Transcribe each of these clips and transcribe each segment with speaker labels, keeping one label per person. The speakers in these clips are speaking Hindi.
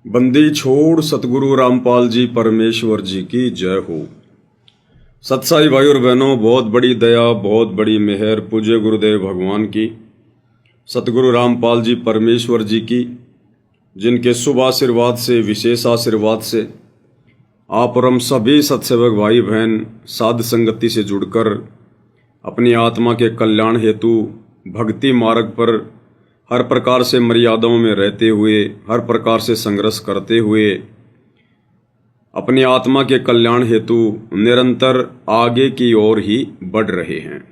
Speaker 1: बंदी छोड़ सतगुरु रामपाल जी परमेश्वर जी की जय हो। सत्साई भाई और बहनों, बहुत बड़ी दया, बहुत बड़ी मेहर पूज्य गुरुदेव भगवान की, सतगुरु रामपाल जी परमेश्वर जी की, जिनके शुभ आशीर्वाद से, विशेष आशीर्वाद से आप और हम सभी सत्सेवक भाई बहन साध संगति से जुड़कर अपनी आत्मा के कल्याण हेतु भक्ति मार्ग पर हर प्रकार से मर्यादाओं में रहते हुए, हर प्रकार से संघर्ष करते हुए अपनी आत्मा के कल्याण हेतु निरंतर आगे की ओर ही बढ़ रहे हैं।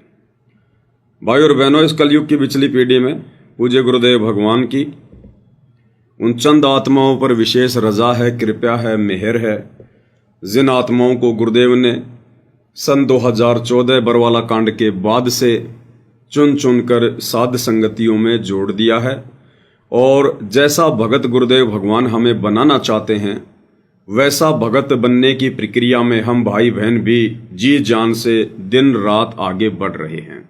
Speaker 1: भाई और बहनों, इस कलयुग की पिछली पीढ़ी में पूज्य गुरुदेव भगवान की उन चंद आत्माओं पर विशेष रजा है, कृपा है, मेहर है, जिन आत्माओं को गुरुदेव ने सन 2014 बरवाला कांड के बाद से चुन चुनकर साध संगतियों में जोड़ दिया है। और जैसा भगत गुरुदेव भगवान हमें बनाना चाहते हैं, वैसा भगत बनने की प्रक्रिया में हम भाई बहन भी जी जान से दिन रात आगे बढ़ रहे हैं।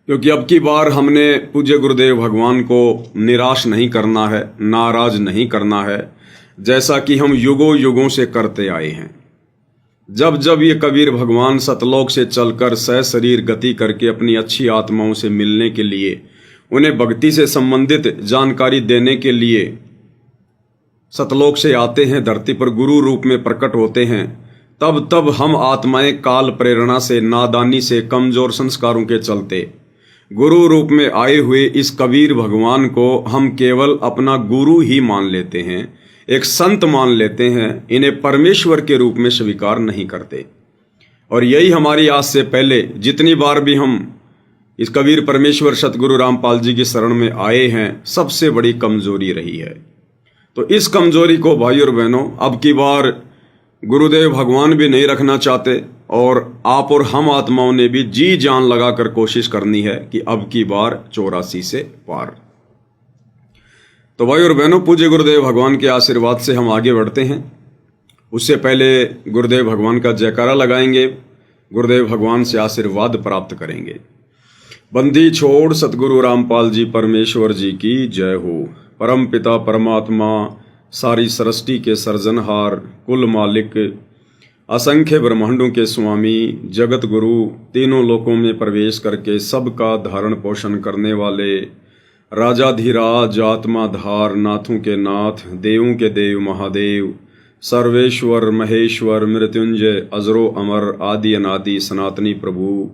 Speaker 1: क्योंकि अब की बार हमने पूज्य गुरुदेव भगवान को निराश नहीं करना है, नाराज नहीं करना है, जैसा कि हम युगों युगों से करते आए हैं। जब जब ये कबीर भगवान सतलोक से चलकर सशरीर गति करके अपनी अच्छी आत्माओं से मिलने के लिए, उन्हें भक्ति से संबंधित जानकारी देने के लिए सतलोक से आते हैं, धरती पर गुरु रूप में प्रकट होते हैं, तब तब हम आत्माएं काल प्रेरणा से, नादानी से, कमजोर संस्कारों के चलते गुरु रूप में आए हुए इस कबीर भगवान को हम केवल अपना गुरु ही मान लेते हैं, एक संत मान लेते हैं, इन्हें परमेश्वर के रूप में स्वीकार नहीं करते। और यही हमारी आज से पहले जितनी बार भी हम इस कबीर परमेश्वर सतगुरु रामपाल जी की शरण में आए हैं, सबसे बड़ी कमजोरी रही है। तो इस कमजोरी को भाई और बहनों अब की बार गुरुदेव भगवान भी नहीं रखना चाहते, और आप और हम आत्माओं ने भी जी जान लगाकर कोशिश करनी है कि अब की बार 84 से पार। तो भाई और बहनों, पूज्य गुरुदेव भगवान के आशीर्वाद से हम आगे बढ़ते हैं। उससे पहले गुरुदेव भगवान का जयकारा लगाएंगे, गुरुदेव भगवान से आशीर्वाद प्राप्त करेंगे। बंदी छोड़ सतगुरु रामपाल जी परमेश्वर जी की जय हो। परम पिता परमात्मा, सारी सृष्टि के सर्जनहार, कुल मालिक, असंख्य ब्रह्मांडों के स्वामी, जगत गुरु, तीनों लोकों में प्रवेश करके सबका धारण पोषण करने वाले, राजाधिराज, आत्माधार, नाथों के नाथ, देवों के देव महादेव, सर्वेश्वर महेश्वर, मृत्युंजय, अजरो अमर, आदि अनादि सनातनी प्रभु,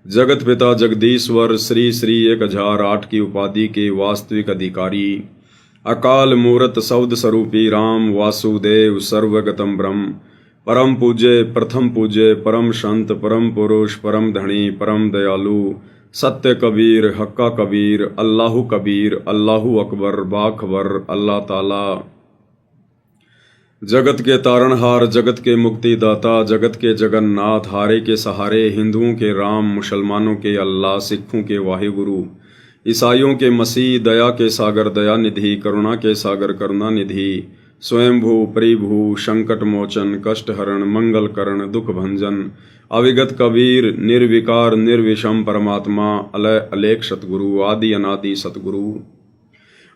Speaker 1: जगत पिता जगदीश्वर, श्री श्री 1008 की उपाधि के वास्तविक अधिकारी, अकाल मूर्त सौद स्वरूपी राम वासुदेव, सर्वगतम ब्रह्म, परम पूज्य, प्रथम पूज्य, परम संत, परम पुरुष, परम धनी, परम दयालु, सत्य कबीर, हक्का कबीर, अल्लाहु कबीर, अल्लाहु अकबर, बाखबर, अल्लाह ताला, जगत के तारणहार, जगत के मुक्तिदाता, जगत के जगन्नाथ, हारे के सहारे, हिंदुओं के राम, मुसलमानों के अल्लाह, सिखों के वाहिगुरु, ईसाइयों के मसीह, दया के सागर दया निधि, करुणा के सागर करुणा निधि, स्वयंभू परिभू, संकट मोचन, कष्ट हरण, मंगल करण, दुख भंजन, अविगत कबीर, निर्विकार निर्विषम परमात्मा, अलय अलेख सतगुरु, आदि अनादि सतगुरु,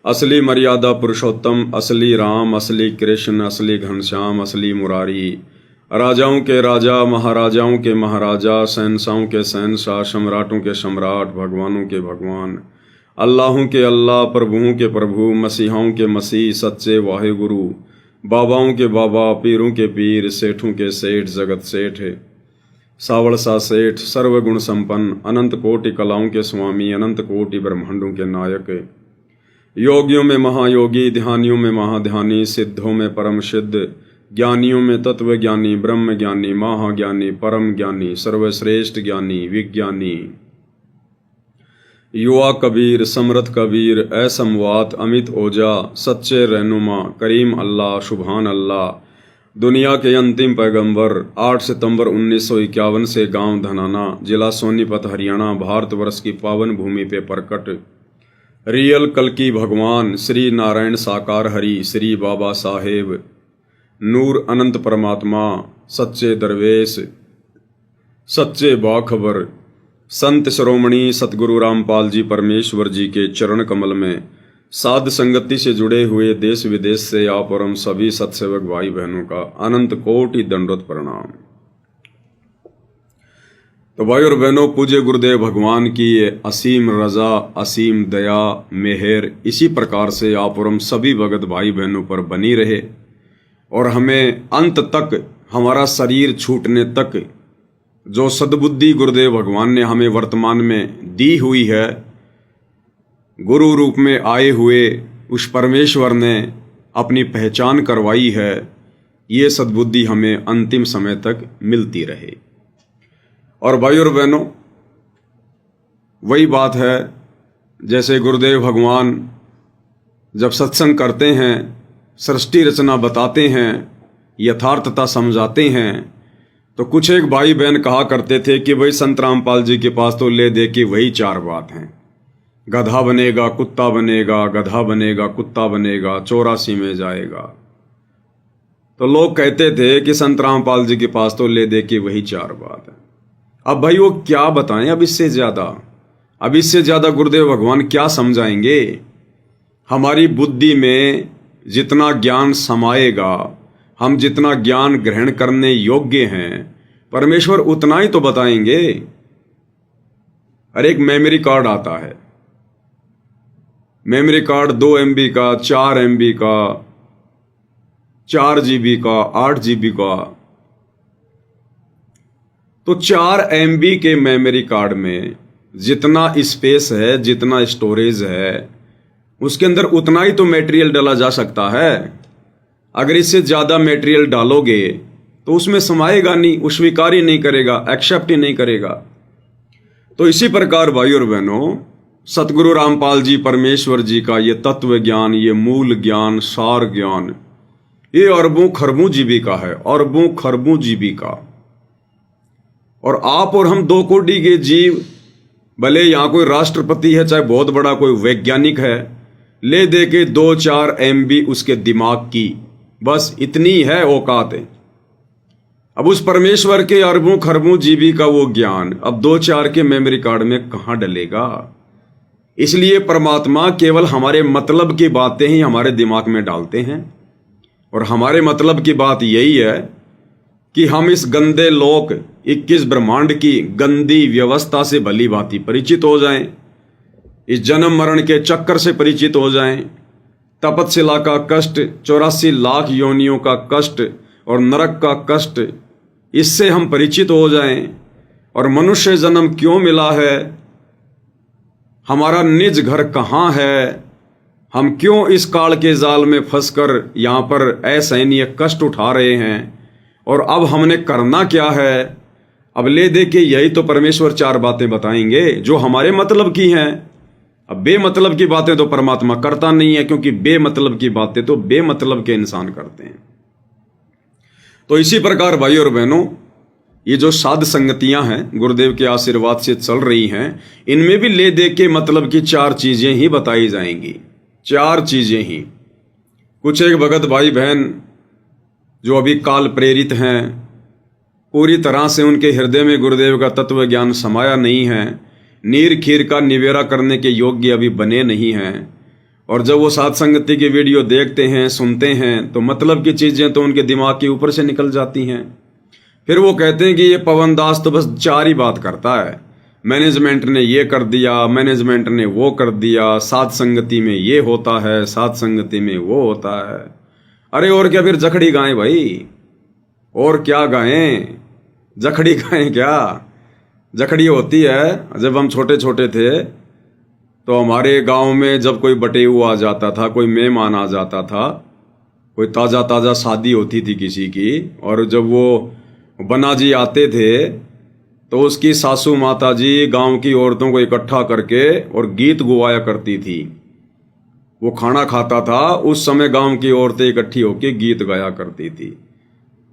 Speaker 1: असली मर्यादा पुरुषोत्तम, असली राम, असली कृष्ण, असली घनश्याम, असली मुरारी, राजाओं के राजा, महाराजाओं के महाराजा, शहंशाहों के शहंशाह, सम्राटों के सम्राट, भगवानों के भगवान, अल्लाहों के अल्लाह, प्रभुओं के प्रभु, मसीहाओं के मसीह, सच्चे वाहिगुरु, बाबाओं के बाबा, पीरों के पीर, सेठों के सेठ, जगत सेठ, सावड़ सा सेठ, सर्वगुण संपन्न, अनंत कोटि कलाओं के स्वामी, अनंत कोटि ब्रह्मांडों के नायक, योगियों में महायोगी, ध्यानियों में महाध्यानी, सिद्धों में परम सिद्ध, ज्ञानियों में तत्व ज्ञानी, ब्रह्म ज्ञानी, महाज्ञानी, परम ज्ञानी, सर्वश्रेष्ठ ज्ञानी, विज्ञानी, युवा कबीर, समर्थ कबीर, असमवात, अमित ओजा, सच्चे रहनुमा, करीम अल्लाह, सुभान अल्लाह, दुनिया के अंतिम पैगंबर, 8 सितंबर 1951 से गांव धनाना, जिला सोनीपत, हरियाणा, भारतवर्ष की पावन भूमि पे प्रकट रियल कल्कि भगवान श्री नारायण साकार हरि, श्री बाबा साहेब, नूर अनंत परमात्मा, सच्चे दरवेश, सच्चे बाखबर, संत शिरोमणि सतगुरु रामपाल जी परमेश्वर जी के चरण कमल में साध संगति से जुड़े हुए देश विदेश से आप और हम सभी सत्सेवक भाई बहनों का अनंत कोटि दंडवत प्रणाम। तो भाई और बहनों, पूज्य गुरुदेव भगवान की ये असीम रजा, असीम दया, मेहर इसी प्रकार से आप और हम सभी भगत भाई बहनों पर बनी रहे और हमें अंत तक, हमारा शरीर छूटने तक जो सद्बुद्धि गुरुदेव भगवान ने हमें वर्तमान में दी हुई है, गुरु रूप में आए हुए उस परमेश्वर ने अपनी पहचान करवाई है, ये सद्बुद्धि हमें अंतिम समय तक मिलती रहे। और भाई और बहनों, वही बात है जैसे गुरुदेव भगवान जब सत्संग करते हैं, सृष्टि रचना बताते हैं, यथार्थता समझाते हैं, तो कुछ एक भाई बहन कहा करते थे कि भाई संत रामपाल जी के पास तो ले दे के वही चार बात हैं, गधा बनेगा कुत्ता बनेगा, गधा बनेगा कुत्ता बनेगा, 84 में जाएगा। तो लोग कहते थे कि संत रामपाल जी के पास तो ले दे के वही चार बात है। अब भाई वो क्या बताएं अब इससे ज़्यादा गुरुदेव भगवान क्या समझाएंगे। हमारी बुद्धि में जितना ज्ञान समाएगा, हम जितना ज्ञान ग्रहण करने योग्य हैं, परमेश्वर उतना ही तो बताएंगे। अरे एक मेमोरी कार्ड आता है, मेमोरी कार्ड 2 MB का, 4 MB का, 4 GB का, 8 GB का। तो 4 MB के मेमोरी कार्ड में जितना स्पेस है, जितना स्टोरेज है, उसके अंदर उतना ही तो मटेरियल डाला जा सकता है। अगर इससे ज़्यादा मटेरियल डालोगे तो उसमें समाएगा नहीं, वो स्वीकार ही नहीं करेगा, एक्सेप्ट ही नहीं करेगा। तो इसी प्रकार भाई और बहनों, सतगुरु रामपाल जी परमेश्वर जी का ये तत्व ज्ञान, ये मूल ज्ञान, सार ज्ञान, ये अरबों खरबों जीबी का है, अरबों खरबों जीबी का। और आप और हम 2 कोटि के जीव, भले यहाँ कोई राष्ट्रपति है, चाहे बहुत बड़ा कोई वैज्ञानिक है, ले दे के 2-4 MB उसके दिमाग की, बस इतनी है औकात है। अब उस परमेश्वर के अरबों खरबों जीबी का वो ज्ञान अब 2-4 के मेमोरी कार्ड में कहाँ डलेगा। इसलिए परमात्मा केवल हमारे मतलब की बातें ही हमारे दिमाग में डालते हैं। और हमारे मतलब की बात यही है कि हम इस गंदे लोक 21 ब्रह्मांड की गंदी व्यवस्था से भली भांति परिचित हो जाएं, इस जन्म मरण के चक्कर से परिचित हो जाएं, तपतशिला का कष्ट, 84 लाख योनियों का कष्ट और नरक का कष्ट, इससे हम परिचित हो जाएं। और मनुष्य जन्म क्यों मिला है, हमारा निज घर कहाँ है, हम क्यों इस काल के जाल में फंसकर यहाँ पर असहनीय कष्ट उठा रहे हैं, और अब हमने करना क्या है। अब ले दे के यही तो परमेश्वर 4 बातें बताएंगे जो हमारे मतलब की हैं। अब बेमतलब की बातें तो परमात्मा करता नहीं है, क्योंकि बेमतलब की बातें तो बेमतलब के इंसान करते हैं। तो इसी प्रकार भाई और बहनों, ये जो साध संगतियां हैं गुरुदेव के आशीर्वाद से चल रही हैं, इनमें भी ले दे के मतलब की 4 चीजें ही बताई जाएंगी, 4 चीजें ही। कुछ एक भगत भाई बहन जो अभी काल प्रेरित हैं, पूरी तरह से उनके हृदय में गुरुदेव का तत्व ज्ञान समाया नहीं है, नीर खीर का निवेरा करने के योग्य अभी बने नहीं हैं। और जब वो साध संगति की वीडियो देखते हैं, सुनते हैं, तो मतलब की चीज़ें तो उनके दिमाग के ऊपर से निकल जाती हैं। फिर वो कहते हैं कि ये पवन दास तो बस 4 ही बात करता है, मैनेजमेंट ने ये कर दिया, मैनेजमेंट ने वो कर दिया, साध संगति में ये होता है, साध संगति में वो होता है। अरे और क्या, फिर जखड़ी गाएं भाई, और क्या गाएं, जखड़ी गाएं क्या। जखड़ी होती है, जब हम छोटे छोटे थे तो हमारे गांव में जब कोई बटेऊ आ जाता था, कोई मेहमान आ जाता था, कोई ताज़ा ताज़ा शादी होती थी किसी की, और जब वो बना जी आते थे तो उसकी सासू माता जी गांव की औरतों को इकट्ठा करके और गीत गुवाया करती थी। वो खाना खाता था, उस समय गांव की औरतें इकट्ठी होकर गीत गाया करती थी,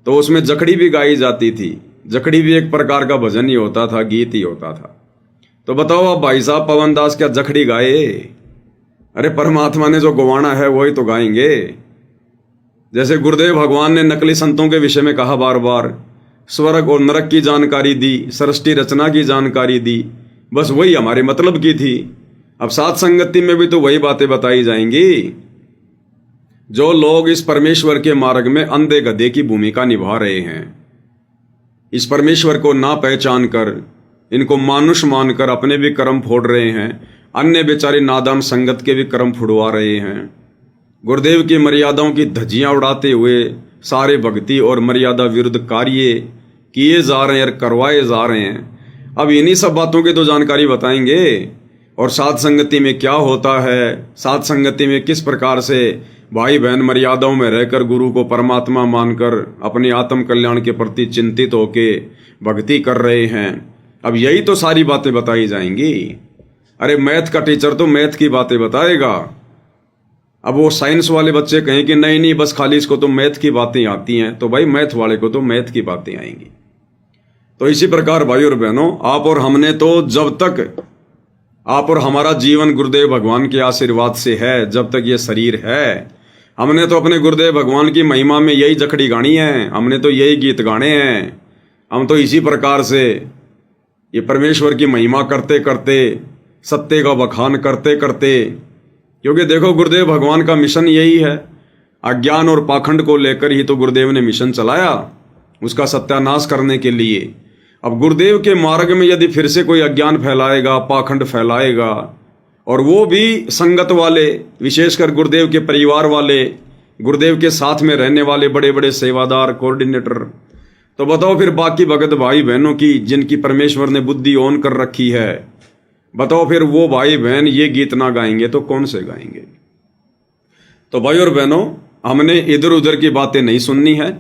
Speaker 1: तो उसमें जखड़ी भी गाई जाती थी। जखड़ी भी एक प्रकार का भजन ही होता था, गीत ही होता था। तो बताओ अब भाई साहब, पवन दास क्या जखड़ी गाए? अरे परमात्मा ने जो गवाना है वही तो गाएंगे। जैसे गुरुदेव भगवान ने नकली संतों के विषय में कहा बार बार, स्वर्ग और नरक की जानकारी दी, सृष्टि रचना की जानकारी दी, बस वही हमारे मतलब की थी। अब सात संगति में भी तो वही बातें बताई जाएंगी। जो लोग इस परमेश्वर के मार्ग में अंधे गधे की भूमिका निभा रहे हैं, इस परमेश्वर को ना पहचान कर, इनको मानुष मानकर अपने भी कर्म फोड़ रहे हैं, अन्य बेचारे नादान संगत के भी कर्म फुड़वा रहे हैं, गुरुदेव की मर्यादाओं की धज्जियां उड़ाते हुए सारे भक्ति और मर्यादा विरुद्ध कार्य किए जा रहे हैं और करवाए जा रहे हैं। अब इन्हीं सब बातों की तो जानकारी बताएंगे। और सात संगति में क्या होता है, सात संगति में किस प्रकार से भाई बहन मर्यादाओं में रहकर गुरु को परमात्मा मानकर अपने आत्म कल्याण के प्रति चिंतित होके भक्ति कर रहे हैं। अब यही तो सारी बातें बताई जाएंगी। अरे मैथ का टीचर तो मैथ की बातें बताएगा। अब वो साइंस वाले बच्चे कहें कि नहीं नहीं बस खाली इसको तो मैथ की बातें आती हैं, तो भाई मैथ वाले को तो मैथ की बातें आएंगी। तो इसी प्रकार भाई और बहनों, आप और हमने तो जब तक आप और हमारा जीवन गुरुदेव भगवान के आशीर्वाद से है, जब तक ये शरीर है, हमने तो अपने गुरुदेव भगवान की महिमा में यही जखड़ी गानी है, हमने तो यही गीत गाने हैं। हम तो इसी प्रकार से ये परमेश्वर की महिमा करते करते, सत्य का बखान करते करते, क्योंकि देखो गुरुदेव भगवान का मिशन यही है। अज्ञान और पाखंड को लेकर ही तो गुरुदेव ने मिशन चलाया, उसका सत्यानाश करने के लिए। अब गुरुदेव के मार्ग में यदि फिर से कोई अज्ञान फैलाएगा, पाखंड फैलाएगा, और वो भी संगत वाले, विशेषकर गुरुदेव के परिवार वाले, गुरुदेव के साथ में रहने वाले बड़े बड़े सेवादार, कोऑर्डिनेटर, तो बताओ फिर बाकी भगत भाई बहनों की जिनकी परमेश्वर ने बुद्धि ऑन कर रखी है, बताओ फिर वो भाई बहन ये गीत ना गाएंगे तो कौन से गाएंगे। तो भाई और बहनों, हमने इधर उधर की बातें नहीं सुननी है।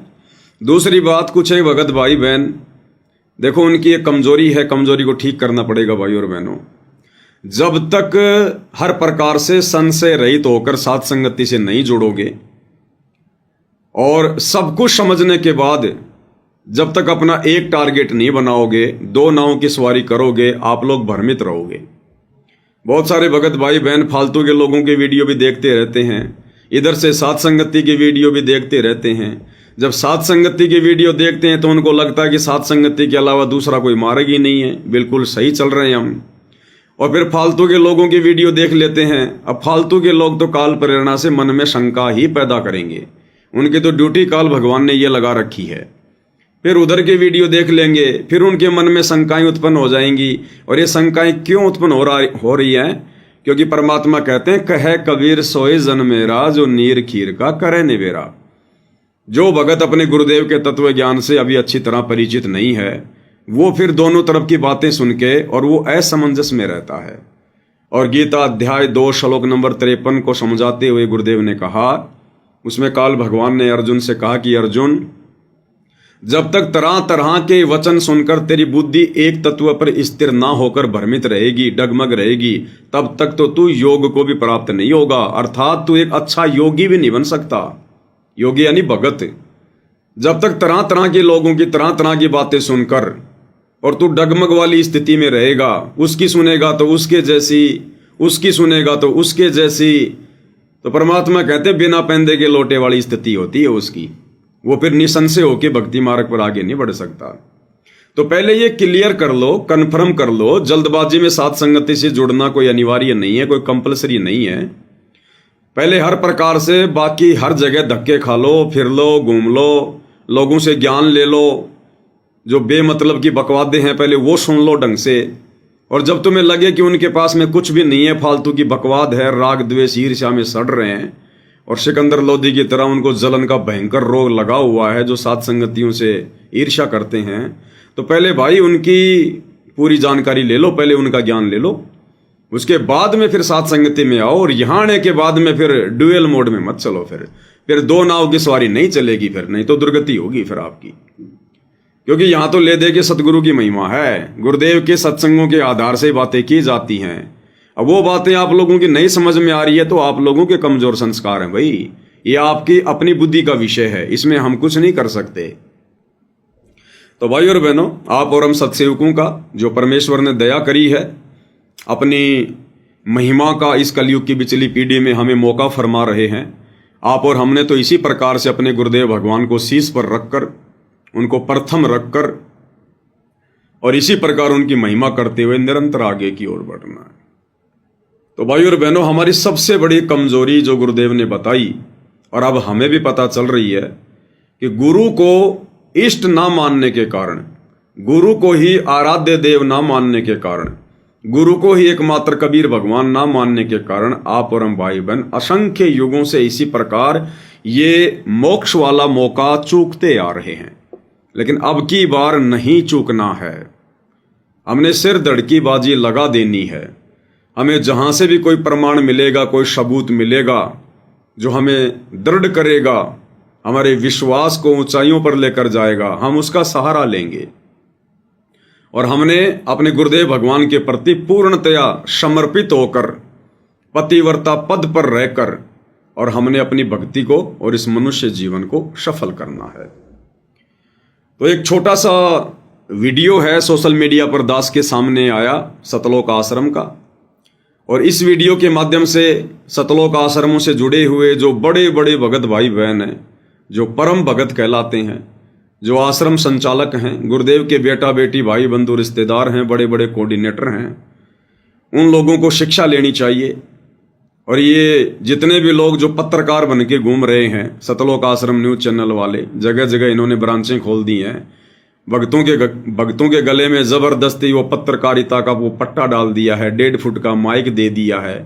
Speaker 1: दूसरी बात, कुछ है भगत भाई बहन, देखो उनकी एक कमजोरी है, कमजोरी को ठीक करना पड़ेगा भाई और बहनों। जब तक हर प्रकार से संशय रहित होकर साथ संगति से नहीं जुड़ोगे और सब कुछ समझने के बाद जब तक अपना एक टारगेट नहीं बनाओगे, दो नावों की सवारी करोगे, आप लोग भ्रमित रहोगे। बहुत सारे भगत भाई बहन फालतू के लोगों के वीडियो भी देखते रहते हैं, इधर से साथ संगति की वीडियो भी देखते रहते हैं। जब साथ संगति की वीडियो देखते हैं तो उनको लगता है कि साथ संगति के अलावा दूसरा कोई मार्ग ही नहीं है, बिल्कुल सही चल रहे हैं हम। और फिर फालतू के लोगों की वीडियो देख लेते हैं। अब फालतू के लोग तो काल प्रेरणा से मन में शंका ही पैदा करेंगे, उनकी तो ड्यूटी काल भगवान ने ये लगा रखी है। फिर उधर के वीडियो देख लेंगे, फिर उनके मन में शंकाएं उत्पन्न हो जाएंगी। और ये शंकाएं क्यों उत्पन्न हो रही हैं? क्योंकि परमात्मा कहते हैं, कहे कबीर सोए जन मेरा, जो नीर खीर का करे निवेरा। जो भगत अपने गुरुदेव के तत्व ज्ञान से अभी अच्छी तरह परिचित नहीं है, वो फिर दोनों तरफ की बातें सुन के और वो असमंजस में रहता है। और गीता अध्याय 2 श्लोक नंबर 53 को समझाते हुए गुरुदेव ने कहा, उसमें काल भगवान ने अर्जुन से कहा कि अर्जुन, जब तक तरह तरह के वचन सुनकर तेरी बुद्धि एक तत्व पर स्थिर ना होकर भ्रमित रहेगी, डगमग रहेगी, तब तक तो तू योग को भी प्राप्त नहीं होगा, अर्थात तू एक अच्छा योगी भी नहीं बन सकता। योगी यानी भगत। जब तक तरह तरह के लोगों की तरह तरह की बातें सुनकर और तू डगमग वाली स्थिति में रहेगा, उसकी सुनेगा तो उसके जैसी, उसकी सुनेगा तो उसके जैसी, तो परमात्मा कहते हैं बिना पैंदे के लोटे वाली स्थिति होती है उसकी। वो फिर निसंशय होकर भक्ति मार्ग पर आगे नहीं बढ़ सकता। तो पहले ये क्लियर कर लो, कन्फर्म कर लो, जल्दबाजी में साथ संगति से जुड़ना कोई अनिवार्य नहीं है, कोई कंपलसरी नहीं है। पहले हर प्रकार से, बाकी हर जगह धक्के खा लो, फिर लो, घूम लो, लोगों से ज्ञान ले लो, जो बेमतलब की बकवादे हैं पहले वो सुन लो ढंग से। और जब तुम्हें लगे कि उनके पास में कुछ भी नहीं है, फालतू की बकवाद है, राग द्वेष ईर्ष्या में सड़ रहे हैं और सिकंदर लोधी की तरह उनको जलन का भयंकर रोग लगा हुआ है, जो साथ संगतियों से ईर्ष्या करते हैं, तो पहले भाई उनकी पूरी जानकारी ले लो, पहले उनका ज्ञान ले लो, उसके बाद में फिर साथ संगति में आओ। और यहाँ आने के बाद में फिर ड्यूएल मोड में मत चलो, फिर दो नाव की सवारी नहीं चलेगी, फिर नहीं तो दुर्गति होगी फिर आपकी। क्योंकि यहाँ तो ले दे के सतगुरु की महिमा है, गुरुदेव के सत्संगों के आधार से बातें की जाती हैं। अब वो बातें आप लोगों की नहीं समझ में आ रही है तो आप लोगों के कमजोर संस्कार हैं भाई, ये आपकी अपनी बुद्धि का विषय है, इसमें हम कुछ नहीं कर सकते। तो भाई और बहनों, आप और हम सत्सेवकों का जो परमेश्वर ने दया करी है, अपनी महिमा का इस कलयुग की बिचली पीढ़ी में हमें मौका फरमा रहे हैं। आप और हमने तो इसी प्रकार से अपने गुरुदेव भगवान को शीश पर रखकर, उनको प्रथम रखकर और इसी प्रकार उनकी महिमा करते हुए निरंतर आगे की ओर बढ़ना है। तो भाई और बहनों, हमारी सबसे बड़ी कमजोरी जो गुरुदेव ने बताई और अब हमें भी पता चल रही है कि गुरु को इष्ट ना मानने के कारण, गुरु को ही आराध्य देव ना मानने के कारण, गुरु को ही एकमात्र कबीर भगवान ना मानने के कारण आप और हम भाई बहन असंख्य युगों से इसी प्रकार ये मोक्ष वाला मौका चूकते आ रहे हैं। लेकिन अब की बार नहीं चूकना है, हमने सिर धड़की बाजी लगा देनी है। हमें जहां से भी कोई प्रमाण मिलेगा, कोई सबूत मिलेगा जो हमें दृढ़ करेगा, हमारे विश्वास को ऊंचाइयों पर लेकर जाएगा, हम उसका सहारा लेंगे। और हमने अपने गुरुदेव भगवान के प्रति पूर्णतया समर्पित होकर पतिव्रता पद पर रहकर और हमने अपनी भक्ति को और इस मनुष्य जीवन को सफल करना है। तो एक छोटा सा वीडियो है सोशल मीडिया पर दास के सामने आया सतलोक आश्रम का, और इस वीडियो के माध्यम से सतलोक आश्रमों से जुड़े हुए जो बड़े बड़े भगत भाई बहन हैं, जो परम भगत कहलाते हैं, जो आश्रम संचालक हैं, गुरुदेव के बेटा बेटी भाई बंधु रिश्तेदार हैं, बड़े बड़े कोऑर्डिनेटर हैं, उन लोगों को शिक्षा लेनी चाहिए। और ये जितने भी लोग जो पत्रकार बन के घूम रहे हैं, सतलोक आश्रम न्यूज चैनल वाले, जगह जगह इन्होंने ब्रांचें खोल दी हैं, भक्तों के गले में जबरदस्ती वो पत्रकारिता का वो पट्टा डाल दिया है, 1.5 फुट का माइक दे दिया है,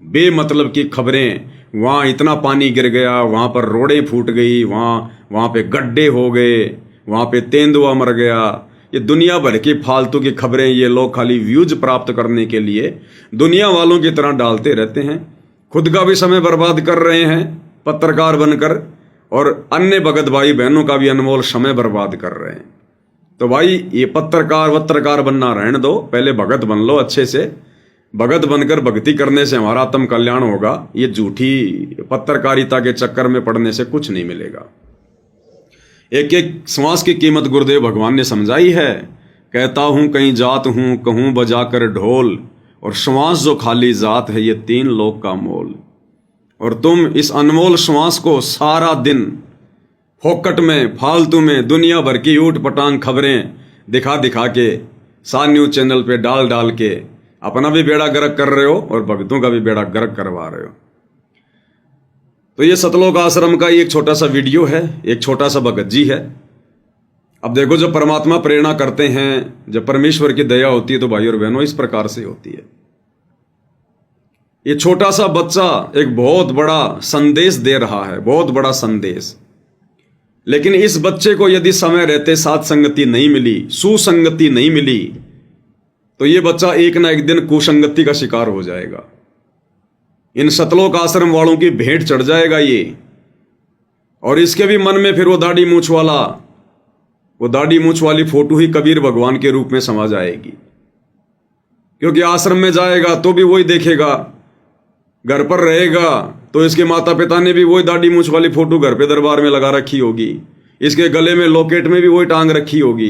Speaker 1: बेमतलब की खबरें, वहाँ इतना पानी गिर गया, वहाँ पर रोडें फूट गई, वहाँ पे गड्ढे हो गए, वहाँ पे तेंदुआ मर गया, ये दुनिया भर की फालतू की खबरें ये लोग खाली व्यूज प्राप्त करने के लिए दुनिया वालों की तरह डालते रहते हैं। खुद का भी समय बर्बाद कर रहे हैं पत्रकार बनकर, और अन्य भगत भाई बहनों का भी अनमोल समय बर्बाद कर रहे हैं। तो भाई ये पत्रकार बनना रहने दो, पहले भगत बन लो अच्छे से। भगत बनकर भक्ति करने से हमारा आत्म कल्याण होगा, ये झूठी पत्रकारिता के चक्कर में पड़ने से कुछ नहीं मिलेगा। एक एक श्वास की कीमत गुरुदेव भगवान ने समझाई है। कहता हूं कहीं जात हूं, कहूं बजाकर ढोल, और श्वास जो खाली जात है ये 3 लोक का मोल। और तुम इस अनमोल श्वास को सारा दिन फोकट में, फालतू में, दुनिया भर की ऊट पटांग खबरें दिखा दिखा के, सा न्यूज चैनल पे डाल डाल के अपना भी बेड़ा गर्क कर रहे हो और भक्तों का भी बेड़ा गर्क करवा रहे हो। तो ये सतलोक आश्रम का एक छोटा सा वीडियो है, एक छोटा सा भगत जी है। अब देखो, जब परमात्मा प्रेरणा करते हैं, जब परमेश्वर की दया होती है तो भाई और बहनों इस प्रकार से होती है। ये छोटा सा बच्चा एक बहुत बड़ा संदेश दे रहा है, बहुत बड़ा संदेश। लेकिन इस बच्चे को यदि समय रहते साथ संगति नहीं मिली, सुसंगति नहीं मिली, तो ये बच्चा एक ना एक दिन कुसंगति का शिकार हो जाएगा। इन सतलोक आश्रम वालों की भेंट चढ़ जाएगा ये, और इसके भी मन में फिर वो दाढ़ी मूछ वाली फोटो ही कबीर भगवान के रूप में समा जाएगी। क्योंकि आश्रम में जाएगा तो भी वही देखेगा, घर पर रहेगा तो इसके माता पिता ने भी वही दाढ़ी मूछ वाली फोटो घर पे दरबार में लगा रखी होगी, इसके गले में लॉकेट में भी वही टांग रखी होगी।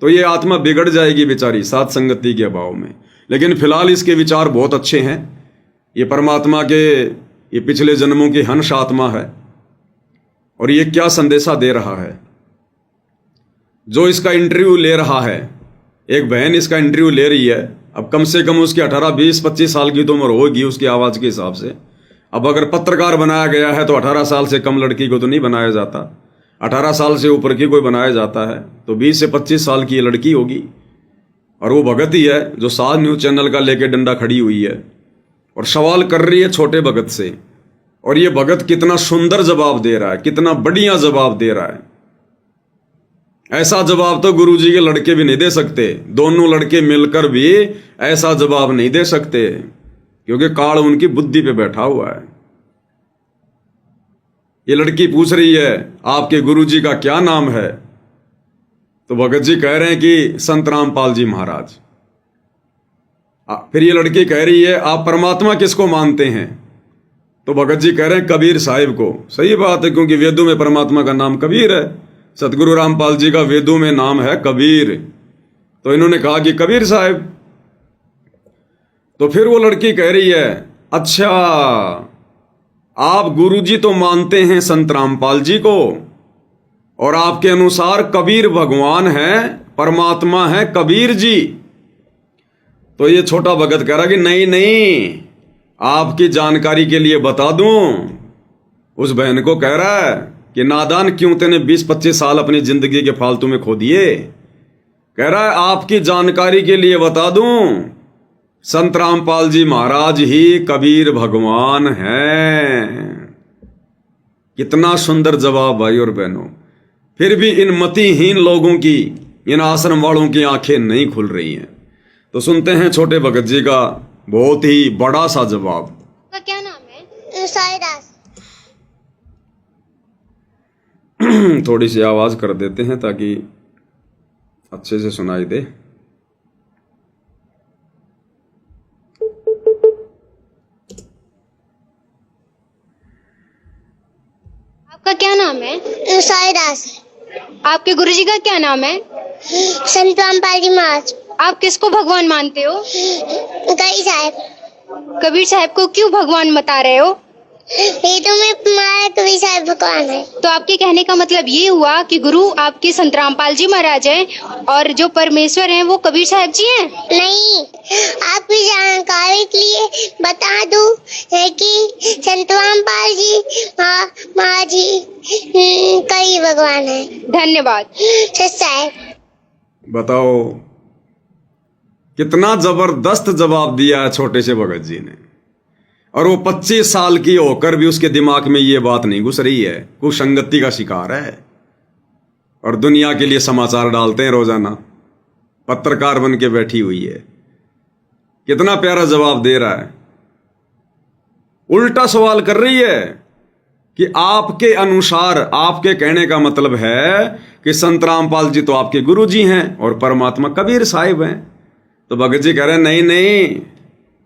Speaker 1: तो ये आत्मा बिगड़ जाएगी बेचारी साथ संगति के अभाव में। लेकिन फिलहाल इसके विचार बहुत अच्छे हैं। ये परमात्मा के ये पिछले जन्मों की हंस आत्मा है, और ये क्या संदेशा दे रहा है। जो इसका इंटरव्यू ले रहा है, एक बहन इसका इंटरव्यू ले रही है, अब कम से कम उसकी 18, 20, 25 साल की तो उम्र होगी उसकी आवाज़ के हिसाब से। अब अगर पत्रकार बनाया गया है तो 18 साल से कम लड़की को तो नहीं बनाया जाता, 18 साल से ऊपर की कोई बनाया जाता है तो 20 से 25 साल की ये लड़की होगी। और वो भगत ही है जो साज न्यूज चैनल का लेके डंडा खड़ी हुई है और सवाल कर रही है छोटे भगत से। और ये भगत कितना सुंदर जवाब दे रहा है, कितना बढ़िया जवाब दे रहा है। ऐसा जवाब तो गुरुजी के लड़के भी नहीं दे सकते, दोनों लड़के मिलकर भी ऐसा जवाब नहीं दे सकते, क्योंकि काल उनकी बुद्धि पे बैठा हुआ है। ये लड़की पूछ रही है आपके गुरुजी का क्या नाम है, तो भगत जी कह रहे हैं कि संत रामपाल जी महाराज। फिर ये लड़की कह रही है आप परमात्मा किसको मानते हैं, तो भगत जी कह रहे हैं कबीर साहिब को। सही बात है, क्योंकि वेदों में परमात्मा का नाम कबीर है, सतगुरु रामपाल जी का वेदों में नाम है कबीर। तो इन्होंने कहा कि कबीर साहिब। तो फिर वो लड़की कह रही है अच्छा आप गुरुजी तो मानते हैं संत रामपाल जी को, और आपके अनुसार कबीर भगवान है, परमात्मा है कबीर जी। तो ये छोटा भगत कह रहा कि नहीं नहीं, आपकी जानकारी के लिए बता दूं, उस बहन को कह रहा है कि नादान क्यों तूने 20-25 साल अपनी जिंदगी के फालतू में खो दिए। कह रहा है आपकी जानकारी के लिए बता दूं, संत रामपाल जी महाराज ही कबीर भगवान हैं। कितना सुंदर जवाब भाई और बहनों। फिर भी इन मतिहीन लोगों की, इन आश्रम वालों की आंखें नहीं खुल रही हैं। तो सुनते हैं छोटे भगत जी का बहुत ही बड़ा सा जवाब।
Speaker 2: का क्या नाम है? साईदास।
Speaker 1: थोड़ी सी आवाज कर देते हैं ताकि अच्छे से सुनाई दे।
Speaker 2: आपका क्या नाम है? साईदास। आपके गुरुजी का क्या नाम है? संत रामपाल जी महाराज। आप किसको भगवान मानते हो? कबीर साहब। कबीर साहब को क्यों भगवान बता रहे हो? ये तो मैं तुम्हारा कबीर साहब भगवान है। तो आपके कहने का मतलब ये हुआ कि गुरु आपके संत रामपाल जी महाराज हैं और जो परमेश्वर हैं वो कबीर साहब जी हैं? नहीं, आपकी जानकारी के लिए बता दूं कि संत रामपाल जी महाराज जी कई भगवान है। धन्यवाद।
Speaker 1: बताओ कितना जबरदस्त जवाब दिया है छोटे से भगत जी ने। और वो 25 साल की होकर भी उसके दिमाग में ये बात नहीं घुस रही है। कुसंगति का शिकार है और दुनिया के लिए समाचार डालते हैं रोजाना, पत्रकार बन के बैठी हुई है। कितना प्यारा जवाब दे रहा है। उल्टा सवाल कर रही है कि आपके अनुसार, आपके कहने का मतलब है कि संत रामपाल जी तो आपके गुरु जी हैं और परमात्मा कबीर साहिब हैं। तो भगत जी कह रहे हैं नहीं नहीं,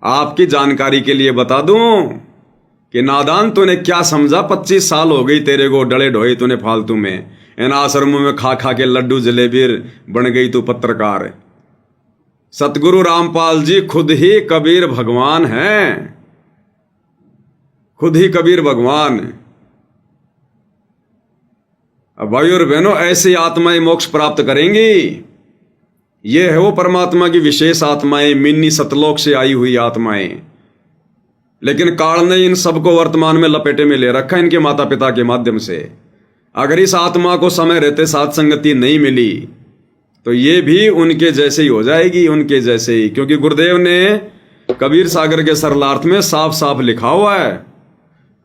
Speaker 1: आपकी जानकारी के लिए बता दूं कि नादान तूने क्या समझा, 25 साल हो गई तेरे को डले ढोई तूने फालतू में, इन आश्रमों में खा खा के लड्डू जलेबी बन गई तू पत्रकार। सतगुरु रामपाल जी खुद ही कबीर भगवान हैं, खुद ही कबीर भगवान। अब भाई और बहनों, ऐसी आत्माएं मोक्ष प्राप्त करेंगी। ये है वो परमात्मा की विशेष आत्माएं, मिन्नी सतलोक से आई हुई आत्माएं। लेकिन काल ने इन सबको वर्तमान में लपेटे में ले रखा इनके माता पिता के माध्यम से। अगर इस आत्मा को समय रहते साथ संगति नहीं मिली तो ये भी उनके जैसे ही हो जाएगी, उनके जैसे ही। क्योंकि गुरुदेव ने कबीर सागर के सरलार्थ में साफ साफ लिखा हुआ है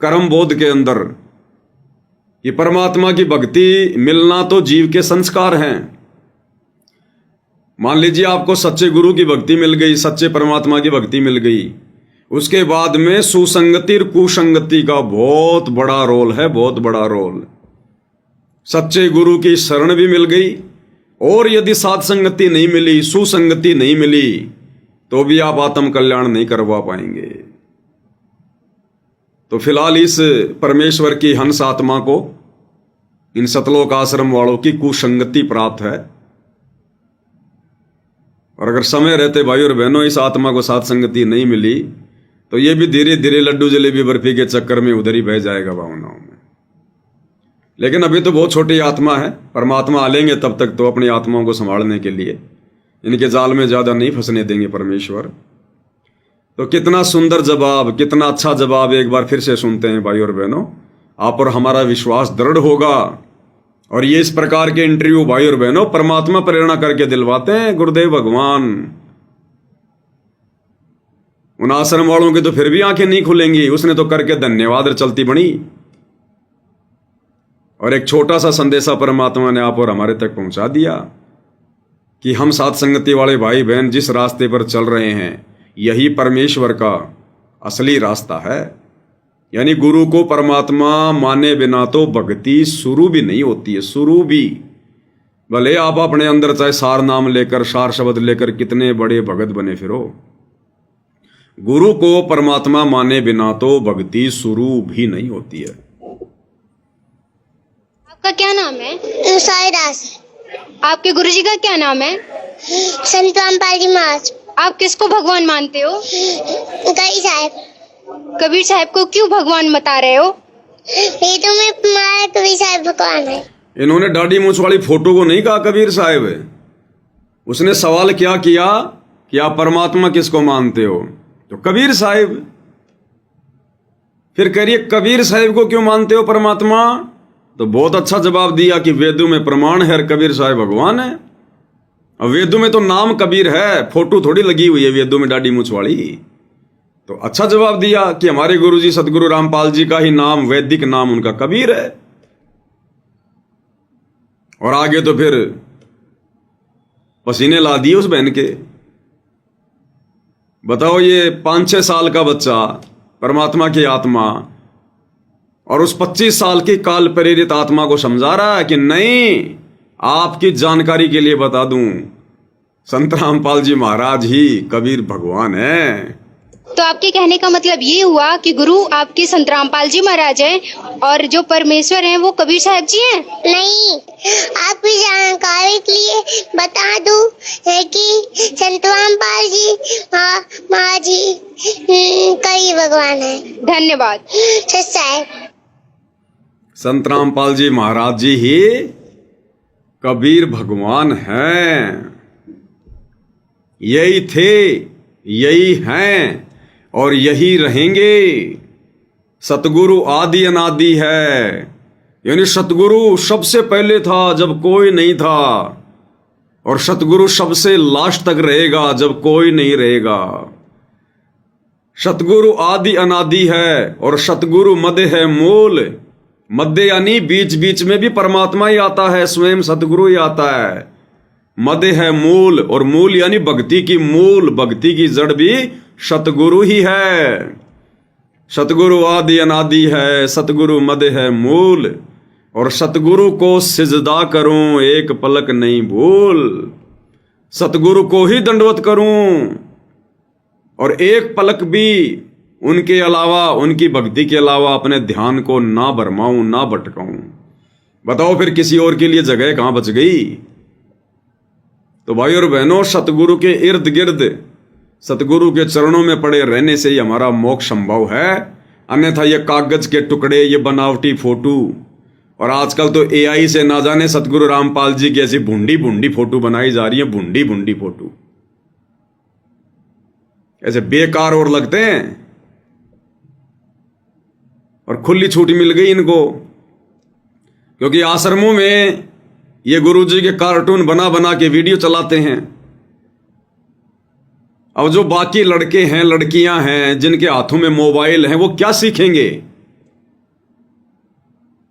Speaker 1: कर्म बोध के अंदर कि परमात्मा की भक्ति मिलना तो जीव के संस्कार हैं। मान लीजिए आपको सच्चे गुरु की भक्ति मिल गई, सच्चे परमात्मा की भक्ति मिल गई, उसके बाद में सुसंगति और कुसंगति का बहुत बड़ा रोल है, बहुत बड़ा रोल। सच्चे गुरु की शरण भी मिल गई और यदि साथ संगति नहीं मिली, सुसंगति नहीं मिली, तो भी आप आत्म कल्याण नहीं करवा पाएंगे। तो फिलहाल इस परमेश्वर की हंस आत्मा को इन सतलोक आश्रम वालों की कुसंगति प्राप्त है। और अगर समय रहते भाई और बहनों इस आत्मा को साथ संगति नहीं मिली तो ये भी धीरे धीरे लड्डू जलेबी बर्फी के चक्कर में उधर ही बह जाएगा भावनाओं में। लेकिन अभी तो बहुत छोटी आत्मा है, परमात्मा आ लेंगे तब तक तो अपनी आत्माओं को संभालने के लिए इनके जाल में ज्यादा नहीं फंसने देंगे परमेश्वर। तो कितना सुंदर जवाब, कितना अच्छा जवाब एक बार फिर से सुनते हैं भाई और बहनों। आप और हमारा विश्वास दृढ़ होगा। और ये इस प्रकार के इंटरव्यू भाई और बहनों परमात्मा प्रेरणा करके दिलवाते हैं गुरुदेव भगवान। उन आश्रम वालों की तो फिर भी आंखें नहीं खुलेंगी, उसने तो करके धन्यवाद चलती बनी। और एक छोटा सा संदेशा परमात्मा ने आप और हमारे तक पहुंचा दिया कि हम साथ संगति वाले भाई बहन जिस रास्ते पर चल रहे हैं यही परमेश्वर का असली रास्ता है। यानी गुरु को परमात्मा माने बिना तो भक्ति शुरू भी नहीं होती है, शुरू भी। भले आप अपने अंदर चाहे सार नाम लेकर, सार शब्द लेकर कितने बड़े भगत बने फिरो, गुरु को परमात्मा माने बिना तो भक्ति शुरू भी नहीं होती है।
Speaker 2: आपका क्या नाम है? साईदास। आपके गुरुजी का क्या नाम है? संत रामपाल जी महाराज। आप किसको भगवान मानते हो? कबीर साहब। कबीर साहब को क्यों भगवान बता रहे हो? ये तो मैं तुम्हारा कबीर साहब भगवान है।
Speaker 1: इन्होंने दाढ़ी मूंछ वाली फोटो को नहीं कहा कबीर साहब है। उसने सवाल क्या किया कि आप परमात्मा किसको मानते हो? तो कबीर साहब। फिर करिए कबीर साहिब को क्यों मानते हो परमात्मा? तो बहुत अच्छा जवाब दिया कि वेदों में प्रमाण है कबीर साहिब भगवान है। और वेदों में तो नाम कबीर है, फोटो थोड़ी लगी हुई है वेदों में दाढ़ी मूंछ वाली। तो अच्छा जवाब दिया कि हमारे गुरुजी सतगुरु रामपाल जी का ही नाम, वैदिक नाम उनका कबीर है। और आगे तो फिर पसीने ला दिए उस बहन के। बताओ, ये 5-6 साल का बच्चा परमात्मा की आत्मा और उस 25 साल की काल प्रेरित आत्मा को समझा रहा है कि नहीं, आपकी जानकारी के लिए बता दूं, संत रामपाल जी महाराज ही कबीर भगवान है।
Speaker 2: तो आपके कहने का मतलब ये हुआ कि गुरु आपके संत रामपाल जी महाराज हैं और जो परमेश्वर हैं वो कबीर साहब जी हैं? नहीं, आपकी जानकारी के लिए बता दूं है कि संत रामपाल जी महाराज जी कबीर भगवान है। धन्यवाद।
Speaker 1: संत रामपाल जी महाराज जी ही कबीर भगवान हैं। यही थे, यही हैं और यही रहेंगे। सतगुरु आदि अनादि है, यानी सतगुरु सबसे पहले था जब कोई नहीं था, और सतगुरु सबसे लास्ट तक रहेगा जब कोई नहीं रहेगा। सतगुरु आदि अनादि है और सतगुरु मध्य है मूल। मध्य यानी बीच बीच में भी परमात्मा ही आता है, स्वयं सतगुरु ही आता है। मध्य है मूल, और मूल यानी भक्ति की मूल, भक्ति की जड़ भी सतगुरु ही है। सतगुरु आदि अनादि है, सतगुरु मध्य है मूल, और सतगुरु को सिजदा करूं एक पलक नहीं भूल। सतगुरु को ही दंडवत करूं और एक पलक भी उनके अलावा, उनकी भक्ति के अलावा अपने ध्यान को ना भरमाऊं, ना भटकाऊं। बताओ फिर किसी और के लिए जगह कहां बच गई? तो भाई और बहनों, सतगुरु के इर्द गिर्द, सतगुरु के चरणों में पड़े रहने से ही हमारा मोक्ष संभव है। अन्यथा ये कागज के टुकड़े, ये बनावटी फोटो, और आजकल तो एआई से ना जाने सतगुरु रामपाल जी की ऐसी भुंडी भुंडी फोटो बनाई जा रही है, भुंडी भुंडी फोटो, ऐसे बेकार और लगते हैं। और खुली छूट मिल गई इनको, क्योंकि आश्रमों में ये गुरुजी के कार्टून बना बना के वीडियो चलाते हैं। अब जो बाकी लड़के हैं, लड़कियां हैं, जिनके हाथों में मोबाइल हैं, वो क्या सीखेंगे?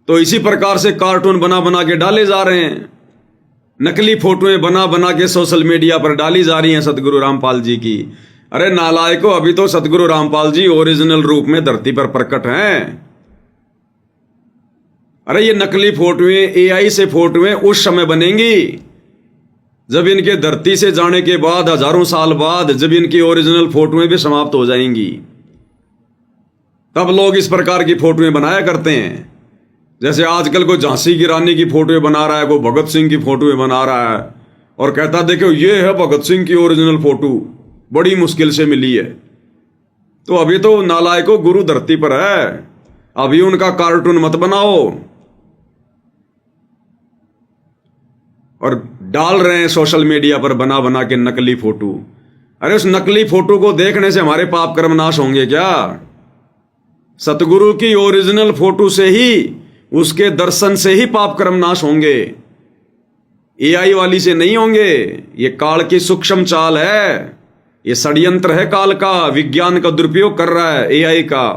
Speaker 1: तो इसी प्रकार से कार्टून बना बना के डाले जा रहे हैं, नकली फोटोएं बना बना के सोशल मीडिया पर डाली जा रही हैं सतगुरु रामपाल जी की। अरे नालायकों, अभी तो सतगुरु रामपाल जी ओरिजिनल रूप में धरती पर प्रकट हैं। अरे ये नकली फोटोएं, एआई से फोटोएं उस समय बनेंगी जब इनके धरती से जाने के बाद, हजारों साल बाद, जब इनकी ओरिजिनल फोटोएं भी समाप्त हो जाएंगी, तब लोग इस प्रकार की फोटोएं बनाया करते हैं। जैसे आजकल कोई झांसी की रानी की फोटोएं बना रहा है, कोई भगत सिंह की फोटोएं बना रहा है और कहता है देखो ये है भगत सिंह की ओरिजिनल फोटो, बड़ी मुश्किल से मिली है। तो अभी तो नालायकों, गुरु धरती पर है, अभी उनका कार्टून मत बनाओ। और डाल रहे हैं सोशल मीडिया पर बना बना के नकली फोटो। अरे उस नकली फोटो को देखने से हमारे पाप कर्म नाश होंगे क्या? सतगुरु की ओरिजिनल फोटो से ही, उसके दर्शन से ही पाप कर्म नाश होंगे, एआई वाली से नहीं होंगे। ये काल की सूक्ष्म चाल है, ये षड्यंत्र है काल का, विज्ञान का दुरुपयोग कर रहा है एआई का।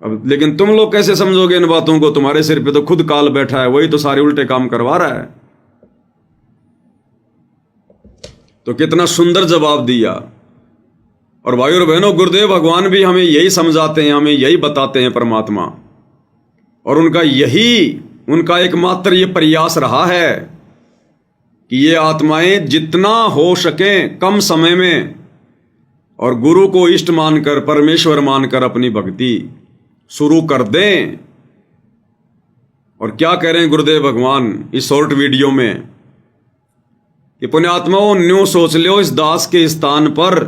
Speaker 1: अब लेकिन तुम लोग कैसे समझोगे इन बातों को? तुम्हारे सिर पे तो खुद काल बैठा है, वही तो सारे उल्टे काम करवा रहा है। तो कितना सुंदर जवाब दिया। और भाई और बहनों, गुरुदेव भगवान भी हमें यही समझाते हैं, हमें यही बताते हैं परमात्मा, और उनका यही, उनका एकमात्र ये प्रयास रहा है कि ये आत्माएं जितना हो सके कम समय में और गुरु को इष्ट मानकर, परमेश्वर मानकर अपनी भक्ति शुरू कर दें। और क्या कह रहे हैं गुरुदेव भगवान इस शॉर्ट वीडियो में कि पुण्यात्माओं, न्यू सोच लो इस दास के स्थान पर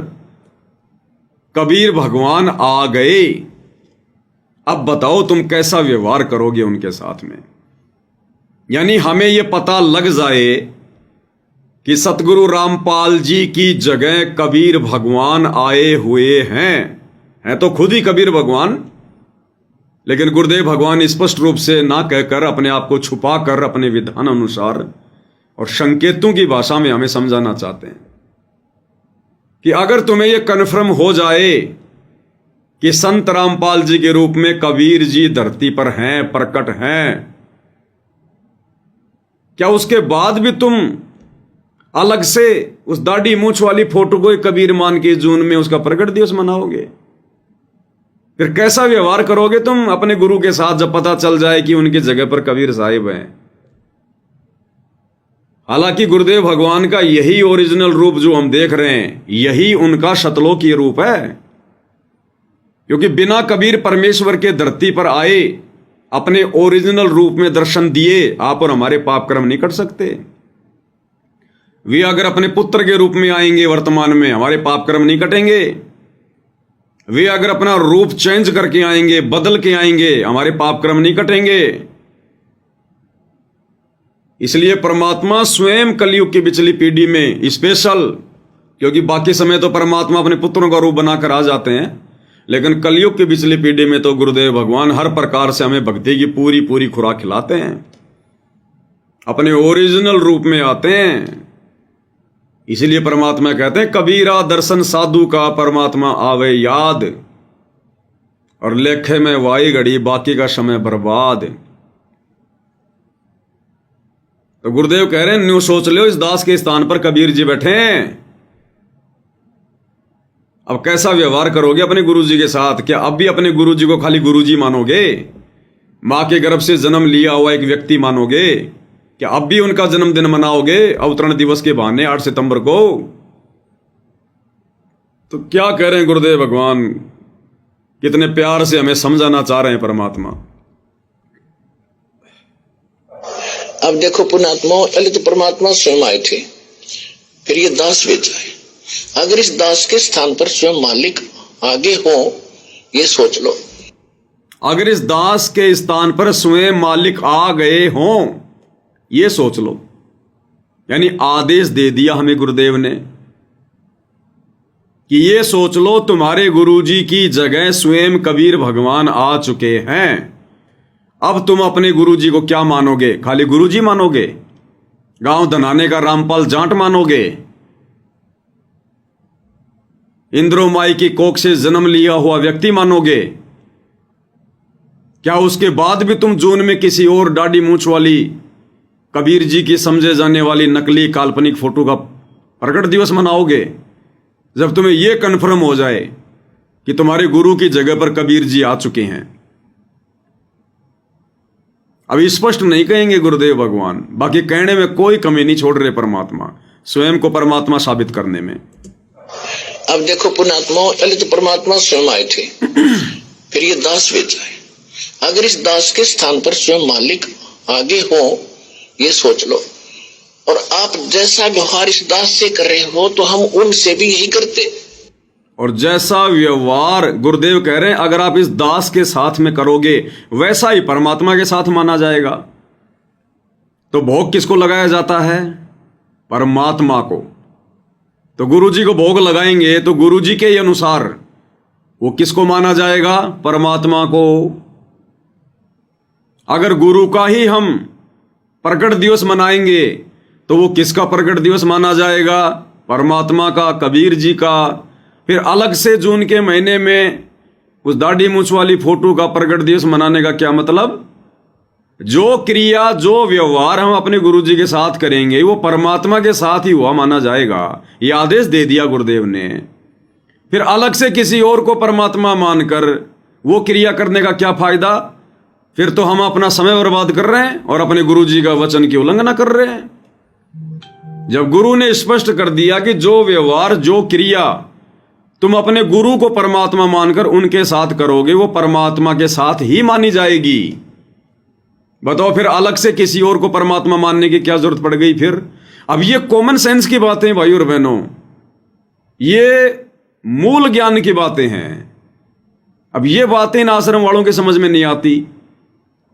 Speaker 1: कबीर भगवान आ गए। अब बताओ तुम कैसा व्यवहार करोगे उनके साथ में। यानी हमें यह पता लग जाए कि सतगुरु रामपाल जी की जगह कबीर भगवान आए हुए हैं तो खुद ही कबीर भगवान, लेकिन गुरुदेव भगवान स्पष्ट रूप से ना कहकर अपने आप को छुपा कर अपने विधान अनुसार और संकेतों की भाषा में हमें समझाना चाहते हैं कि अगर तुम्हें यह कन्फर्म हो जाए कि संत रामपाल जी के रूप में कबीर जी धरती पर हैं, प्रकट हैं, क्या उसके बाद भी तुम अलग से उस दाढ़ी मूछ वाली फोटो को कबीर मान के जून में उसका प्रकट दिवस मनाओगे? फिर कैसा व्यवहार करोगे तुम अपने गुरु के साथ जब पता चल जाए कि उनकी जगह पर कबीर साहिब हैं? हालांकि गुरुदेव भगवान का यही ओरिजिनल रूप जो हम देख रहे हैं, यही उनका शतलोकीय रूप है, क्योंकि बिना कबीर परमेश्वर के धरती पर आए अपने ओरिजिनल रूप में दर्शन दिए आप और हमारे पाप कर्म नहीं कट सकते। वे अगर अपने पुत्र के रूप में आएंगे वर्तमान में, हमारे पाप कर्म नहीं कटेंगे। वे अगर अपना रूप चेंज करके आएंगे, बदल के आएंगे, हमारे पाप कर्म नहीं कटेंगे। इसलिए परमात्मा स्वयं कलयुग की पिछली पीढ़ी में स्पेशल, क्योंकि बाकी समय तो परमात्मा अपने पुत्रों का रूप बनाकर आ जाते हैं, लेकिन कलयुग की पिछली पीढ़ी में तो गुरुदेव भगवान हर प्रकार से हमें भक्ति की पूरी पूरी खुराक खिलाते हैं, अपने ओरिजिनल रूप में आते हैं। इसीलिए परमात्मा कहते हैं कबीरा दर्शन साधु का परमात्मा आवे याद, और लेखे में वाई घड़ी बाकी का समय बर्बाद। तो गुरुदेव कह रहे हैं न्यू सोच लो, इस दास के स्थान पर कबीर जी बैठे हैं। अब कैसा व्यवहार करोगे अपने गुरुजी के साथ? क्या अब भी अपने गुरुजी को खाली गुरुजी मानोगे? मां के गर्भ से जन्म लिया हुआ एक व्यक्ति मानोगे? क्या अब भी उनका जन्मदिन मनाओगे अवतरण दिवस के बहाने 8 सितंबर को? तो क्या कह रहे हैं गुरुदेव भगवान, कितने प्यार से हमें समझाना चाह रहे हैं परमात्मा।
Speaker 3: अब देखो पुण्यात्मा, पहले तो परमात्मा स्वयं आए थे, फिर ये दास भेजा है। अगर इस दास के स्थान पर स्वयं मालिक आगे हो, ये सोच लो।
Speaker 1: अगर इस दास के स्थान पर स्वयं मालिक आ गए हों, ये सोच लो। यानी आदेश दे दिया हमें गुरुदेव ने कि ये सोच लो तुम्हारे गुरुजी की जगह स्वयं कबीर भगवान आ चुके हैं। अब तुम अपने गुरुजी को क्या मानोगे? खाली गुरुजी मानोगे? गांव धनाने का रामपाल जाट मानोगे? इंद्रोमाई की कोख से जन्म लिया हुआ व्यक्ति मानोगे? क्या उसके बाद भी तुम जून में किसी और दाढ़ी मूछ वाली कबीर जी की समझे जाने वाली नकली काल्पनिक फोटो का प्रकट दिवस मनाओगे? जब तुम्हें यह कन्फर्म हो जाए कि तुम्हारे गुरु की जगह पर कबीर जी आ चुके हैं। अब स्पष्ट नहीं कहेंगे गुरुदेव भगवान, बाकी कहने में कोई कमी नहीं छोड़ रहे परमात्मा, स्वयं को परमात्मा साबित करने में।
Speaker 3: अब देखो पुण्यात्मा, पहले तो परमात्मा स्वयं आए थे, फिर ये दास भेजा है। अगर इस दास के स्थान पर स्वयं मालिक आगे हो, ये सोच लो। और आप जैसा व्यवहार इस दास से कर रहे हो, तो हम उनसे भी यही करते।
Speaker 1: और जैसा व्यवहार गुरुदेव कह रहे हैं अगर आप इस दास के साथ में करोगे, वैसा ही परमात्मा के साथ माना जाएगा। तो भोग किसको लगाया जाता है? परमात्मा को। तो गुरुजी को भोग लगाएंगे तो गुरुजी के ही अनुसार वो किसको माना जाएगा? परमात्मा को। अगर गुरु का ही हम प्रकट दिवस मनाएंगे तो वो किसका प्रकट दिवस माना जाएगा? परमात्मा का, कबीर जी का। फिर अलग से जून के महीने में उस दाढ़ी मूछ वाली फोटो का प्रकट दिवस मनाने का क्या मतलब? जो क्रिया, जो व्यवहार हम अपने गुरुजी के साथ करेंगे वो परमात्मा के साथ ही हुआ माना जाएगा। ये आदेश दे दिया गुरुदेव ने। फिर अलग से किसी और को परमात्मा मानकर वो क्रिया करने का क्या फायदा? फिर तो हम अपना समय बर्बाद कर रहे हैं और अपने गुरुजी का वचन की उल्लंघना कर रहे हैं। जब गुरु ने स्पष्ट कर दिया कि जो व्यवहार, जो क्रिया तुम अपने गुरु को परमात्मा मानकर उनके साथ करोगे वो परमात्मा के साथ ही मानी जाएगी। बताओ फिर अलग से किसी और को परमात्मा मानने की क्या जरूरत पड़ गई? फिर अब ये कॉमन सेंस की बातें भाई और बहनों, ये मूल ज्ञान की बातें हैं। अब ये बातें इन आश्रम वालों के समझ में नहीं आती।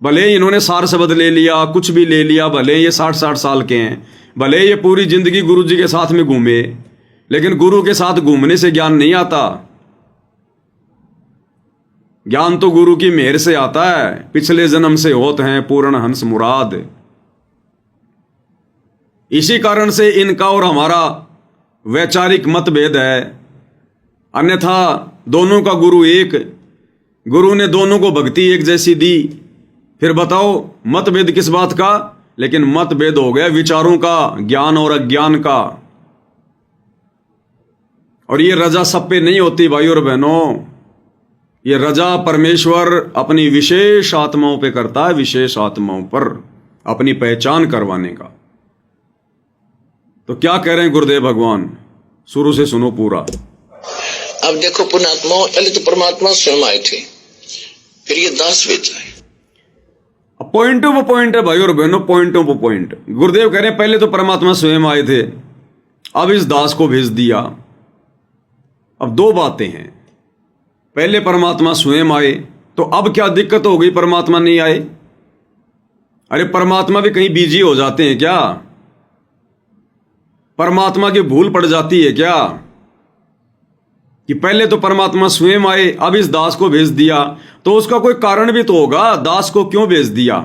Speaker 1: भले इन्होंने सार शब्द ले लिया, कुछ भी ले लिया, भले ये 60-60 साल के हैं, भले ये पूरी जिंदगी गुरु जी के साथ में घूमे, लेकिन गुरु के साथ घूमने से ज्ञान नहीं आता। ज्ञान तो गुरु की मेहर से आता है। पिछले जन्म से होते हैं पूर्ण हंस मुराद। इसी कारण से इनका और हमारा वैचारिक मतभेद है, अन्यथा दोनों का गुरु एक। गुरु ने दोनों को भक्ति एक जैसी दी। फिर बताओ मतभेद किस बात का? लेकिन मतभेद हो गया विचारों का, ज्ञान और अज्ञान का। और ये रजा सब पे नहीं होती भाई और बहनों। ये रजा परमेश्वर अपनी विशेष आत्माओं पे करता है, विशेष आत्माओं पर अपनी पहचान करवाने का। तो क्या कह रहे हैं गुरुदेव भगवान? शुरू से सुनो पूरा।
Speaker 3: अब देखो पुण्यात्मा, पहले तो परमात्मा स्वयं आए थे, फिर ये दास भेज आए।
Speaker 1: पॉइंट ऑफ पॉइंट है भाई और बहनों, पॉइंट ऑफ पॉइंट। गुरुदेव कह रहे हैं पहले तो परमात्मा स्वयं आए थे, अब इस दास को भेज दिया। अब दो बातें हैं, पहले परमात्मा स्वयं आए तो अब क्या दिक्कत हो गई परमात्मा नहीं आए? अरे परमात्मा भी कहीं बिजी हो जाते हैं क्या? परमात्मा की भूल पड़ जाती है क्या कि पहले तो परमात्मा स्वयं आए अब इस दास को भेज दिया? तो उसका कोई कारण भी तो होगा, दास को क्यों भेज दिया?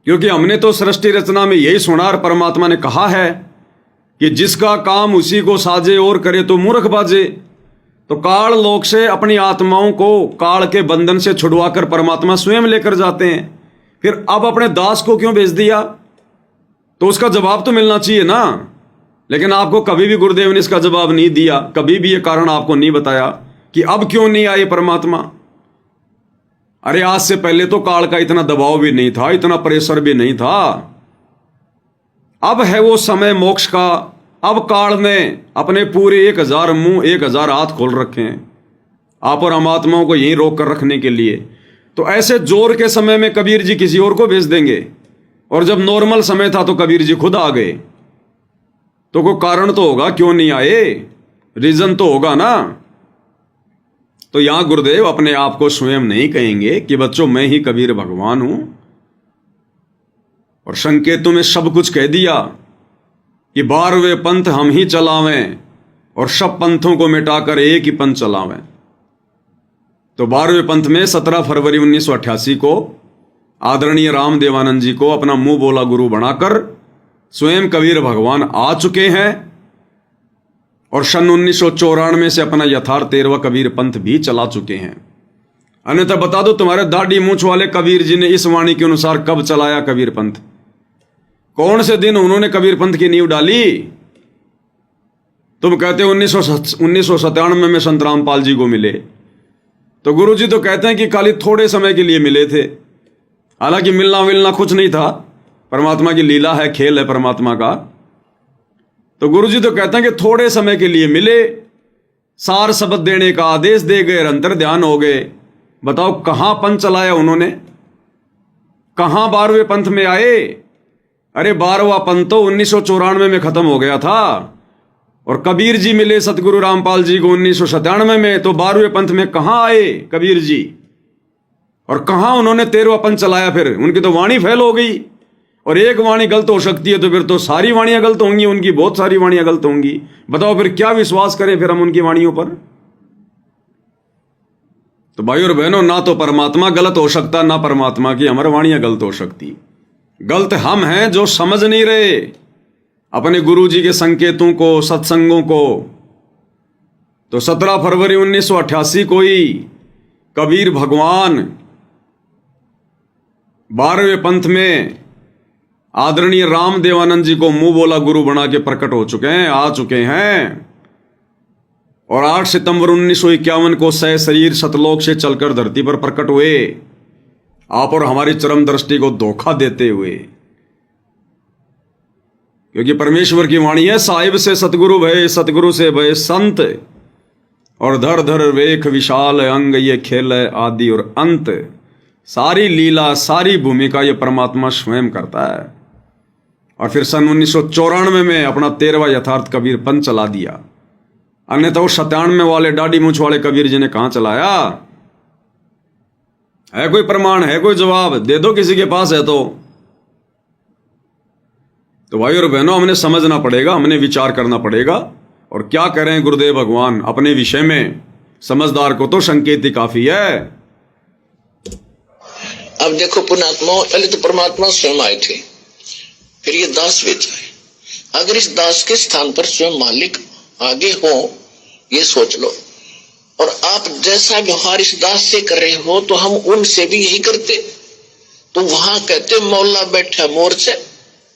Speaker 1: क्योंकि हमने तो सृष्टि रचना में यही सुना और परमात्मा ने कहा है कि जिसका काम उसी को साजे और करे तो मूर्ख बाजे। तो काल लोक से अपनी आत्माओं को काल के बंधन से छुड़वाकर परमात्मा स्वयं लेकर जाते हैं। फिर अब अपने दास को क्यों भेज दिया? तो उसका जवाब तो मिलना चाहिए ना। लेकिन आपको कभी भी गुरुदेव ने इसका जवाब नहीं दिया, कभी भी ये कारण आपको नहीं बताया कि अब क्यों नहीं आए परमात्मा। अरे आज से पहले तो काल का इतना दबाव भी नहीं था, इतना प्रेशर भी नहीं था। अब है वो समय मोक्ष का। अब काल ने अपने पूरे 1000 मुंह 1000 हाथ खोल रखे हैं आप और हम आत्माओं को यहीं रोक कर रखने के लिए। तो ऐसे जोर के समय में कबीर जी किसी और को भेज देंगे, और जब नॉर्मल समय था तो कबीर जी खुद आ गए। तो कोई कारण तो होगा क्यों नहीं आए, रीजन तो होगा ना। तो यहां गुरुदेव अपने आप को स्वयं नहीं कहेंगे कि बच्चों मैं ही कबीर भगवान हूं, और संकेतों में सब कुछ कह दिया कि 12वें पंथ हम ही चलावें और सब पंथों को मिटाकर एक ही पंथ चलावें। तो 12वें पंथ में 17 फरवरी 1988 को आदरणीय रामदेवानंद जी को अपना मुंह बोला गुरु बनाकर स्वयं कबीर भगवान आ चुके हैं, और सन 1994 से अपना यथार्थ 13वां कबीर पंथ भी चला चुके हैं। अन्यथा बता दो तुम्हारे दाढ़ी मूंछ वाले कबीर जी ने इस वाणी के अनुसार कब चलाया कबीर पंथ? कौन से दिन उन्होंने कबीर पंथ की नींव डाली? तुम कहते हो 1997 में संत रामपाल जी को मिले, तो गुरु जी तो कहते हैं कि खाली थोड़े समय के लिए मिले थे। हालांकि मिलना कुछ नहीं था, परमात्मा की लीला है, खेल है परमात्मा का। तो गुरु जी तो कहते हैं कि थोड़े समय के लिए मिले, सार शब्द देने का आदेश दे गए, अंतर ध्यान हो गए। बताओ कहां पंथ चलाया उन्होंने? कहां 12वें पंथ में आए? अरे 12वां पंथ तो 1994 में खत्म हो गया था, और कबीर जी मिले सतगुरु रामपाल जी को 1997 में। तो 12वें पंथ में कहां आए कबीर जी, और कहां उन्होंने 13वां पंथ चलाया? फिर उनकी तो वाणी फैल हो गई, और एक वाणी गलत हो सकती है तो फिर तो सारी वाणियां गलत होंगी, उनकी बहुत सारी वाणियां गलत होंगी। बताओ फिर क्या विश्वास करें फिर हम उनकी वाणियों पर? तो भाई और बहनों, ना तो परमात्मा गलत हो सकता, ना परमात्मा की हमारी वाणियां गलत हो सकती। गलत हम हैं जो समझ नहीं रहे अपने गुरु जी के संकेतों को, सत्संगों को। तो 17 फरवरी 1988 को ही कबीर भगवान 12वें पंथ में आदरणीय रामदेवानंद जी को मुंह बोला गुरु बना के प्रकट हो चुके हैं, आ चुके हैं। और 8 सितंबर 1951 को सह शरीर सतलोक से चलकर धरती पर प्रकट हुए, आप और हमारी चरम दृष्टि को धोखा देते हुए। क्योंकि परमेश्वर की वाणी है, साहिब से सतगुरु भय, सतगुरु से भय संत, और धर धर वेख विशाल अंग, ये खेल है आदि और अंत। सारी लीला, सारी भूमिका ये परमात्मा स्वयं करता है। और फिर सन 1994 में अपना 13वां यथार्थ कबीर पंथ चला दिया। अन्यथा वो 97 वाले दाढ़ी मूंछ वाले कबीर जी ने कहां चलाया? है कोई प्रमाण, है कोई जवाब? दे दो किसी के पास है तो। तो भाई और बहनों, हमने समझना पड़ेगा, हमने विचार करना पड़ेगा। और क्या करें गुरुदेव भगवान अपने विषय में, समझदार को तो संकेत ही काफी है।
Speaker 3: अब देखो पुण्यात्मा, पहले तो परमात्मा स्वयं आए थे, फिर ये दास वेच आए। अगर इस दास के स्थान पर स्वयं मालिक आगे हो, ये सोच लो। और आप जैसा व्यवहार इस दास से कर रहे हो, तो हम उनसे भी यही करते। तो वहां कहते मौला बैठा मोर से,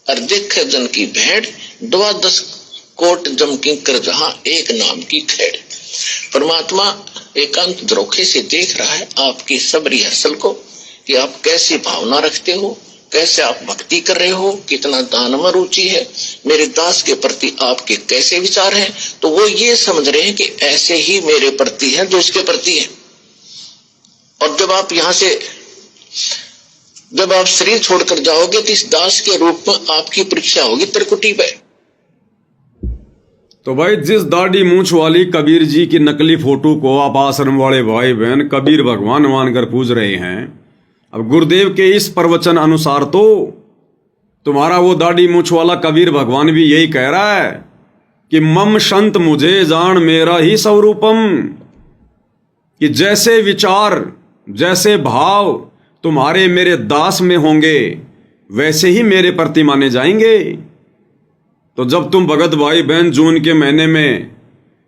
Speaker 3: और देखे जन की भेड़, 12 कोट जमकी कर जहां एक नाम की खेड़। परमात्मा एकांत द्रोखे से देख रहा है आपकी सब रिहर्सल को, कि आप कैसी भावना रखते हो, कैसे आप भक्ति कर रहे हो, कितना दान में रुचि है, मेरे दास के प्रति आपके कैसे विचार हैं। तो वो ये समझ रहे हैं कि ऐसे ही मेरे प्रति है जो इसके प्रति है। और जब आप यहां से, जब आप शरीर छोड़कर जाओगे, तो इस दास के रूप में आपकी परीक्षा होगी त्रिकुटी पे।
Speaker 1: तो भाई, जिस दाढ़ी मूंछ वाली कबीर जी की नकली फोटो को आप आश्रम वाले भाई बहन कबीर भगवान मानकर पूज रहे हैं, अब गुरुदेव के इस प्रवचन अनुसार तो तुम्हारा वो दाढ़ी मूंछ वाला कबीर भगवान भी यही कह रहा है कि मम संत मुझे जान मेरा ही स्वरूपम, कि जैसे विचार, जैसे भाव तुम्हारे मेरे दास में होंगे, वैसे ही मेरे प्रति माने जाएंगे। तो जब तुम भगत भाई बहन जून के महीने में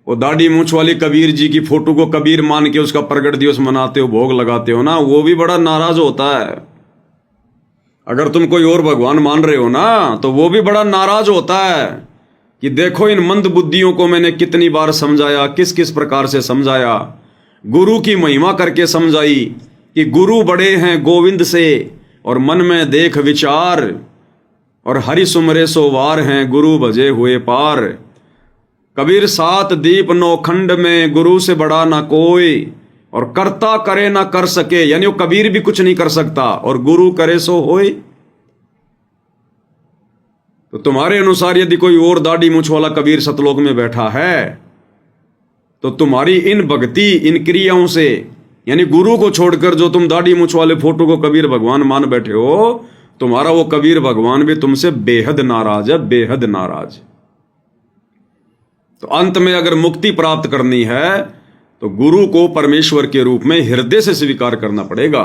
Speaker 1: वो दाढ़ी मूंछ वाली कबीर जी की फोटो को कबीर मान के उसका प्रगट दिवस मनाते हो, भोग लगाते हो ना, वो भी बड़ा नाराज होता है। अगर तुम कोई और भगवान मान रहे हो ना, तो वो भी बड़ा नाराज होता है कि देखो इन मंद बुद्धियों को मैंने कितनी बार समझाया, किस किस प्रकार से समझाया, गुरु की महिमा करके समझाई कि गुरु बड़े हैं गोविंद से, और मन में देख विचार, और हरि सुमरे सोवार हैं गुरु भजे हुए पार। कबीर 7 दीप 9 खंड में गुरु से बड़ा ना कोई, और करता करे ना कर सके, यानी वो कबीर भी कुछ नहीं कर सकता और गुरु करे सो होए। तो तुम्हारे अनुसार यदि कोई और दाढ़ी मूंछ वाला कबीर सतलोक में बैठा है, तो तुम्हारी इन भक्ति, इन क्रियाओं से, यानी गुरु को छोड़कर जो तुम दाढ़ी मूंछ वाले फोटो को कबीर भगवान मान बैठे हो, तुम्हारा वो कबीर भगवान भी तुमसे बेहद नाराज है, बेहद नाराज। तो अंत में अगर मुक्ति प्राप्त करनी है, तो गुरु को परमेश्वर के रूप में हृदय से स्वीकार करना पड़ेगा।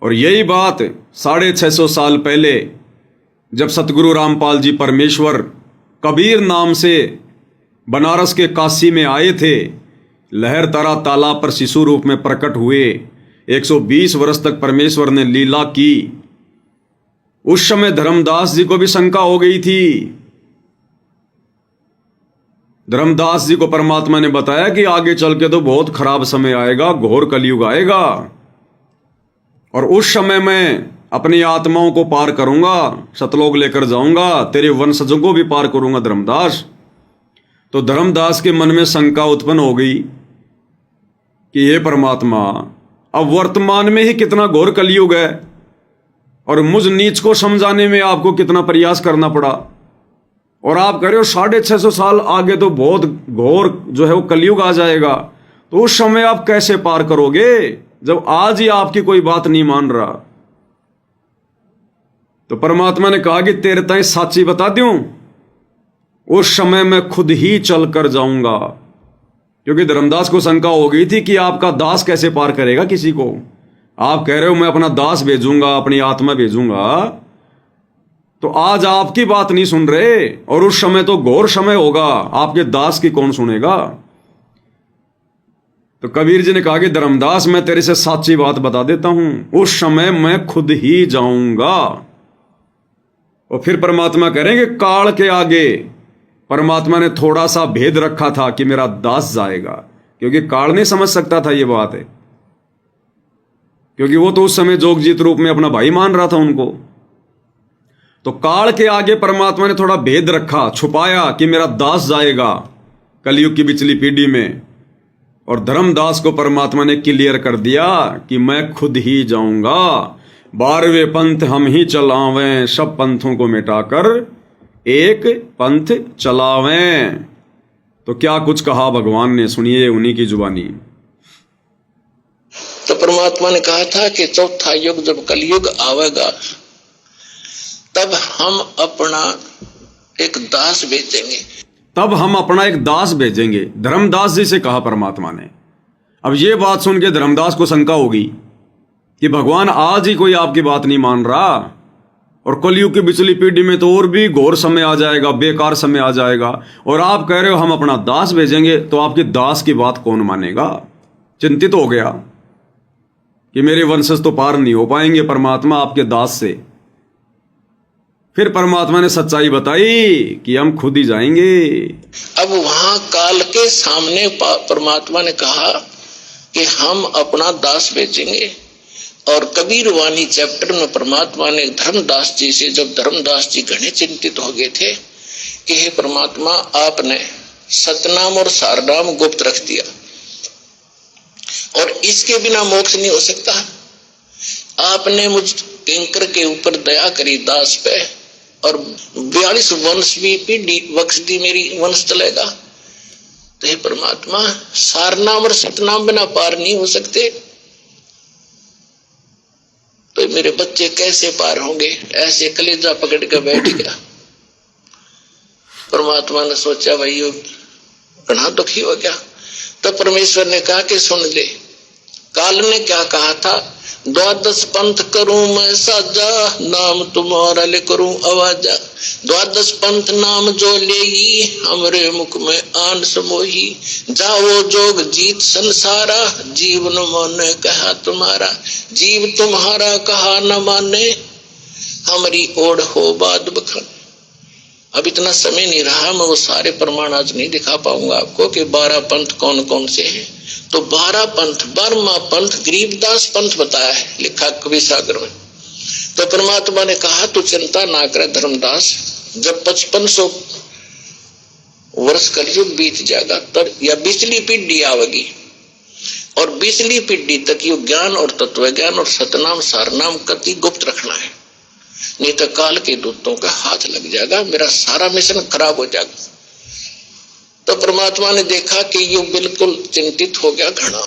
Speaker 1: और यही बात 650 साल पहले जब सतगुरु रामपाल जी परमेश्वर कबीर नाम से बनारस के काशी में आए थे, लहरतरा तालाब पर शिशु रूप में प्रकट हुए, 120 वर्ष तक परमेश्वर ने लीला की। उस समय धर्मदास जी को भी शंका हो गई थी। धर्मदास जी को परमात्मा ने बताया कि आगे चल के तो बहुत खराब समय आएगा, घोर कलयुग आएगा, और उस समय मैं अपनी आत्माओं को पार करूंगा, सतलोक लेकर जाऊंगा, तेरे वंशजों को भी पार करूंगा धर्मदास। तो धर्मदास के मन में शंका उत्पन्न हो गई कि हे परमात्मा, अब वर्तमान में ही कितना घोर कलयुग है, और मुझ नीच को समझाने में आपको कितना प्रयास करना पड़ा, और आप कह रहे हो 650 साल आगे तो बहुत घोर जो है वो कलयुग आ जाएगा। तो उस समय आप कैसे पार करोगे जब आज ही आपकी कोई बात नहीं मान रहा। तो परमात्मा ने कहा कि तेरे ताई साची बता दूं, उस समय मैं खुद ही चल कर जाऊंगा, क्योंकि धर्मदास को शंका हो गई थी कि आपका दास कैसे पार करेगा किसी को। आप कह रहे हो मैं अपना दास भेजूंगा, अपनी आत्मा भेजूंगा, तो आज आपकी बात नहीं सुन रहे, और उस समय तो घोर समय होगा, आपके दास की कौन सुनेगा। तो कबीर जी ने कहा कि धर्मदास मैं तेरे से सच्ची बात बता देता हूं, उस समय मैं खुद ही जाऊंगा। और फिर परमात्मा कह रहे हैं कि काल के आगे परमात्मा ने थोड़ा सा भेद रखा था कि मेरा दास जाएगा, क्योंकि काल नहीं समझ सकता था ये बात है, क्योंकि वो तो उस समय जोगजीत रूप में अपना भाई मान रहा था उनको। तो काल के आगे परमात्मा ने थोड़ा भेद रखा, छुपाया कि मेरा दास जाएगा कलयुग की पिछली पीढ़ी में, और धर्मदास को परमात्मा ने क्लियर कर दिया कि मैं खुद ही जाऊंगा, 12वें पंथ हम ही चलावें, सब पंथों को मिटाकर एक पंथ चलावें। तो क्या कुछ कहा भगवान ने, सुनिए उन्हीं की जुबानी।
Speaker 3: तो परमात्मा ने कहा था कि चौथा युग जब कलयुग आवेगा, तब हम अपना एक दास भेजेंगे।
Speaker 1: तब हम अपना एक दास भेजेंगे, धर्मदास जी से कहा परमात्मा ने। अब ये बात सुन के धर्मदास को शंका होगी कि भगवान आज ही कोई आपकी बात नहीं मान रहा, और कलयुग की पिछली पीढ़ी में तो और भी घोर समय आ जाएगा, बेकार समय आ जाएगा, और आप कह रहे हो हम अपना दास भेजेंगे, तो आपकी दास की बात कौन मानेगा। चिंतित हो गया कि मेरे वंशज तो पार नहीं हो पाएंगे परमात्मा आपके दास से। फिर परमात्मा ने सच्चाई बताई कि हम खुद ही जाएंगे।
Speaker 3: अब वहां काल के सामने परमात्मा ने कहा कि हम अपना दास भेजेंगे। और कबीर वाणी चैप्टर में परमात्मा ने धर्मदास जी से, जब धर्मदास जी घने चिंतित हो गए थे कि हे परमात्मा, आपने सतनाम और सारनाम गुप्त रख दिया और इसके बिना मोक्ष नहीं हो सकता। आपने मुझ किंकर के ऊपर दया करी दास पे, और 42 वंश भी पीढ़ी बख्श दी, मेरी वंश चलेगा। तो हे परमात्मा, सारनाम और सतनाम बिना पार नहीं हो सकते, तो मेरे बच्चे कैसे पार होंगे। ऐसे कलेजा पकड़ कर बैठ गया। परमात्मा ने सोचा भाई ये घना दुखी हो गया। तो परमेश्वर ने कहा कि सुन ले, काल ने क्या कहा था, 12 पंथ करूं मैं साजा, नाम तुम्हारा ले करूं आवाजा। 12 पंथ नाम जो लेगी, हमरे मुख में आन समोही। जाओ जोग जीत संसारा, जीवन माने कहा तुम्हारा। जीव तुम्हारा कहा न माने, हमारी ओढ़ हो बाद बखान। अब इतना समय नहीं रहा, मैं वो सारे प्रमाण आज नहीं दिखा पाऊंगा आपको कि 12 पंथ कौन कौन से हैं। तो 12 पंथ, 12वां पंथ गरीबदास पंथ बताया है, लिखा कवि सागर में। तो परमात्मा ने कहा तू चिंता ना कर धर्मदास, जब 5500 वर्ष कलयुग बीत जाएगा तब या 20वीं पीढ़ी आवेगी, और 20वीं पीढ़ी तक ये ज्ञान और तत्व ज्ञान और सतनाम सारनाम कति गुप्त रखना है, नहीं तो काल के दूतों का हाथ लग जाएगा, मेरा सारा मिशन खराब हो जाएगा। तो परमात्मा ने देखा कि ये बिल्कुल चिंतित हो गया घना।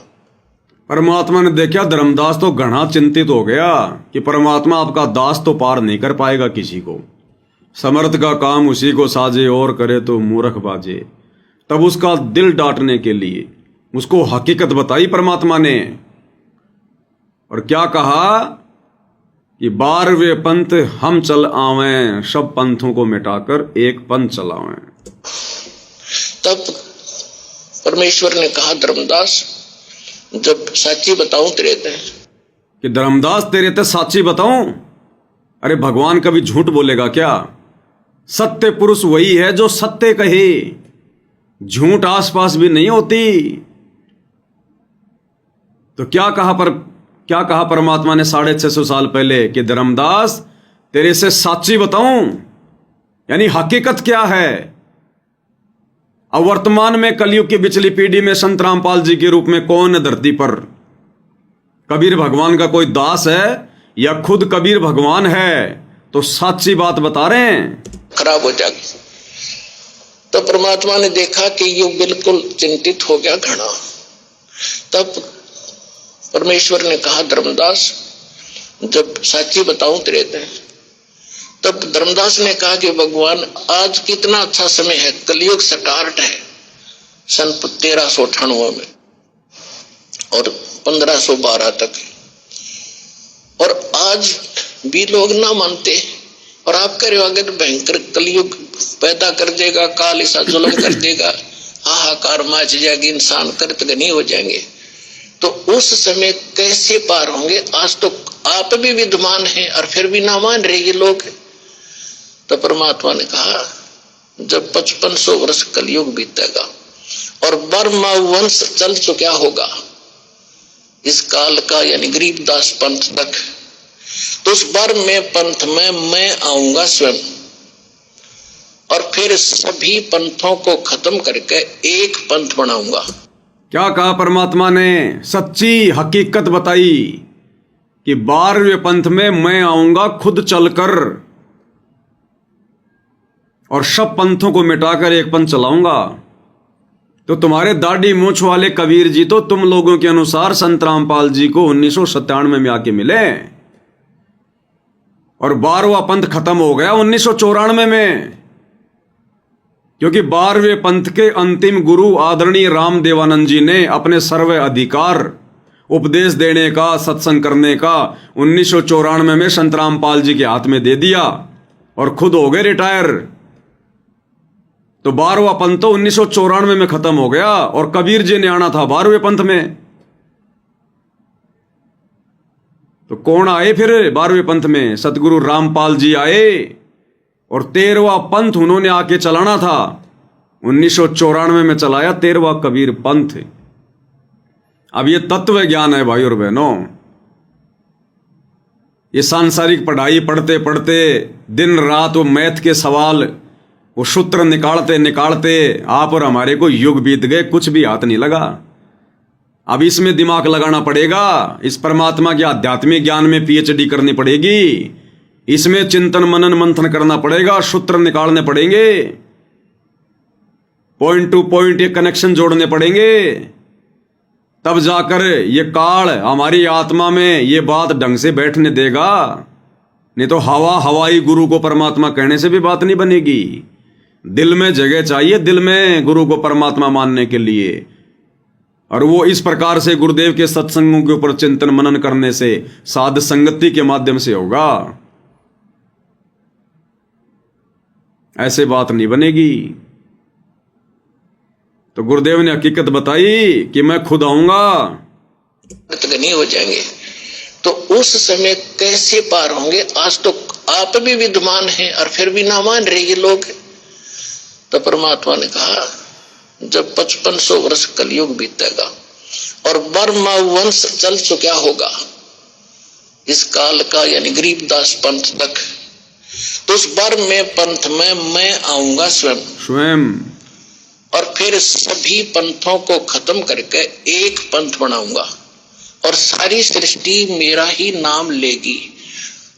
Speaker 1: परमात्मा ने देखा धर्मदास तो घना चिंतित हो गया कि परमात्मा आपका दास तो पार नहीं कर पाएगा किसी को। समर्थ का काम उसी को साजे, और करे तो मूर्ख बाजे। तब उसका दिल डांटने के लिए उसको हकीकत बताई परमात्मा ने, और क्या कहा कि 12वें पंथ हम चल आवें, सब पंथों को मिटाकर एक पंथ चलावें।
Speaker 3: तब परमेश्वर ने कहा धर्मदास, जब साची बताऊं तेरे ते,
Speaker 1: कि धर्मदास तेरे ते साची बताऊं। अरे भगवान कभी झूठ बोलेगा क्या। सत्य पुरुष वही है जो सत्य कहे, झूठ आसपास भी नहीं होती। तो क्या कहा परमात्मा ने 650 साल पहले कि धर्मदास तेरे से साची बताऊं, यानी हकीकत क्या है। अब वर्तमान में कलयुग की पिछली पीढ़ी में संत रामपाल जी के रूप में कौन है धरती पर। कबीर भगवान का कोई दास है या खुद कबीर भगवान है, तो साची बात बता रहे हैं।
Speaker 3: खराब हो जाएगी। तो परमात्मा ने देखा कि ये बिल्कुल चिंतित हो गया घना। तब परमेश्वर ने कहा धर्मदास, जब साची बताऊं तेरे ते। तब धर्मदास ने कहा कि भगवान आज कितना अच्छा समय है, कलयुग स्टार्ट है सन 1398 में और 1512 तक, और आज भी लोग ना मानते, और आप कह रहे हो आगे तो भयंकर कलयुग पैदा कर देगा, काल ऐसा जुल्म कर देगा, हाहाकार मच जाएगी, इंसान कृतघ्नी हो जाएंगे। तो उस समय कैसे पार होंगे। आज तो आप भी विद्वान हैं और फिर भी ना मान रहे ये लोग। तो परमात्मा ने कहा जब 5500 वर्ष कलयुग बीतेगा और बर्मा वंश चल तो क्या होगा इस काल का, यानी गरीबदास पंथ तक, तो उस बर्म में पंथ में मैं आऊंगा स्वयं, और फिर सभी पंथों को खत्म करके एक पंथ बनाऊंगा।
Speaker 1: क्या कहा परमात्मा ने, सच्ची हकीकत बताई कि 12वें पंथ में मैं आऊंगा खुद चलकर, और सब पंथों को मिटाकर एक पंथ चलाऊंगा। तो तुम्हारे दाढ़ी मूंछ वाले कबीर जी तो तुम लोगों के अनुसार संत रामपाल जी को 1997 में आके मिले, और 12वां पंथ खत्म हो गया 1994 में, क्योंकि 12वें पंथ के अंतिम गुरु आदरणीय राम देवानंद जी ने अपने सर्व अधिकार उपदेश देने का, सत्संग करने का 1994 में संत रामपाल जी के हाथ में दे दिया और खुद हो गए रिटायर। तो 12वां पंथ तो 1994 में खत्म हो गया और कबीर जी ने आना था 12वें पंथ में। तो कौन आए फिर 12वें पंथ में? सतगुरु रामपाल जी आए और 13वां पंथ उन्होंने आके चलाना था। 1994 में चलाया 13वां कबीर पंथ। अब ये तत्व ज्ञान है भाई और बहनों। ये सांसारिक पढ़ाई पढ़ते पढ़ते दिन रात वो मैथ के सवाल, वो सूत्र निकालते निकालते आप और हमारे को युग बीत गए, कुछ भी हाथ नहीं लगा। अब इसमें दिमाग लगाना पड़ेगा, इस परमात्मा के आध्यात्मिक ज्ञान में पीएचडी करनी पड़ेगी, इसमें चिंतन मनन मंथन करना पड़ेगा, सूत्र निकालने पड़ेंगे, पॉइंट टू पॉइंट ये कनेक्शन जोड़ने पड़ेंगे, तब जाकर ये काल हमारी आत्मा में ये बात ढंग से बैठने देगा। नहीं तो हवाई गुरु को परमात्मा कहने से भी बात नहीं बनेगी। दिल में जगह चाहिए, दिल में गुरु को परमात्मा मानने के लिए। और वो इस प्रकार से गुरुदेव के सत्संगों के ऊपर चिंतन मनन करने से, साध संगति के माध्यम से होगा। ऐसे बात नहीं बनेगी। तो गुरुदेव ने हकीकत बताई कि मैं खुद आऊंगा,
Speaker 3: नहीं हो जाएंगे। तो उस समय कैसे पार होंगे? आज तो आप भी विद्वान हैं और फिर भी ना मान रहे ये लोग। तो परमात्मा ने कहा जब 5500 वर्ष कलयुग बीतेगा और बर्मा वंश चल चुका होगा इस काल का, यानी गरीबदास पंथ तक, तो उस बर्म में पंथ में मैं आऊंगा स्वयं और फिर सभी पंथों को खत्म करके एक पंथ बनाऊंगा और सारी सृष्टि मेरा ही नाम लेगी।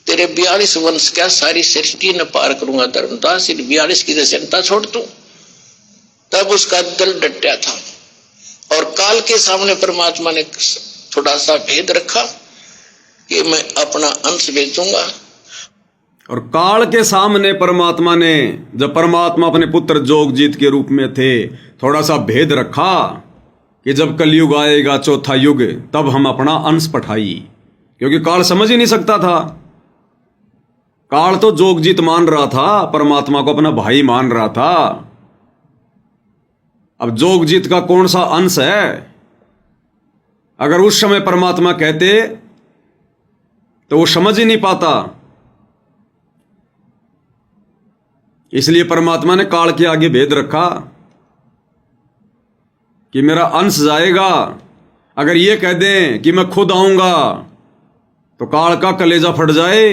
Speaker 3: तेरे 42 वंश क्या सारी सृष्टि न पार करूंगा धर्मदास, 42 की जनता छोड़ दूं। तब उसका दिल डटा था और काल के सामने परमात्मा ने थोड़ा सा भेद रखा कि मैं अपना अंश भेजूंगा।
Speaker 1: और काल के सामने परमात्मा ने, जब परमात्मा अपने पुत्र जोगजीत के रूप में थे, थोड़ा सा भेद रखा कि जब कलयुग आएगा चौथा युग, तब हम अपना अंश पठाई। क्योंकि काल समझ ही नहीं सकता था। काल तो जोगजीत मान रहा था, परमात्मा को अपना भाई मान रहा था। अब जोगजीत का कौन सा अंश है? अगर उस समय परमात्मा कहते तो वो समझ ही नहीं पाता। इसलिए परमात्मा ने काल के आगे भेद रखा कि मेरा अंश जाएगा। अगर ये कह दें कि मैं खुद आऊंगा तो काल का कलेजा फट जाए।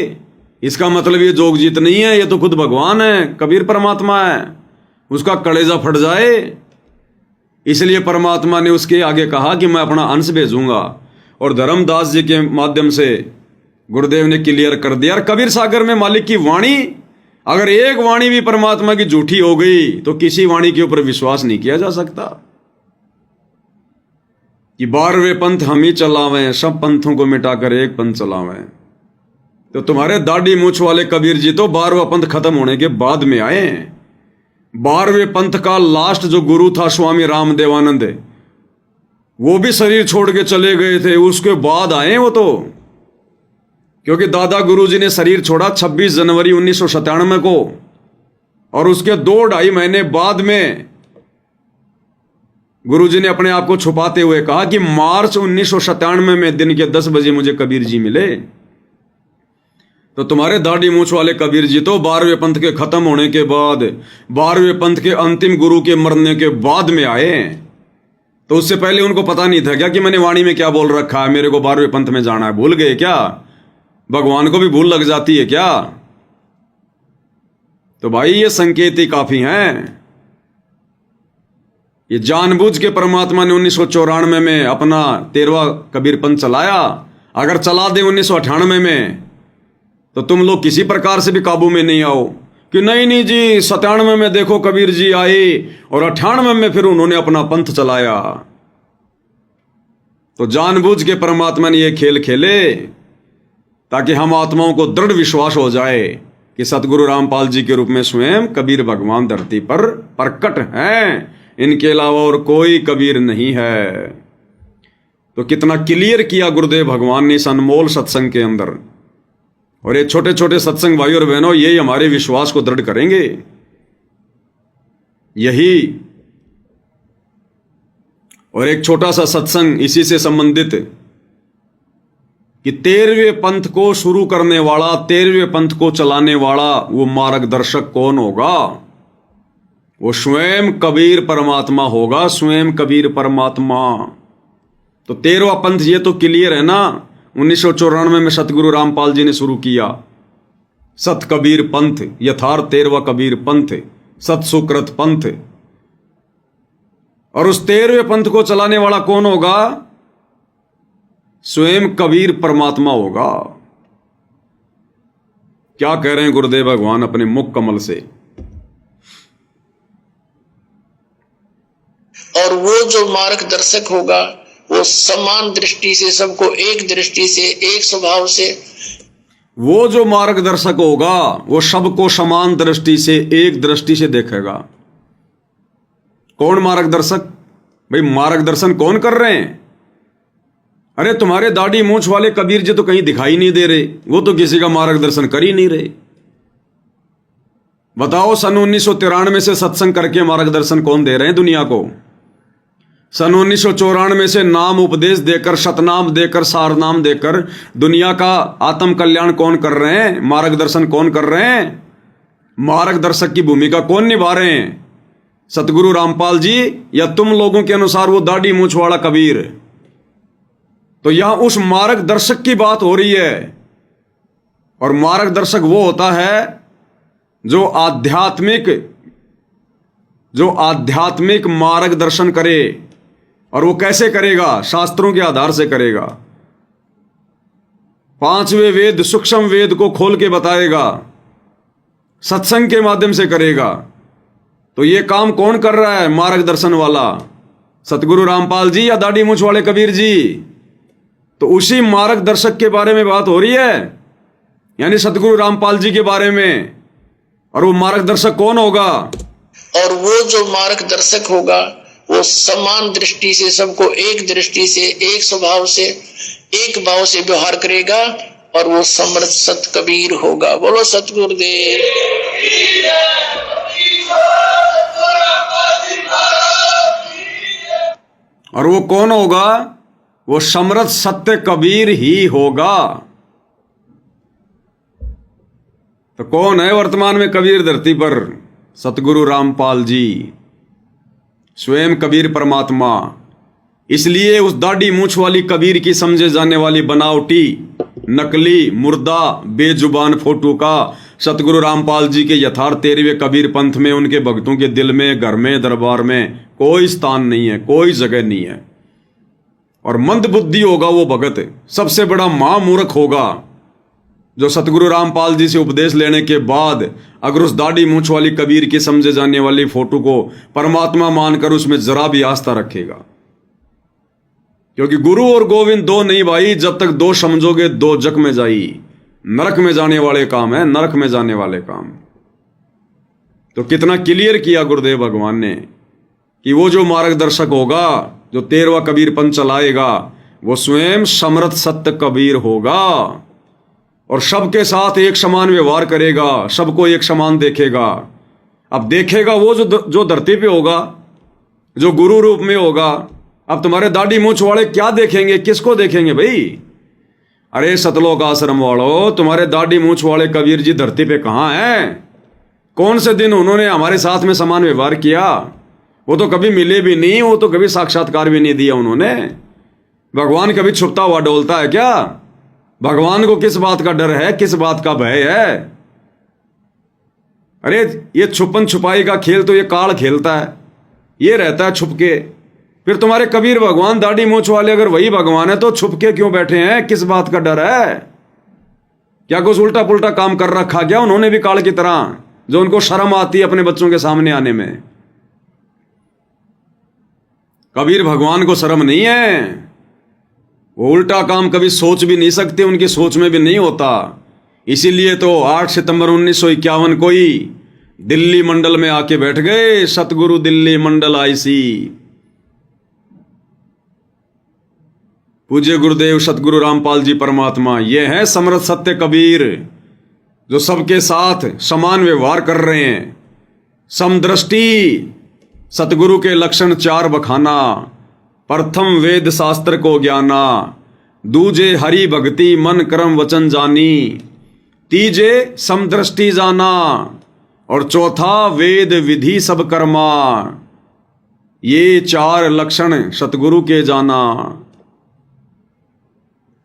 Speaker 1: इसका मतलब ये जोगजीत नहीं है, ये तो खुद भगवान है, कबीर परमात्मा है, उसका कलेजा फट जाए। इसलिए परमात्मा ने उसके आगे कहा कि मैं अपना अंश भेजूंगा। और धर्मदास जी के माध्यम से गुरुदेव ने क्लियर कर दिया। कबीर सागर में मालिक की वाणी, अगर एक वाणी भी परमात्मा की झूठी हो गई तो किसी वाणी के ऊपर विश्वास नहीं किया जा सकता। कि 12वें पंथ हम ही चलावें, सब पंथों को मिटाकर एक पंथ चलावें। तो तुम्हारे दाढ़ी मूछ वाले कबीर जी तो 12वां पंथ खत्म होने के बाद में आए। 12वें पंथ का लास्ट जो गुरु था स्वामी राम देवानंद, वो भी शरीर छोड़ के चले गए थे, उसके बाद आए वो तो। क्योंकि दादा गुरु जी ने शरीर छोड़ा 26 जनवरी 1997 को और उसके 2-2.5 महीने बाद में गुरु जी ने अपने आप को छुपाते हुए कहा कि मार्च 1997 में दिन के 10 बजे मुझे कबीर जी मिले। तो तुम्हारे दाढ़ी मूछ वाले कबीर जी तो 12वें पंथ के खत्म होने के बाद, 12वें पंथ के अंतिम गुरु के मरने के बाद में आए। तो उससे पहले उनको पता नहीं था क्या कि मैंने वाणी में क्या बोल रखा है, मेरे को 12वें पंथ में जाना है? भूल गए क्या? भगवान को भी भूल लग जाती है क्या? तो भाई ये संकेत ही काफी हैं। ये जानबूझ के परमात्मा ने 1994 में अपना 13वां कबीर पंथ चलाया। अगर चला दे 1998 में तो तुम लोग किसी प्रकार से भी काबू में नहीं आओ कि नहीं जी 97 में देखो कबीर जी आए और 98 में फिर उन्होंने अपना पंथ चलाया। तो जानबूझ के परमात्मा ने ये खेल खेले ताकि हम आत्माओं को दृढ़ विश्वास हो जाए कि सतगुरु रामपाल जी के रूप में स्वयं कबीर भगवान धरती पर प्रकट हैं, इनके अलावा और कोई कबीर नहीं है। तो कितना क्लियर किया गुरुदेव भगवान ने इस अनमोल सत्संग के अंदर। और ये छोटे छोटे सत्संग भाई और बहनों, यही हमारे विश्वास को दृढ़ करेंगे। यही और एक छोटा सा सत्संग इसी से संबंधित कि 13वें पंथ को शुरू करने वाला, 13वें पंथ को चलाने वाला वो मार्गदर्शक कौन होगा? वो स्वयं कबीर परमात्मा होगा, स्वयं कबीर परमात्मा। तो 13वां पंथ ये तो क्लियर है ना, 1994 में सतगुरु रामपाल जी ने शुरू किया सत कबीर पंथ, यथार्थ 13वां कबीर पंथ, सत सुकृत पंथ। और उस 13वें पंथ को चलाने वाला कौन होगा? स्वयं कबीर परमात्मा होगा। क्या कह रहे हैं गुरुदेव भगवान अपने मुख कमल से?
Speaker 3: और वो जो मार्गदर्शक होगा वो समान दृष्टि से, सबको एक दृष्टि से, एक स्वभाव से,
Speaker 1: वो जो मार्गदर्शक होगा वो सबको समान दृष्टि से, एक दृष्टि से देखेगा। कौन मार्गदर्शक? भाई मार्गदर्शन कौन कर रहे हैं? अरे तुम्हारे दाढ़ी मूंछ वाले कबीर जी तो कहीं दिखाई नहीं दे रहे, वो तो किसी का मार्गदर्शन कर ही नहीं रहे। बताओ, सन 1993 से सत्संग करके मार्गदर्शन कौन दे रहे हैं दुनिया को? सन 1994 से नाम उपदेश देकर, सतनाम देकर, सारनाम देकर दुनिया का आत्म कल्याण कौन कर रहे हैं? मार्गदर्शन कौन कर रहे हैं? मार्गदर्शक की भूमिका कौन निभा रहे हैं? सतगुरु रामपाल जी या तुम लोगों के अनुसार वो दाढ़ी मूंछ वाला कबीर? तो यहां उस मार्गदर्शक की बात हो रही है। और मार्गदर्शक वो होता है जो आध्यात्मिक मार्गदर्शन करे। और वो कैसे करेगा? शास्त्रों के आधार से करेगा। 5वें वेद, सूक्ष्म वेद को खोल के बताएगा, सत्संग के माध्यम से करेगा। तो ये काम कौन कर रहा है? मार्गदर्शन वाला सतगुरु रामपाल जी या दाढ़ी मूंछ वाले कबीर जी? तो उसी मार्गदर्शक के बारे में बात हो रही है, यानी सतगुरु रामपाल जी के बारे में। और वो मार्गदर्शक कौन होगा?
Speaker 3: और वो जो मार्गदर्शक होगा वो समान दृष्टि से, सबको एक दृष्टि से, एक स्वभाव से, एक भाव से व्यवहार करेगा। और वो समर्थ सत कबीर होगा। बोलो सतगुरुदेव।
Speaker 1: और वो कौन होगा? वो समर्थ सत्य कबीर ही होगा। तो कौन है वर्तमान में कबीर धरती पर? सतगुरु रामपाल जी, स्वयं कबीर परमात्मा। इसलिए उस दाढ़ी मूंछ वाली कबीर की समझे जाने वाली बनावटी, नकली, मुर्दा, बेजुबान फोटो का सतगुरु रामपाल जी के यथार्थ 13वें कबीर पंथ में, उनके भक्तों के दिल में, घर में, दरबार में कोई स्थान नहीं है, कोई जगह नहीं है। और मंद बुद्धि होगा वो भगत, सबसे बड़ा महामूर्ख होगा जो सतगुरु रामपाल जी से उपदेश लेने के बाद अगर उस दाढ़ी मूंछ वाली कबीर की समझे जाने वाली फोटो को परमात्मा मानकर उसमें जरा भी आस्था रखेगा। क्योंकि गुरु और गोविंद दो नहीं भाई, जब तक दो समझोगे दो जग में जाई। नरक में जाने वाले काम है, नरक में जाने वाले काम। तो कितना क्लियर किया गुरुदेव भगवान ने कि वो जो मार्गदर्शक होगा, जो 13वां कबीर पंथ चलाएगा, वो स्वयं समर्थ सत्य कबीर होगा। और सबके साथ एक समान व्यवहार करेगा, सबको एक समान देखेगा। अब देखेगा वो जो धरती पे होगा, जो गुरु रूप में होगा। अब तुम्हारे दाढ़ी मूंछ वाले क्या देखेंगे? किसको देखेंगे भाई? अरे सतलोक आश्रम वालों, तुम्हारे दाढ़ी मूंछ वाले कबीर जी धरती पे कहाँ हैं? कौन से दिन उन्होंने हमारे साथ में समान व्यवहार किया? वो तो कभी मिले भी नहीं, वो तो कभी साक्षात्कार भी नहीं दिया उन्होंने। भगवान कभी छुपता हुआ डोलता है क्या? भगवान को किस बात का डर है, किस बात का भय है? अरे ये छुपन छुपाई का खेल तो ये काल खेलता है, ये रहता है छुप के। फिर तुम्हारे कबीर भगवान दाढ़ी मूंछ वाले अगर वही भगवान है तो छुप के क्यों बैठे हैं? किस बात का डर है? क्या कुछ उल्टा पुल्टा काम कर रखा क्या उन्होंने भी काल की तरह, जो उनको शर्म आती है अपने बच्चों के सामने आने में? कबीर भगवान को शर्म नहीं है। वो उल्टा काम कभी सोच भी नहीं सकते, उनकी सोच में भी नहीं होता। इसीलिए तो 8 सितंबर 1951 को ही दिल्ली मंडल में आके बैठ गए, सतगुरु दिल्ली मंडल आईसी। पूज्य गुरुदेव सतगुरु रामपाल जी परमात्मा, ये है समर्थ सत्य कबीर, जो सबके साथ समान व्यवहार कर रहे हैं। समदृष्टि, सतगुरु के लक्षण 4 बखाना। प्रथम वेद शास्त्र को ज्ञाना, दूजे हरि भक्ति मन कर्म वचन जानी, तीजे समदृष्टि जाना, और चौथा वेद विधि सब कर्मा। ये 4 लक्षण सतगुरु के जाना।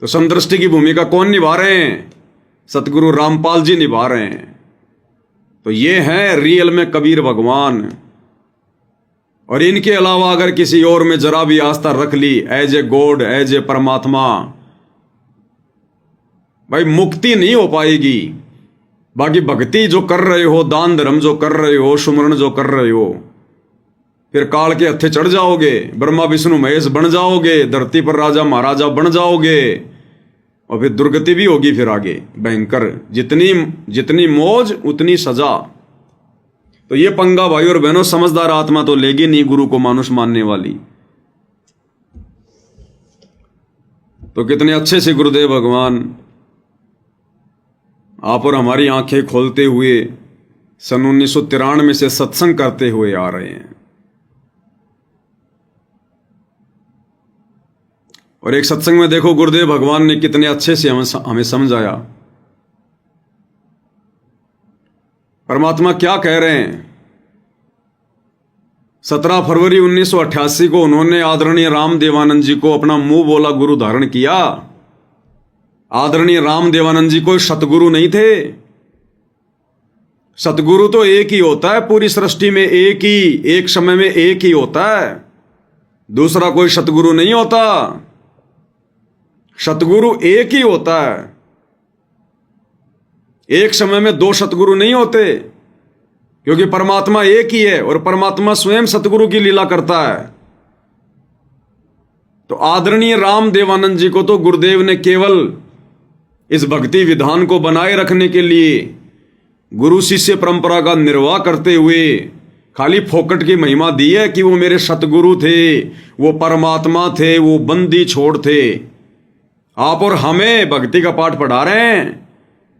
Speaker 1: तो समदृष्टि की भूमिका कौन निभा रहे हैं? सतगुरु रामपाल जी निभा रहे हैं। तो ये हैं रियल में कबीर भगवान। और इनके अलावा अगर किसी और में जरा भी आस्था रख ली, as a god, as a परमात्मा, भाई मुक्ति नहीं हो पाएगी। बाकी भक्ति जो कर रहे हो, दान धर्म जो कर रहे हो, सुमरण जो कर रहे हो, फिर काल के हत्थे चढ़ जाओगे, ब्रह्मा विष्णु महेश बन जाओगे, धरती पर राजा महाराजा बन जाओगे, और फिर दुर्गति भी होगी फिर आगे भयंकर। जितनी मौज उतनी सजा। तो ये पंगा भाई और बहनों, समझदार आत्मा तो लेगी नहीं गुरु को मानुष मानने वाली। तो कितने अच्छे से गुरुदेव भगवान आप और हमारी आंखें खोलते हुए सन 1993 से सत्संग करते हुए आ रहे हैं। और एक सत्संग में देखो गुरुदेव भगवान ने कितने अच्छे से हमें समझाया। परमात्मा क्या कह रहे हैं। 17 फरवरी 1988 को उन्होंने आदरणीय राम देवानंद जी को अपना मुंह बोला गुरु धारण किया। आदरणीय राम देवानंद जी कोई सतगुरु नहीं थे। सतगुरु तो एक ही होता है पूरी सृष्टि में, एक समय में एक ही होता है, दूसरा कोई सतगुरु नहीं होता। सतगुरु एक ही होता है। एक समय में 2 सतगुरु नहीं होते, क्योंकि परमात्मा एक ही है और परमात्मा स्वयं सतगुरु की लीला करता है। तो आदरणीय राम देवानंद जी को तो गुरुदेव ने केवल इस भक्ति विधान को बनाए रखने के लिए गुरु शिष्य परंपरा का निर्वाह करते हुए खाली फोकट की महिमा दी है कि वो मेरे सतगुरु थे, वो परमात्मा थे, वो बंदी छोड़ थे। आप और हमें भक्ति का पाठ पढ़ा रहे हैं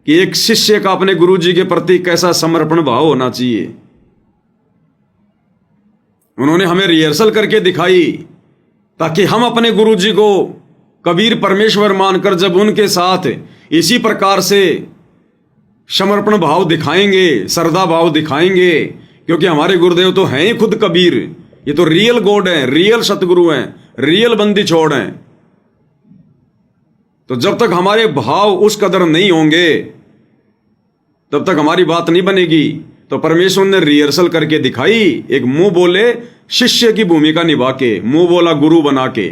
Speaker 1: कि एक शिष्य का अपने गुरु जी के प्रति कैसा समर्पण भाव होना चाहिए। उन्होंने हमें रिहर्सल करके दिखाई, ताकि हम अपने गुरु जी को कबीर परमेश्वर मानकर जब उनके साथ इसी प्रकार से समर्पण भाव दिखाएंगे, श्रद्धा भाव दिखाएंगे, क्योंकि हमारे गुरुदेव तो हैं ही खुद कबीर। ये तो रियल गॉड हैं, रियल सतगुरु हैं, रियल बंदी छोड़ हैं। तो जब तक हमारे भाव उस कदर नहीं होंगे तब तक हमारी बात नहीं बनेगी। तो परमेश्वर ने रिहर्सल करके दिखाई, एक मुंह बोले शिष्य की भूमिका निभा के, मुंह बोला गुरु बना के।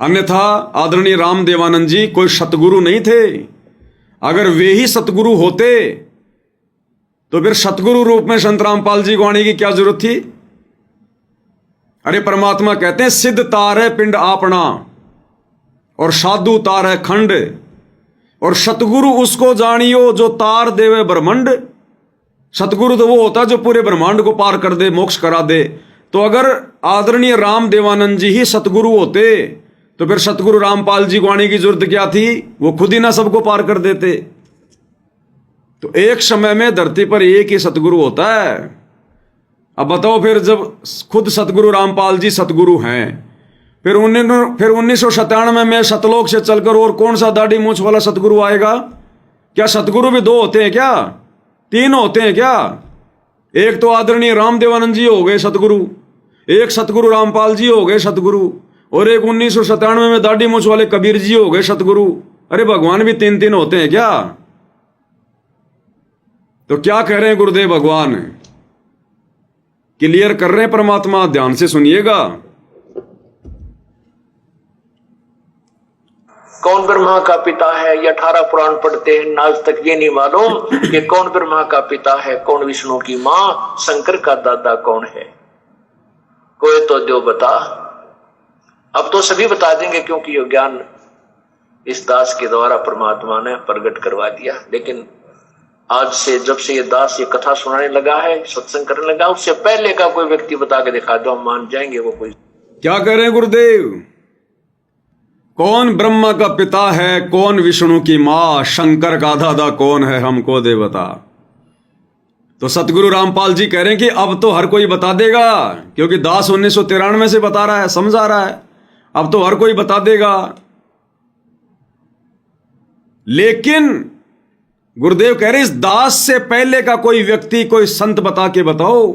Speaker 1: अन्यथा आदरणीय राम देवानंद जी कोई सतगुरु नहीं थे। अगर वे ही सतगुरु होते तो फिर सतगुरु रूप में संत रामपाल जी को आने की क्या जरूरत थी। अरे परमात्मा कहते हैं सिद्ध तार है पिंड आपना और साधु तार है खंड, और सतगुरु उसको जानियो जो तार देवे ब्रह्मांड। सतगुरु तो वो होता है जो पूरे ब्रह्मांड को पार कर दे, मोक्ष करा दे। तो अगर आदरणीय राम देवानंद जी ही सतगुरु होते तो फिर सतगुरु रामपाल जी को आने की जरूरत क्या थी। वो खुद ही ना सबको पार कर देते। तो एक समय में धरती पर एक ही सतगुरु होता है। अब बताओ, फिर जब खुद सतगुरु रामपाल जी सतगुरु हैं, फिर 1997 में सतलोक से चलकर और कौन सा दाढ़ी मूंछ वाला सतगुरु आएगा। क्या सतगुरु भी 2 होते हैं क्या, 3 होते हैं क्या। एक तो आदरणीय राम देवानंद जी हो गए सतगुरु, एक सतगुरु रामपाल जी हो गए सतगुरु, और एक 1997 में दाढ़ी मूंछ वाले कबीर जी हो गए सतगुरु। अरे भगवान भी 3 होते हैं क्या। तो क्या कह रहे हैं गुरुदेव भगवान, क्लियर कर रहे हैं परमात्मा, ध्यान से सुनिएगा।
Speaker 3: कौन ब्रह्मा का पिता है, ये 18 पुराण पढ़ते हैं, आज तक ये नहीं मालूम कि कौन ब्रह्मा का पिता है, कौन विष्णु की मां, शंकर का दादा कौन है। कोई तो जो बता। अब तो सभी बता देंगे, क्योंकि ये ज्ञान इस दास के द्वारा परमात्मा ने प्रकट करवा दिया। लेकिन आज से जब से ये दास ये कथा सुनाने लगा है, सत्संग करने लगा, उससे पहले का कोई व्यक्ति बता के दिखा दो, हम मान जाएंगे वो कोई।
Speaker 1: क्या कह रहे हैं गुरुदेव? कौन ब्रह्मा का पिता है, कौन विष्णु की मां, शंकर का दादा कौन है, हमको दे बता। तो सतगुरु रामपाल जी कह रहे हैं कि अब तो हर कोई बता देगा, क्योंकि दास 1993 से बता रहा है, समझा रहा है, अब तो हर कोई बता देगा। लेकिन गुरुदेव कह रहे इस दास से पहले का कोई व्यक्ति, कोई संत बता के बताओ,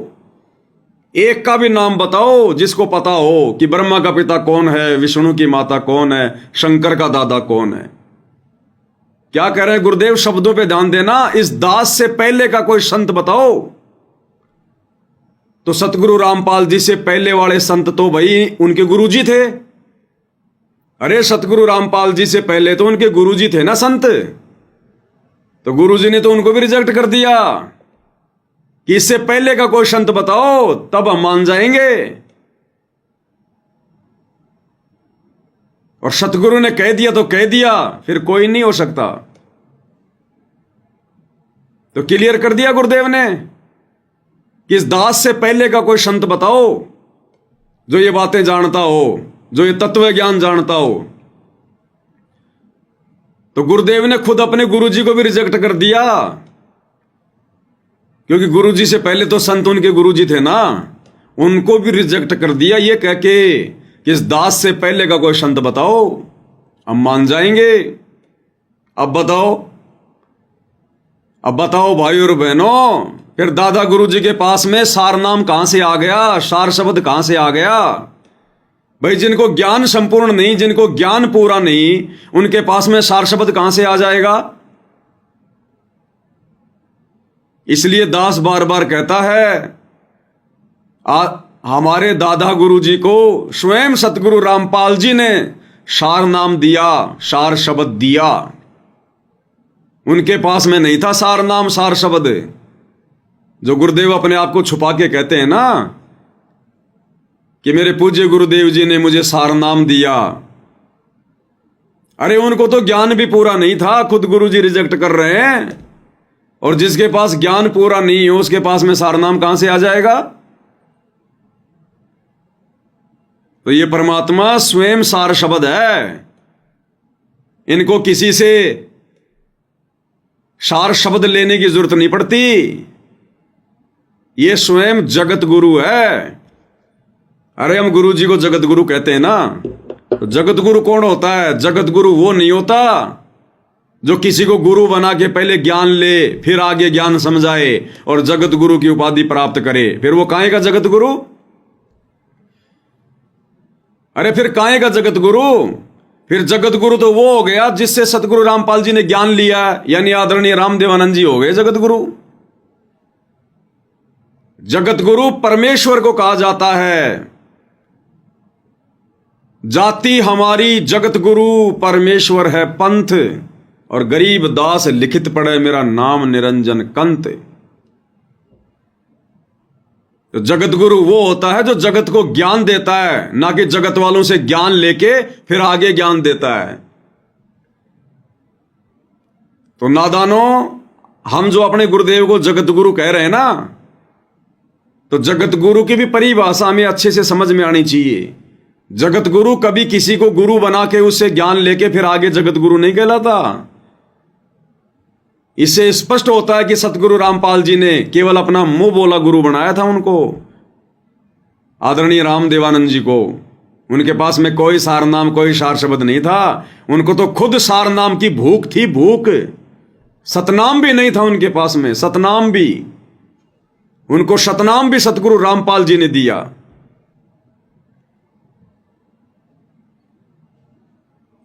Speaker 1: एक का भी नाम बताओ जिसको पता हो कि ब्रह्मा का पिता कौन है, विष्णु की माता कौन है, शंकर का दादा कौन है। क्या कह रहे हैं गुरुदेव? शब्दों पे ध्यान देना। इस दास से पहले का कोई संत बताओ। तो सतगुरु रामपाल जी से पहले वाले संत तो भाई उनके गुरुजी थे। अरे सतगुरु रामपाल जी से पहले तो उनके गुरुजी थे ना संत। तो गुरुजी ने तो उनको भी रिजेक्ट कर दिया कि इससे पहले का कोई संत बताओ, तब हम मान जाएंगे। और सतगुरु ने कह दिया तो कह दिया, फिर कोई नहीं हो सकता। तो क्लियर कर दिया गुरुदेव ने कि इस दास से पहले का कोई संत बताओ जो ये बातें जानता हो, जो ये तत्व ज्ञान जानता हो। तो गुरुदेव ने खुद अपने गुरुजी को भी रिजेक्ट कर दिया, क्योंकि गुरुजी से पहले तो संत उनके गुरुजी थे ना, उनको भी रिजेक्ट कर दिया ये कह के कि इस दास से पहले का कोई संत बताओ, हम मान जाएंगे। अब बताओ भाई और बहनों, फिर दादा गुरुजी के पास में सार नाम कहां से आ गया, सार शब्द कहां से आ गया? भाई जिनको ज्ञान संपूर्ण नहीं, जिनको ज्ञान पूरा नहीं, उनके पास में सार शब्द कहां से आ जाएगा? इसलिए दास बार बार कहता है, हमारे दादा गुरुजी को स्वयं सतगुरु रामपाल जी ने सार नाम दिया, सार शब्द दिया। उनके पास में नहीं था सार नाम, सार शब्द। जो गुरुदेव अपने आप को छुपा के कहते हैं ना कि मेरे पूज्य गुरुदेव जी ने मुझे सार नाम दिया, अरे उनको तो ज्ञान भी पूरा नहीं था, खुद गुरुजी रिजेक्ट कर रहे हैं। और जिसके पास ज्ञान पूरा नहीं हो उसके पास में सार नाम कहां से आ जाएगा? तो ये परमात्मा स्वयं सार शब्द है। इनको किसी से सार शब्द लेने की जरूरत नहीं पड़ती, ये स्वयं जगत गुरु है। अरे हम गुरु जी को जगत गुरु कहते हैं ना, तो जगत गुरु कौन होता है? जगत गुरु वो नहीं होता जो किसी को गुरु बना के पहले ज्ञान ले, फिर आगे ज्ञान समझाए और जगत गुरु की उपाधि प्राप्त करे। फिर वो काहे का जगत गुरु? अरे फिर काहे का जगत गुरु? फिर जगत गुरु तो वो हो गया जिससे सतगुरु रामपाल जी ने ज्ञान लिया, यानी आदरणीय रामदेवानंद जी हो गए जगत गुरु। जगत गुरु परमेश्वर को कहा जाता है। जाति हमारी जगत गुरु, परमेश्वर है पंथ, और गरीब दास लिखित पड़े मेरा नाम निरंजन कंत। तो जगत गुरु वो होता है जो जगत को ज्ञान देता है, ना कि जगत वालों से ज्ञान लेके फिर आगे ज्ञान देता है। तो नादानों, हम जो अपने गुरुदेव को जगत गुरु कह रहे हैं ना, तो जगत गुरु की भी परिभाषा हमें अच्छे से समझ में आनी चाहिए। जगत गुरु कभी किसी को गुरु बना के उससे ज्ञान लेके फिर आगे जगत गुरु नहीं कहलाता। इससे स्पष्ट होता है कि सतगुरु रामपाल जी ने केवल अपना मुंह बोला गुरु बनाया था उनको, आदरणीय रामदेवानंद जी को। उनके पास में कोई सार नाम, कोई सार शब्द नहीं था। उनको तो खुद सार नाम की भूख थी, भूख। सतनाम भी नहीं था उनके पास में, सतनाम भी। उनको सतनाम भी सतगुरु रामपाल जी ने दिया।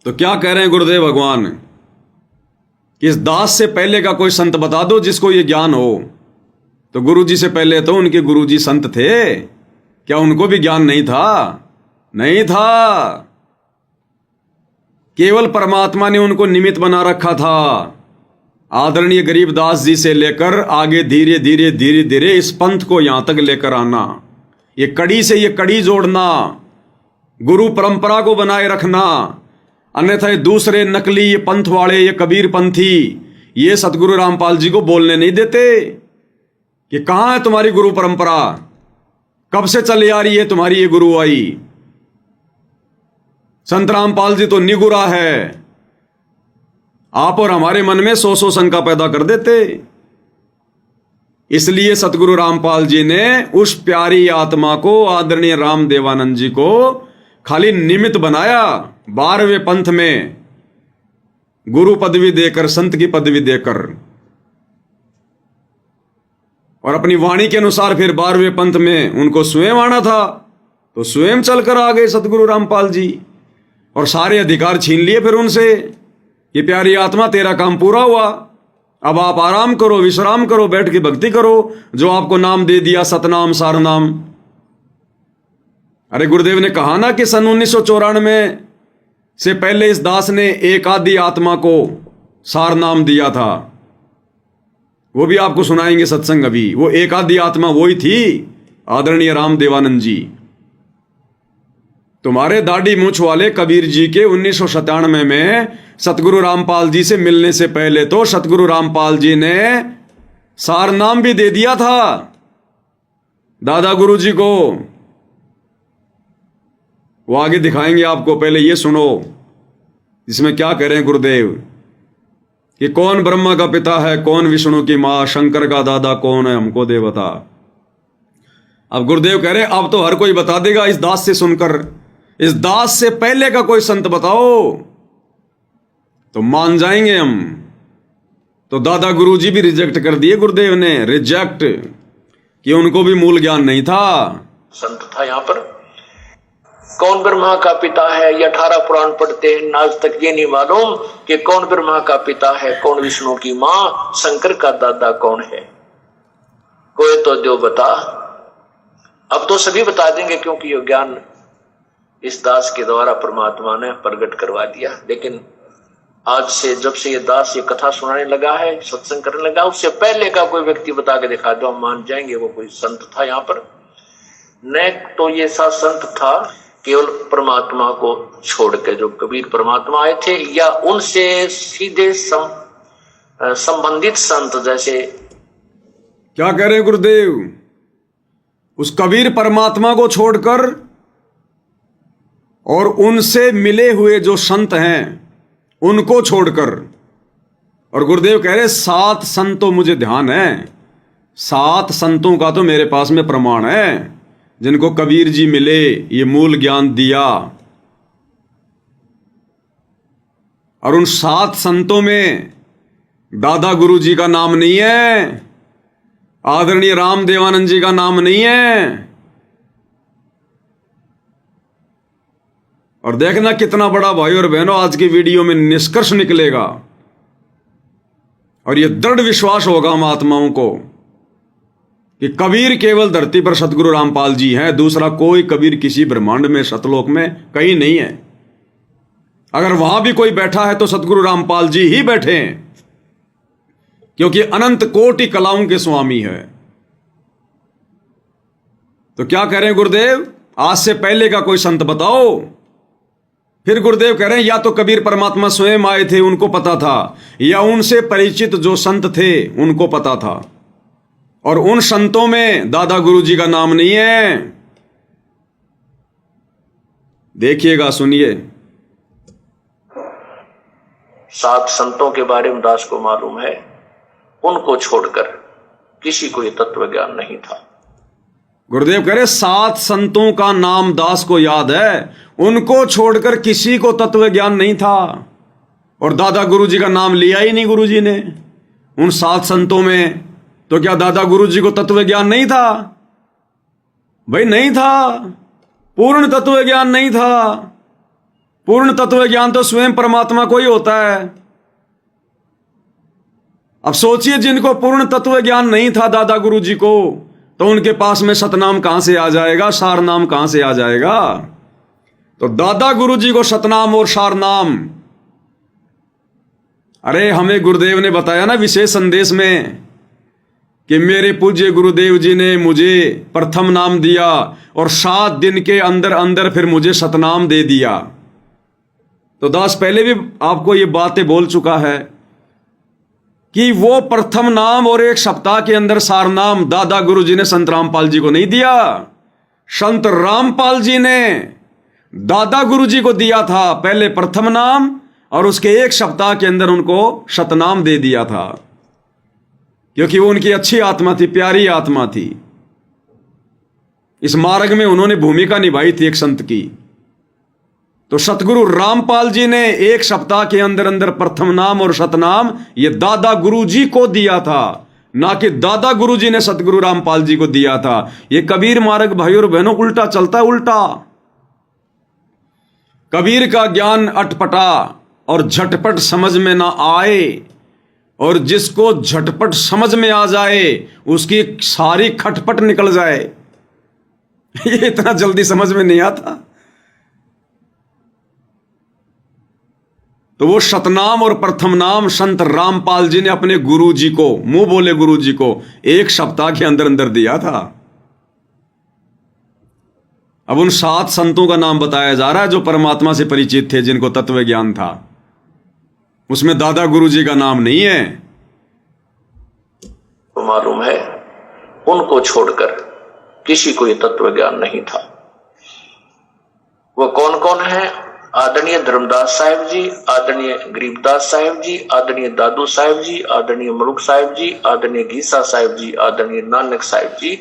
Speaker 1: तो क्या कह रहे हैं गुरुदेव भगवान कि इस दास से पहले का कोई संत बता दो जिसको ये ज्ञान हो। तो गुरुजी से पहले तो उनके गुरुजी संत थे, क्या उनको भी ज्ञान नहीं था? नहीं था। केवल परमात्मा ने उनको निमित्त बना रखा था। आदरणीय गरीबदास जी से लेकर आगे धीरे धीरे धीरे धीरे इस पंथ को यहां तक लेकर आना, ये कड़ी से ये कड़ी जोड़ना, गुरु परंपरा को बनाए रखना, अन्यथा ये दूसरे नकली ये पंथ वाले, ये कबीर पंथी, ये सतगुरु रामपाल जी को बोलने नहीं देते कि कहां है तुम्हारी गुरु परंपरा, कब से चली आ रही है तुम्हारी ये गुरुआई। संत रामपाल जी तो निगुरा है, आप और हमारे मन में सौ सौ शंका पैदा कर देते। इसलिए सतगुरु रामपाल जी ने उस प्यारी आत्मा को, आदरणीय राम देवानंद जी को खाली निमित्त बनाया 12वें पंथ में गुरु पदवी देकर, संत की पदवी देकर, और अपनी वाणी के अनुसार फिर 12वें पंथ में उनको स्वयं आना था तो स्वयं चलकर आ गए सतगुरु रामपाल जी, और सारे अधिकार छीन लिए फिर उनसे कि प्यारी आत्मा तेरा काम पूरा हुआ, अब आप आराम करो, विश्राम करो, बैठ के भक्ति करो, जो आपको नाम दे दिया सतनाम सारनाम। अरे गुरुदेव ने कहा ना कि सन 1994 से पहले इस दास ने एक आदि आत्मा को सार नाम दिया था, वो भी आपको सुनाएंगे सत्संग अभी। वो एक आदि आत्मा वही थी आदरणीय राम देवानंद जी। तुम्हारे दाढ़ी मूछ वाले कबीर जी के 1997 में सतगुरु रामपाल जी से मिलने से पहले तो सतगुरु रामपाल जी ने सार नाम भी दे दिया था दादा गुरु जी को। वो आगे दिखाएंगे आपको, पहले ये सुनो इसमें क्या कह रहे हैं गुरुदेव कि कौन ब्रह्मा का पिता है, कौन विष्णु की मां, शंकर का दादा कौन है, हमको दे बता। अब गुरुदेव कह रहे हैं अब तो हर कोई बता देगा इस दास से सुनकर, इस दास से पहले का कोई संत बताओ तो मान जाएंगे हम। तो दादा गुरु जी भी रिजेक्ट कर दिए गुरुदेव ने, रिजेक्ट, कि उनको भी मूल ज्ञान नहीं था।
Speaker 3: संत था यहाँ पर, कौन ब्रह्मा का पिता है, ये 18 पुराण पढ़ते हैं, आज तक ये नहीं मालूम कि कौन ब्रह्मा का पिता है, कौन विष्णु की मां, शंकर का दादा कौन है। कोई तो जो बता, अब तो सभी बता देंगे क्योंकि ये ज्ञान इस दास के द्वारा परमात्मा ने प्रकट करवा दिया। लेकिन आज से जब से ये दास ये कथा सुनाने लगा है, सत्संग करने लगा, उससे पहले का कोई व्यक्ति बता के दिखा दो, हम मान जाएंगे वो कोई संत था यहाँ पर। न तो ये सा संत था केवल परमात्मा को छोड़ के, जो कबीर परमात्मा आए थे, या उनसे सीधे संबंधित संत जैसे।
Speaker 1: क्या कह रहे हैं गुरुदेव, उस कबीर परमात्मा को छोड़कर और उनसे मिले हुए जो संत हैं उनको छोड़कर। और गुरुदेव कह रहे 7 संतों मुझे ध्यान है, 7 संतों का तो मेरे पास में प्रमाण है जिनको कबीर जी मिले, ये मूल ज्ञान दिया। और उन 7 संतों में दादा गुरु जी का नाम नहीं है, आदरणीय राम देवानंद जी का नाम नहीं है। और देखना कितना बड़ा भाई और बहनों आज की वीडियो में निष्कर्ष निकलेगा, और यह दृढ़ विश्वास होगा हम आत्माओं को कि कबीर केवल धरती पर सतगुरु रामपाल जी हैं, दूसरा कोई कबीर किसी ब्रह्मांड में, सतलोक में कहीं नहीं है। अगर वहां भी कोई बैठा है तो सतगुरु रामपाल जी ही बैठे हैं, क्योंकि अनंत कोटि कलाओं के स्वामी है। तो क्या कह रहे हैं गुरुदेव, आज से पहले का कोई संत बताओ। फिर गुरुदेव कह रहे हैं या तो कबीर परमात्मा स्वयं आए थे, उनको पता था, या उनसे परिचित जो संत थे उनको पता था, और उन संतों में दादा गुरु जी का नाम नहीं है। देखिएगा, सुनिए।
Speaker 3: 7 संतों के बारे में दास को मालूम है, उनको छोड़कर किसी को यह तत्व ज्ञान नहीं था।
Speaker 1: गुरुदेव कह रहे 7 संतों का नाम दास को याद है, उनको छोड़कर किसी को तत्व ज्ञान नहीं था। और दादा गुरु जी का नाम लिया ही नहीं गुरु जी ने उन 7 संतों में। तो क्या दादा गुरु जी को तत्व ज्ञान नहीं था? भाई नहीं था, पूर्ण तत्व ज्ञान नहीं था। पूर्ण तत्व ज्ञान तो स्वयं परमात्मा को ही होता है। अब सोचिए, जिनको पूर्ण तत्व ज्ञान नहीं था दादा गुरु जी को, तो उनके पास में सतनाम कहां से आ जाएगा, सार नाम कहां से आ जाएगा? तो दादा गुरु जी को सतनाम और सार नाम, अरे हमें गुरुदेव ने बताया ना विशेष संदेश में कि मेरे पूज्य गुरुदेव जी ने मुझे प्रथम नाम दिया और 7 दिन के अंदर अंदर फिर मुझे सतनाम दे दिया। तो दास पहले भी आपको ये बातें बोल चुका है कि वो प्रथम नाम और 1 सप्ताह के अंदर सार नाम दादा गुरु जी ने संत रामपाल जी को नहीं दिया, संत रामपाल जी ने दादा गुरु जी को दिया था। पहले प्रथम नाम और उसके 1 सप्ताह के अंदर उनको शतनाम दे दिया था, क्योंकि वो उनकी अच्छी आत्मा थी, प्यारी आत्मा थी। इस मार्ग में उन्होंने भूमिका निभाई थी एक संत की। तो सतगुरु रामपाल जी ने 1 सप्ताह के अंदर अंदर प्रथम नाम और शतनाम ये दादा गुरु जी को दिया था, ना कि दादा गुरु जी ने सतगुरु रामपाल जी को दिया था। ये कबीर मार्ग भाई और बहनों उल्टा चलता है, उल्टा। कबीर का ज्ञान अटपटा और झटपट समझ में ना आए, और जिसको झटपट समझ में आ जाए उसकी सारी खटपट निकल जाए। ये इतना जल्दी समझ में नहीं आता। तो वो शतनाम और प्रथम नाम संत रामपाल जी ने अपने गुरु जी को, मुंह बोले गुरु जी को 1 सप्ताह के अंदर अंदर दिया था। अब उन 7 संतों का नाम बताया जा रहा है जो परमात्मा से परिचित थे, जिनको तत्व ज्ञान था। उसमें दादा गुरु जी का नाम नहीं है।
Speaker 3: तो मालूम है उनको छोड़कर किसी को ये तत्व ज्ञान नहीं था। वो कौन कौन है? आदरणीय धर्मदास साहिब जी, आदरणीय गरीबदास साहिब जी, आदरणीय दादू साहिब जी, आदरणीय मलुक साहिब जी, आदरणीय गीसा साहिब जी, आदरणीय नानक साहिब जी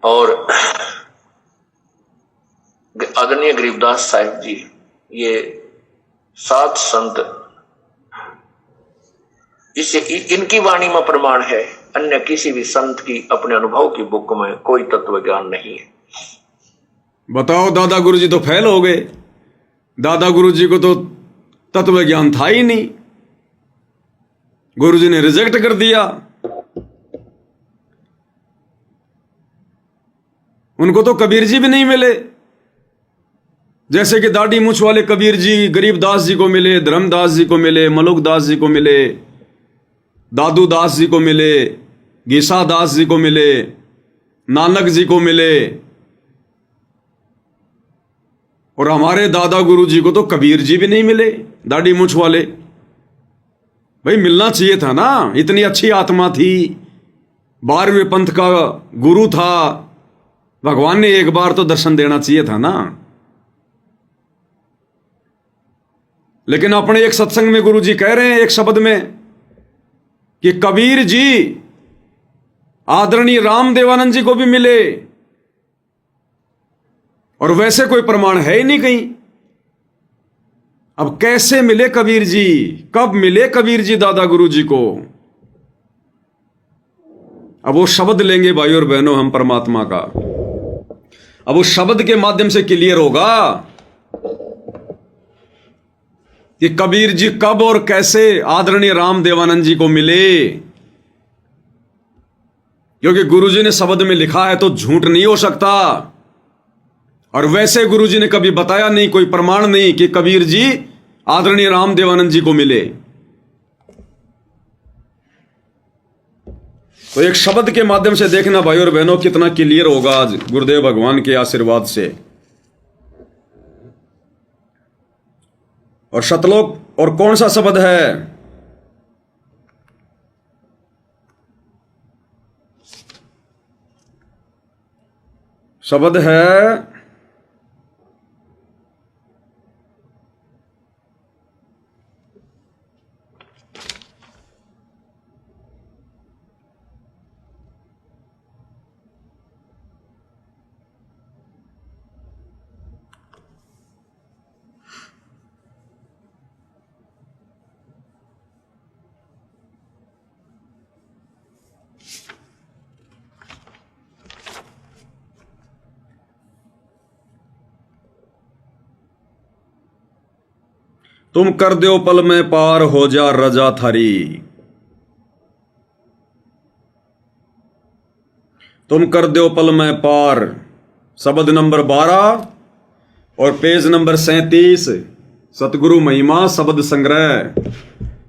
Speaker 3: और आदरणीय गरीबदास साहिब जी। ये 7 संत, इससे इनकी वाणी में प्रमाण है। अन्य किसी भी संत की अपने अनुभव की बुक में कोई तत्व ज्ञान नहीं है।
Speaker 1: बताओ, दादा गुरु जी तो फेल हो गए। दादा गुरु जी को तो तत्व ज्ञान था ही नहीं, गुरु जी ने रिजेक्ट कर दिया। उनको तो कबीर जी भी नहीं मिले। जैसे कि दाढ़ी मूछ वाले कबीर जी गरीबदास जी को मिले, धर्मदास जी को मिले, मलुकदास जी को मिले, दादू दास जी को मिले, गीसा दास जी को मिले, नानक जी को मिले, और हमारे दादा गुरु जी को तो कबीर जी भी नहीं मिले, दाढ़ी मूछ वाले। भाई मिलना चाहिए था ना, इतनी अच्छी आत्मा थी, 12वें पंथ का गुरु था, भगवान ने एक बार तो दर्शन देना चाहिए था ना। लेकिन अपने एक सत्संग में गुरु जी कह रहे हैं एक शब्द में कि कबीर जी आदरणीय राम देवानंद जी को भी मिले, और वैसे कोई प्रमाण है ही नहीं कहीं। अब कैसे मिले कबीर जी, कब मिले कबीर जी दादा गुरु जी को? अब वो शब्द लेंगे भाई और बहनों हम परमात्मा का। अब उस शब्द के माध्यम से क्लियर होगा कि कबीर जी कब और कैसे आदरणीय राम देवानंद जी को मिले। क्योंकि गुरु जी ने शब्द में लिखा है तो झूठ नहीं हो सकता, और वैसे गुरु जी ने कभी बताया नहीं, कोई प्रमाण नहीं कि कबीर जी आदरणीय राम देवानंद जी को मिले। तो एक शब्द के माध्यम से देखना भाई और बहनों कितना क्लियर होगा आज गुरुदेव भगवान के आशीर्वाद से। और शतलोक, और कौन सा शब्द है? शब्द है तुम कर दो पल में पार हो जा रजा थारी। तुम कर दो पल में पार, शब्द नंबर 12 और पेज नंबर 37, सतगुरु महिमा शब्द संग्रह,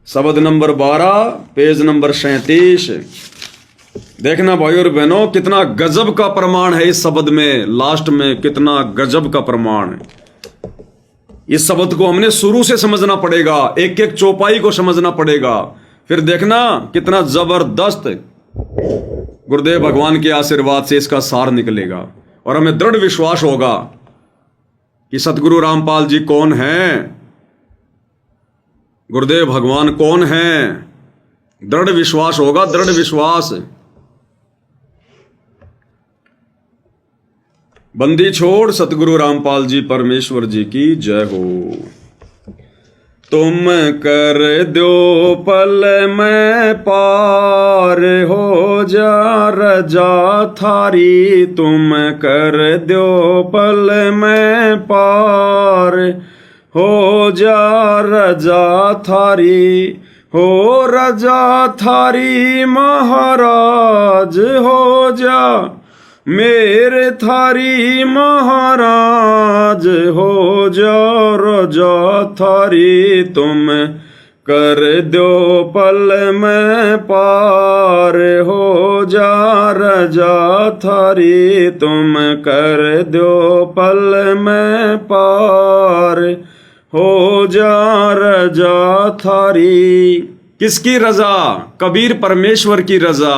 Speaker 1: शब्द नंबर 12 पेज नंबर 37। देखना भाई और बहनों, कितना गजब का प्रमाण है इस शब्द में, लास्ट में कितना गजब का प्रमाण है। इस शब्द को हमने शुरू से समझना पड़ेगा, एक एक चौपाई को समझना पड़ेगा, फिर देखना कितना जबरदस्त गुरुदेव भगवान के आशीर्वाद से इसका सार निकलेगा। और हमें दृढ़ विश्वास होगा कि सतगुरु रामपाल जी कौन हैं, गुरुदेव भगवान कौन हैं। दृढ़ विश्वास होगा, दृढ़ विश्वास। बंदी छोड़ सतगुरु रामपाल जी परमेश्वर जी की जय हो। तुम कर दो पल में पार, हो जा रजा थारी। तुम कर दो पल में पार, हो जा रजा थारी। हो रजा थारी महाराज, हो जा मेरे थारी महाराज। हो जा रजा थारी। तुम कर दो पल में पार, हो जा रजा थारी। तुम कर दो पल में पार, हो जा रजा थारी। किसकी रजा? कबीर परमेश्वर की रजा।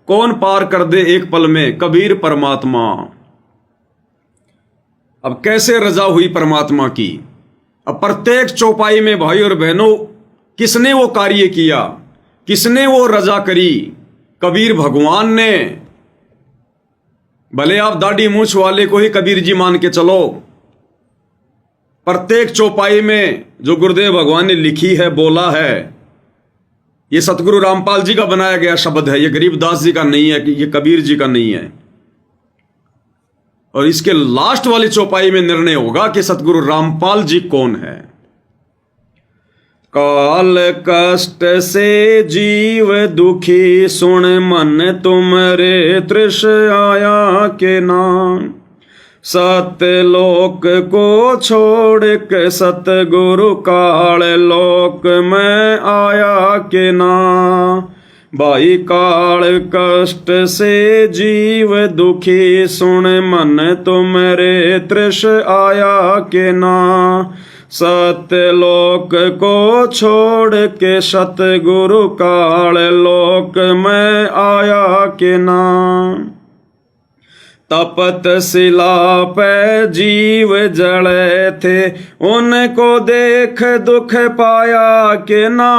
Speaker 1: कौन पार कर दे एक पल में? कबीर परमात्मा। अब कैसे रजा हुई परमात्मा की? अब प्रत्येक चौपाई में भाई और बहनों किसने वो कार्य किया, किसने वो रजा करी? कबीर भगवान ने। भले आप दाढ़ी मूछ वाले को ही कबीर जी मान के चलो, प्रत्येक चौपाई में जो गुरुदेव भगवान ने लिखी है, बोला है, ये सतगुरु रामपाल जी का बनाया गया शब्द है, ये गरीबदास जी का नहीं है, ये कबीर जी का नहीं है। और इसके लास्ट वाली चौपाई में निर्णय होगा कि सतगुरु रामपाल जी कौन है। काल कष्ट से जीव दुखी, सुन मन तुमरे तृष आया के नाम। सत्य लोक को छोड़ के सतगुरु काल लोक में आया के ना। भाई काल कष्ट से जीव दुखी, सुन मन तुमरे तृष आया के ना। सत्य लोक को छोड़ के सतगुरु काल लोक में आया के ना। तपत शिला पे जीव जड़े थे, उनको देख दुख पाया के ना।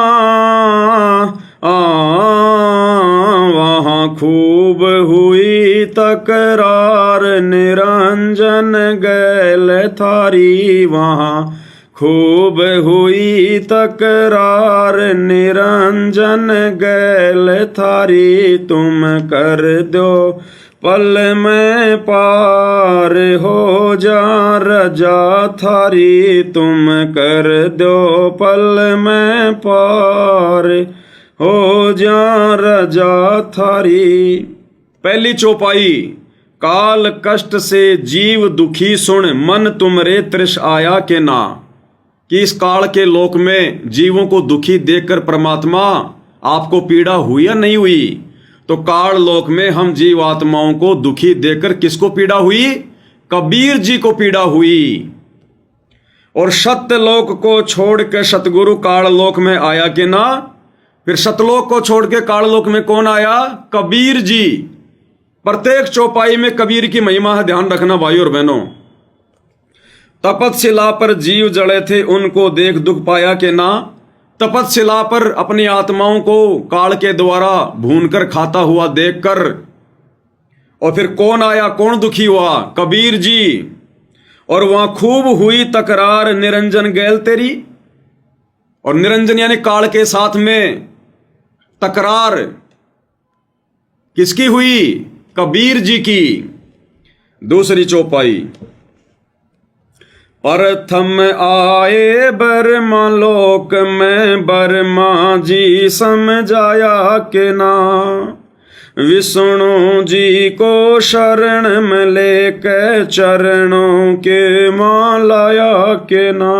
Speaker 1: वहाँ खूब हुई तकरार, निरंजन गैल थारी। वहाँ खूब हुई तकरार, निरंजन गैल थारी। तुम कर दो पल में पार, हो जा रजा थारी। तुम कर दो पल में पार, हो जा रजा थारी। पहली चौपाई, काल कष्ट से जीव दुखी, सुन मन तुमरे तृष आया के ना। कि इस काल के लोक में जीवों को दुखी देखकर परमात्मा आपको पीड़ा हुई या नहीं हुई? तो काल लोक में हम जीव आत्माओं को दुखी देखकर किसको पीड़ा हुई? कबीर जी को पीड़ा हुई। और सत्य लोक को छोड़ के सतगुरु काल लोक में आया कि ना। फिर सतलोक को छोड़ के काल लोक में कौन आया? कबीर जी। प्रत्येक चौपाई में कबीर की महिमा है, ध्यान रखना भाई और बहनों। तपतशिला पर जीव जड़े थे, उनको देख दुख पाया के ना। तपतशिला पर अपनी आत्माओं को काल के द्वारा भूनकर खाता हुआ देखकर, और फिर कौन आया, कौन दुखी हुआ? कबीर जी। और वहां खूब हुई तकरार, निरंजन गैल तेरी। और निरंजन यानी काल के साथ में तकरार किसकी हुई? कबीर जी की। दूसरी चौपाई, प्रथम आए बर्मा लोक में, बर्मा जी समझाया के ना। विष्णु जी को शरण में लेके चरणों के मालाया के ना।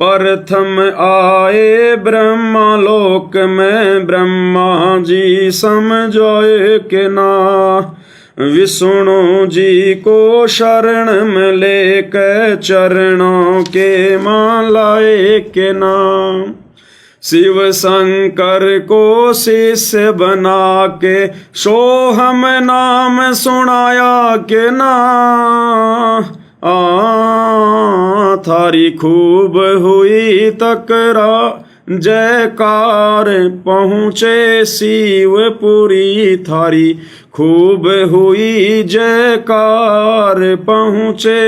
Speaker 1: प्रथम आए ब्रह्मलोक में ब्रह्मा जी समझाए के ना, विष्णु जी को शरण में लेकर चरणों के मालाए के नाम, शिव शंकर को शिष्य बना के सोहम नाम सुनाया के ना, थारी खूब हुई तकरा जयकार पहुँचे शिवपुरी, थारी खूब हुई जयकार पहुँचे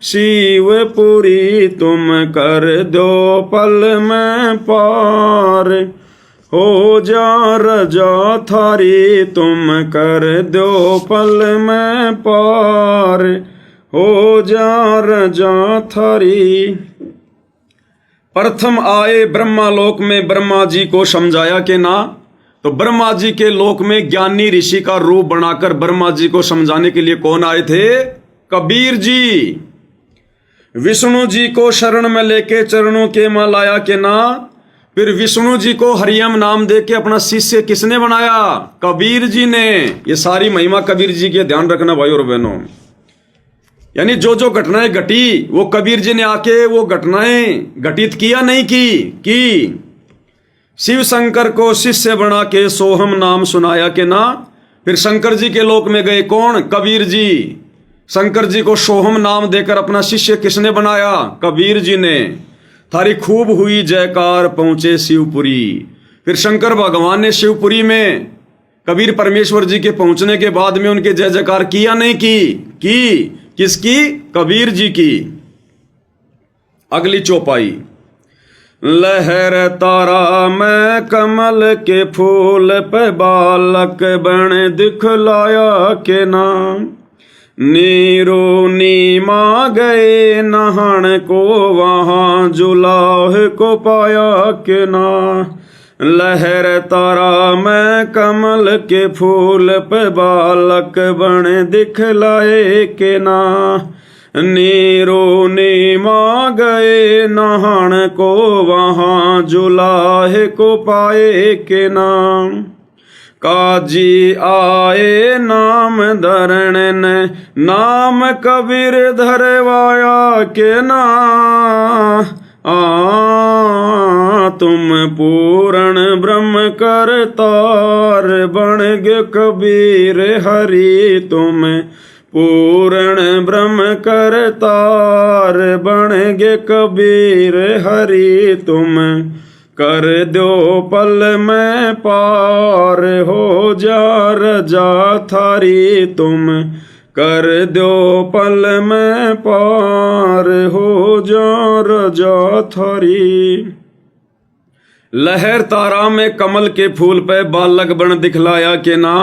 Speaker 1: शिवपुरी, तुम कर दो पल में पार हो जा रजा थारी, तुम कर दो पल में पार हो जा रजा थारी। प्रथम आए ब्रह्मालोक में ब्रह्मा जी को समझाया के ना, तो ब्रह्मा जी के लोक में ज्ञानी ऋषि का रूप बनाकर ब्रह्मा जी को समझाने के लिए कौन आए थे? कबीर जी। विष्णु जी को शरण में लेके चरणों के मां लाया के ना, फिर विष्णु जी को हरियम नाम दे के अपना शिष्य किसने बनाया? कबीर जी ने। ये सारी महिमा कबीर जी के ध्यान रखना भाई और बहनों। यानी जो जो घटनाएं घटी वो कबीर जी ने आके वो घटनाएं घटित किया नहीं की शिव शंकर को शिष्य बना के सोहम नाम सुनाया के ना, फिर शंकर जी के लोक में गए कौन? कबीर जी। शंकर जी को सोहम नाम देकर अपना शिष्य किसने बनाया? कबीर जी ने। थारी खूब हुई जयकार पहुंचे शिवपुरी। फिर शंकर भगवान ने शिवपुरी में कबीर परमेश्वर जी के पहुंचने के बाद में उनके जय जयकार किया नहीं की किसकी? कबीर जी की। अगली चौपाई, लहर तारा में कमल के फूल पे बालक बन दिखलाया के नाम, नीरो नीमा गए नहान को वहां जुलाह को पाया के ना, लहर तारा में कमल के फूल पे बालक बन दिखलाए के ना, नीरो नीमा गए नहान को वहां जुलाह को पाए के नाम, काजी आए नाम धरण ने नाम कबीर धरवाया के ना, तुम पूर्ण ब्रह्म करतार बन गे कबीर हरि, तुम पूर्ण ब्रह्म करतार बन गे कबीर हरि, तुम कर दो पल में पार हो जा रजा थारी, तुम कर दो पल में पार हो जा रजा थारी। लहर तारा में कमल के फूल पे बालक बन दिखलाया के ना,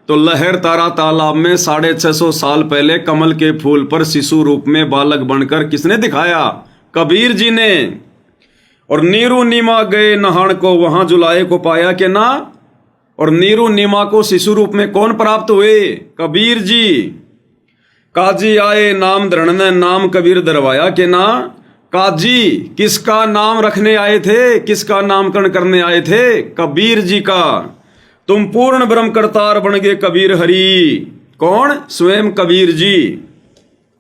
Speaker 1: तो लहर तारा तालाब में 650 साल पहले कमल के फूल पर शिशु रूप में बालक बनकर किसने दिखाया? कबीर जी ने। और नीरू नीमा गए नहान को वहां जुलाए को पाया के ना, और नीरू नीमा को शिशु रूप में कौन प्राप्त हुए? कबीर जी। काजी आए नाम धरण ने नाम कबीर धरवाया के ना, काजी किसका नाम रखने आए थे? किसका नामकरण करने आए थे? कबीर जी का। तुम पूर्ण ब्रह्म करतार बन गए कबीर हरि। कौन? स्वयं कबीर जी।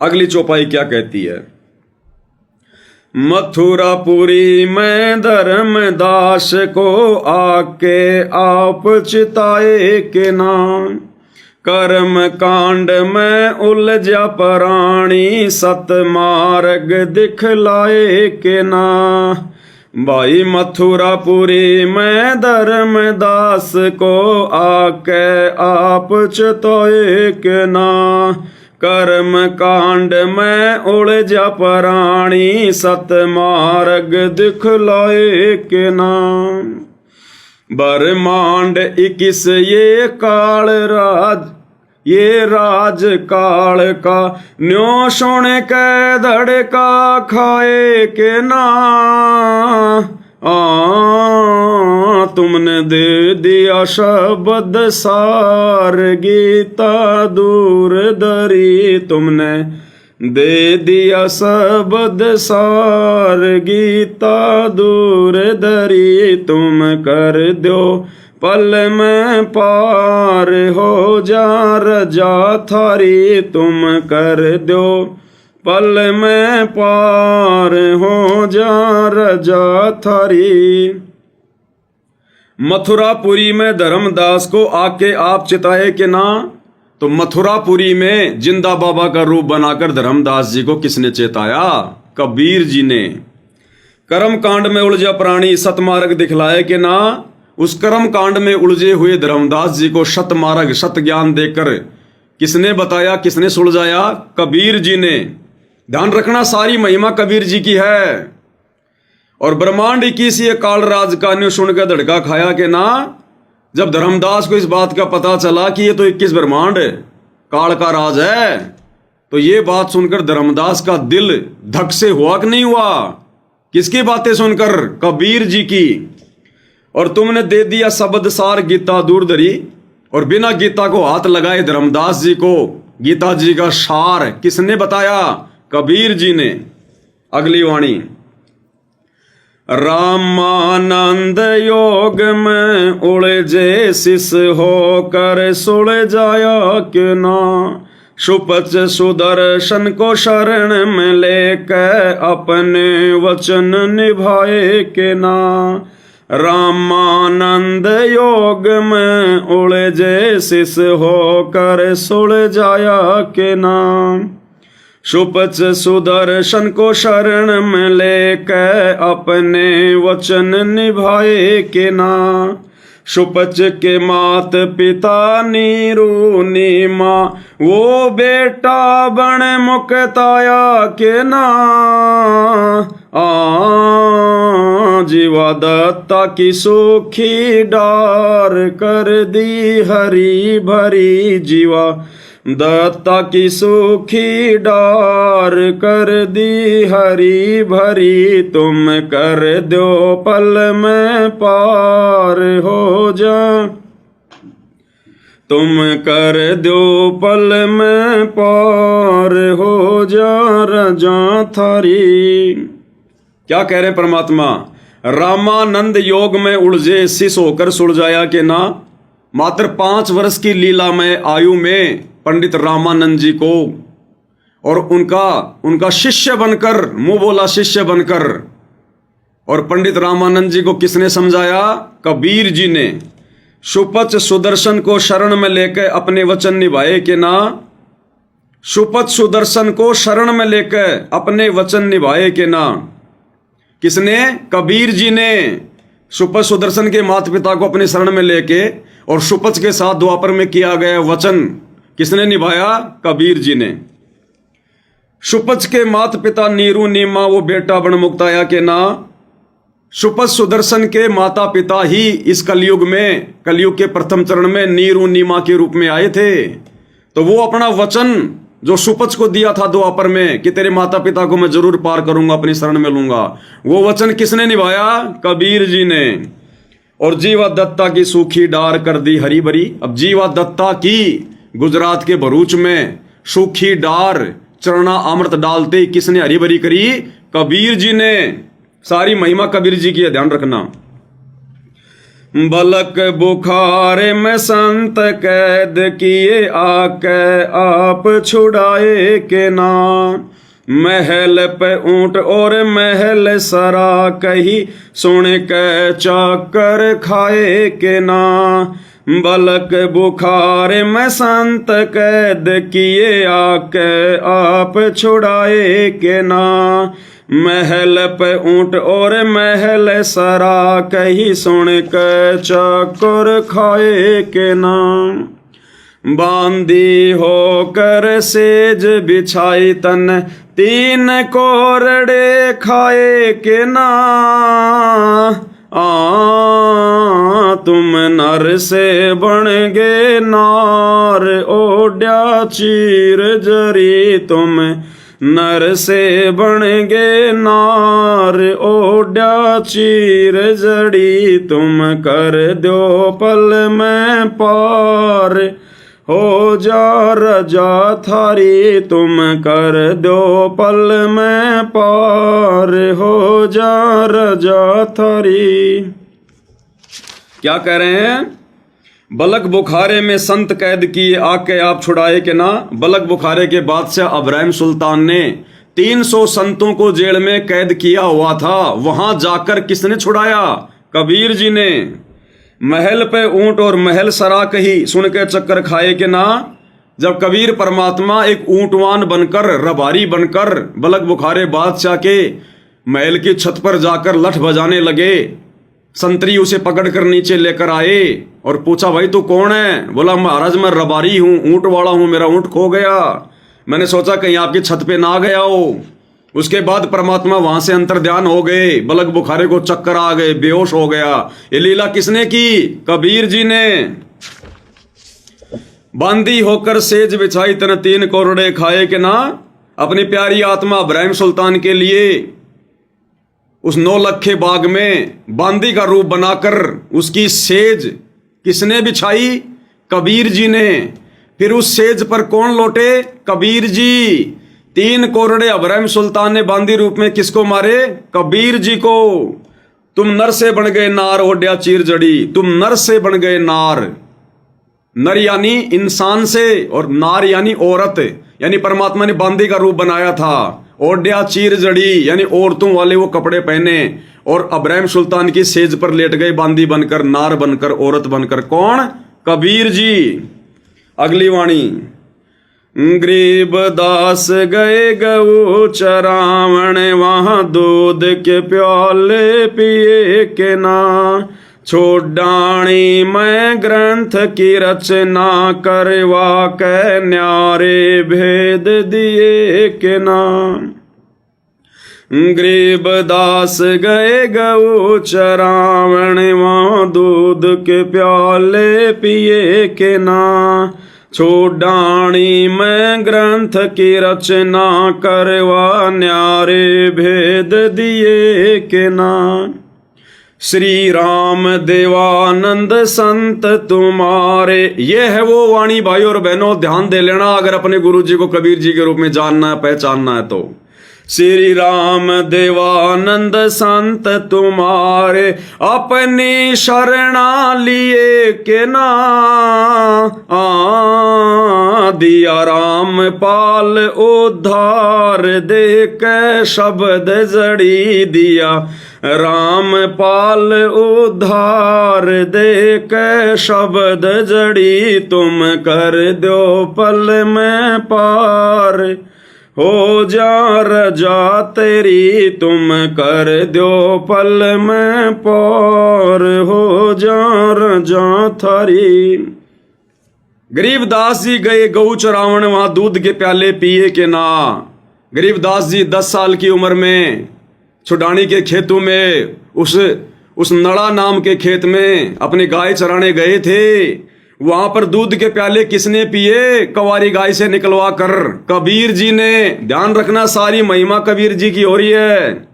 Speaker 1: अगली चौपाई क्या कहती है? मथुरापुरी में धर्मदास को आके आप चिताए के नाम, कर्म कांड में उलझा प्राणी सतमार्ग दिखलाए के ना, भाई मथुरापुरी में धर्मदास को आके आप चिताए के ना, कर्म कांड में उलझा प्राणी सतमार्ग दिखलाए के नाम, ब्रह्मांड 21 ये काल राज, ये राज काल का न्यो सुन के धड़का खाए के ना, तुमने दे दिया शब्द सार गीता दूर दरी, तुमने दे दिया शब्द सार गीता दूर धरी तुम कर दो पल में पार हो जा रजा थारी तुम कर दो पल में पार हो जा रजा थारी। मथुरापुरी में धर्मदास को आके आप चिताए कि ना, तो मथुरापुरी में जिंदा बाबा का रूप बनाकर धर्मदास जी को किसने चेताया? कबीर जी ने। कर्म कांड में उलझा प्राणी सतमार्ग दिखलाए कि ना, उस कर्म कांड में उलझे हुए धर्मदास जी को सतमार्ग सत ज्ञान देकर किसने बताया, किसने सुलझाया? कबीर जी ने। ध्यान रखना, सारी महिमा कबीर जी की है। और ब्रह्मांड 21 ये काल राज का न्यू सुनकर धड़का खाया कि ना, जब धर्मदास को इस बात का पता चला कि ये तो 21 ब्रह्मांड काल का राज है, तो ये बात सुनकर धर्मदास का दिल धक से हुआ कि नहीं हुआ? किसकी बातें सुनकर? कबीर जी की। और तुमने दे दिया शब्द सार गीता दूर धरी, और बिना गीता को हाथ लगाए धर्मदास जी को गीता जी का सार किसने बताया? कबीर जी ने। अगली वाणी, रामानंद योग में उलझे शिष होकर सुलझाया कि ना, सुपच सुदर्शन को शरण में लेकर अपने वचन निभाए कि ना। रामानंद योग में उलझे शिष होकर सुलझाया कि ना, सुपच सुदर्शन को शरण में लेकर अपने वचन निभाए कि ना। सुपच के मात पिता नीरू नीमा वो बेटा बन मुक्ताया के ना। जीवा दत्ता की सूखी डार कर दी हरी भरी, जीवा दत्ता की सूखी डार कर दी हरी भरी, तुम कर दो पल में पार हो जा, तुम कर दो पल में पार हो जा रजा थारी। क्या कह रहे परमात्मा? रामानंद योग में उलझे शिष होकर सुलझाया कि ना। मात्र 5 वर्ष की लीलामय आयु में पंडित रामानंद जी को और उनका शिष्य बनकर, मुंह बोला शिष्य बनकर, और पंडित रामानंद जी को किसने समझाया? कबीर जी ने। सुपच सुदर्शन को शरण में लेकर अपने वचन निभाए कि ना। सुपच सुदर्शन को शरण में लेकर अपने वचन निभाए कि ना। किसने? कबीर जी ने। सुपच सुदर्शन के माता पिता को अपने शरण में लेके और सुपच के साथ द्वापर में किया गया वचन किसने निभाया? कबीर जी ने। सुपच के माता पिता नीरू नीमा वो बेटा बन मुक्ताया के ना। सुपच सुदर्शन के माता पिता ही इस कलयुग के प्रथम चरण में नीरू नीमा के रूप में आए थे। तो वो अपना वचन जो सुपच को दिया था द्वापर में कि तेरे माता पिता को मैं जरूर पार करूंगा, अपनी शरण में लूंगा, वो वचन किसने निभाया? कबीर जी ने। और जीवा दत्ता की सूखी डार कर दी हरी भरी। अब जीवा दत्ता की गुजरात के भरूच में सूखी डार चरना अमृत डालते ही किसने हरी भरी करी? कबीर जी ने। सारी महिमा कबीर जी की है, ध्यान रखना। बलक बुखार में संत कैद किए आके आप छुड़ाए के ना। महल पे ऊंट और महल सरा कही सुन के चाकर खाए के ना। बलक बुखार में संत कैद किए आके आप छुड़ाए के ना। महल पे ऊंट और महल सरा कही सुन के चाकर खाए के ना। बांदी होकर सेज बिछाई तन 3 कोरड़े खाए के ना। तुम नर से बन गे नार ओड्या चीर जरी। तुम नर से बन गे नार ओड्या चीर जड़ी। तुम कर दो पल में पार हो जा रजा थारी, तुम कर दो पल में पार, हो जा रजा थारी। क्या कह रहे हैं? बलक बुखारे में संत कैद किए, आके आप छुड़ाए के ना। बलक बुखारे के बादशाह इब्राहिम सुल्तान ने 300 संतों को जेल में कैद किया हुआ था। वहां जाकर किसने छुड़ाया? कबीर जी ने। महल पे ऊंट और महल सराक ही सुन के चक्कर खाए के ना। जब कबीर परमात्मा एक ऊंटवान बनकर, रबारी बनकर बलक बुखारे बादशाह के महल की छत पर जाकर लठ बजाने लगे, संतरी उसे पकड़कर नीचे लेकर आए और पूछा, भाई तू कौन है? बोला, महाराज मैं रबारी हूं, ऊंट वाला हूं, मेरा ऊंट खो गया, मैंने सोचा कहीं आपकी छत पे ना गया हो। उसके बाद परमात्मा वहां से अंतर्ध्यान हो गए, बलक बुखारे को चक्कर आ गए, बेहोश हो गया। ये लीला किसने की? कबीर जी ने। बांदी होकर सेज बिछाई, तन 3 कोरड़े खाए के ना। अपनी प्यारी आत्मा इब्राहिम सुल्तान के लिए उस 9 लखे बाग में बांदी का रूप बनाकर उसकी सेज किसने बिछाई? कबीर जी ने। फिर उस सेज पर कौन लौटे? कबीर जी। 3 कोरड़े इब्राहिम सुल्तान ने बांदी रूप में किसको मारे? कबीर जी को। तुम नर से बन गए नार, ओड्या चीर जड़ी, तुम नर से बन गए नार। नर यानी इंसान से और नार यानी औरत, यानी परमात्मा ने बांदी का रूप बनाया था। ओड्या चीर जड़ी यानी औरतों वाले वो कपड़े पहने और इब्राहिम सुल्तान की सेज पर लेट गए बांदी बनकर, नार बनकर, औरत बनकर। कौन? कबीर जी। अगली वाणी, गरीब दास गए गऊ चरावण, वहां दूध के प्याले पिए के ना। छोड़ाणी मैं ग्रंथ की रचना, करवा के न्यारे भेद दिए के ना। गरीब दास गए गऊ चरावण, वहां दूध के प्याले पिए के ना। छोड़ाणी मैं ग्रंथ की रचना, करवा न्यारे भेद दिए के ना। श्री राम देवानंद संत तुम्हारे। ये है वो वाणी भाई और बहनों, ध्यान दे लेना अगर अपने गुरु जी को कबीर जी के रूप में जानना है, पहचानना है तो। श्री राम देवानंद संत तुम्हारे, अपनी शरणा लिए के ना। दिया राम पाल उद्धार, दे के शब्द जड़ी दिया। राम पाल उद्धार, दे के शब्द जड़ी। तुम कर दो पल में पार, हो जा रजा तेरी। तुम कर दो पल में पार, हो जा रजा थारी। गरीबदास जी गए गऊ चरावण, वहां दूध के प्याले पिए के ना। गरीबदास जी 10 साल की उम्र में छुडानी के खेतों में उस नड़ा नाम के खेत में अपनी गाय चराने गए थे। वहां पर दूध के प्याले किसने पिए? कवारी गाय से निकलवा कर कबीर जी ने। ध्यान रखना, सारी महिमा कबीर जी की हो रही है।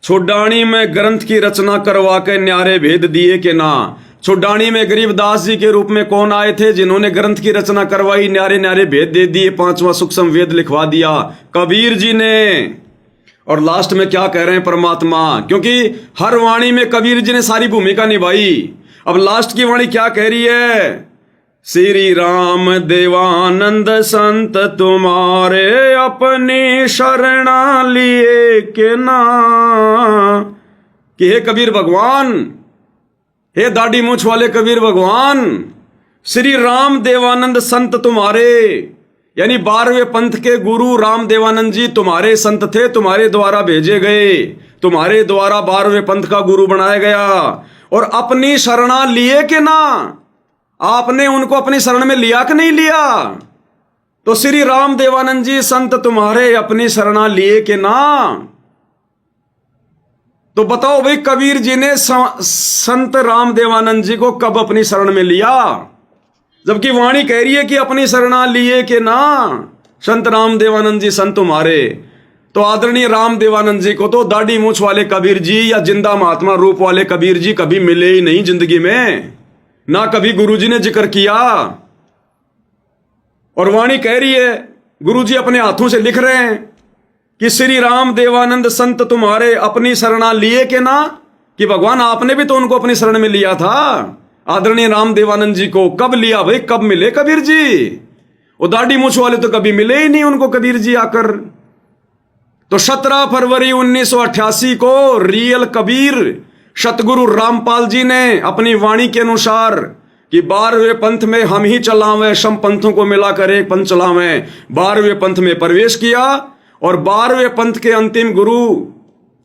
Speaker 1: छोड़ानी में ग्रंथ की रचना करवा के न्यारे भेद दिए के ना। छोड़ानी में गरीबदास जी के रूप में कौन आए थे जिन्होंने ग्रंथ की रचना करवाई, न्यारे न्यारे भेद दे दिए, 5वां सूक्ष्म वेद लिखवा दिया? कबीर जी ने। और लास्ट में क्या कह रहे हैं परमात्मा? क्योंकि हर वाणी में कबीर जी ने सारी भूमिका निभाई। अब लास्ट की वाणी क्या कह रही है? श्री राम देवानंद संत तुम्हारे, अपनी शरणा लिए के ना। कि हे कबीर भगवान, हे दाढ़ी मूछ वाले कबीर भगवान, श्री राम देवानंद संत तुम्हारे, यानी 12वें पंथ के गुरु राम देवानंद जी तुम्हारे संत थे, तुम्हारे द्वारा भेजे गए, तुम्हारे द्वारा 12वें पंथ का गुरु बनाया गया। और अपनी शरणा लिए के ना, आपने उनको अपनी शरण में लिया कि नहीं लिया? तो श्री राम देवानंद जी संत तुम्हारे अपनी शरणा लिए के ना। तो बताओ भाई, कबीर जी ने संत राम देवानंद जी को कब अपनी शरण में लिया? जबकि वाणी कह रही है कि अपनी शरणा लिए के ना, संत राम देवानंद जी संत तुम्हारे। तो आदरणीय राम देवानंद जी को तो दाढ़ी मूछ वाले कबीर जी या जिंदा महात्मा रूप वाले कबीर जी कभी मिले ही नहीं जिंदगी में, ना कभी गुरु जी ने जिक्र किया। और वाणी कह रही है, गुरुजी अपने हाथों से लिख रहे हैं कि श्री राम देवानंद संत तुम्हारे अपनी शरणा लिए के ना, कि भगवान आपने भी तो उनको अपनी शरण में लिया था। आदरणीय राम देवानंद जी को कब लिया भाई, कब मिले कबीर जी? वो दाढ़ी मूछ वाले तो कभी मिले ही नहीं उनको कबीर जी आकर। तो 17 फरवरी 1988 को रियल कबीर सतगुरु रामपाल जी ने अपनी वाणी के अनुसार कि 12वें पंथ में हम ही चलावें, सम पंथों को मिलाकर एक पंथ चलावें, 12वें पंथ में प्रवेश किया और 12वें पंथ के अंतिम गुरु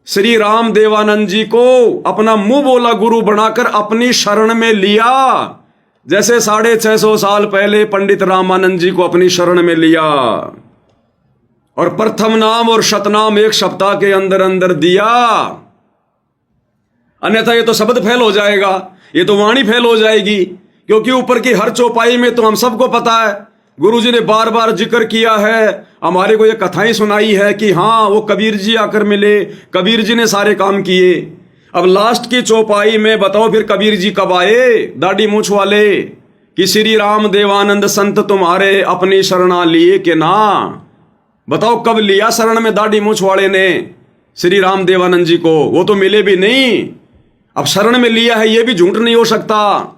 Speaker 1: श्री राम देवानंद जी को अपना मुंह बोला गुरु बनाकर अपनी शरण में लिया, जैसे 650 साल पहले पंडित रामानंद जी को अपनी शरण में लिया और प्रथम नाम और शतनाम एक सप्ताह के अंदर अंदर दिया। अन्यथा ये तो शब्द फेल हो जाएगा, ये तो वाणी फेल हो जाएगी, क्योंकि ऊपर की हर चौपाई में तो हम सबको पता है गुरुजी ने बार बार जिक्र किया है, हमारे को ये कथाएं सुनाई है कि हाँ वो कबीर जी आकर मिले, कबीर जी ने सारे काम किए। अब लास्ट की चौपाई में बताओ फिर कबीर जी कब आए, दाढ़ी मूछ वाले, कि श्री राम देवानंद संत तुम्हारे अपनी शरणा लिए के ना। बताओ कब लिया शरण में दाढ़ी मूछ वाले ने श्री राम देवानंद जी को? वो तो मिले भी नहीं, अब शरण में लिया है ये भी झूठ नहीं हो सकता।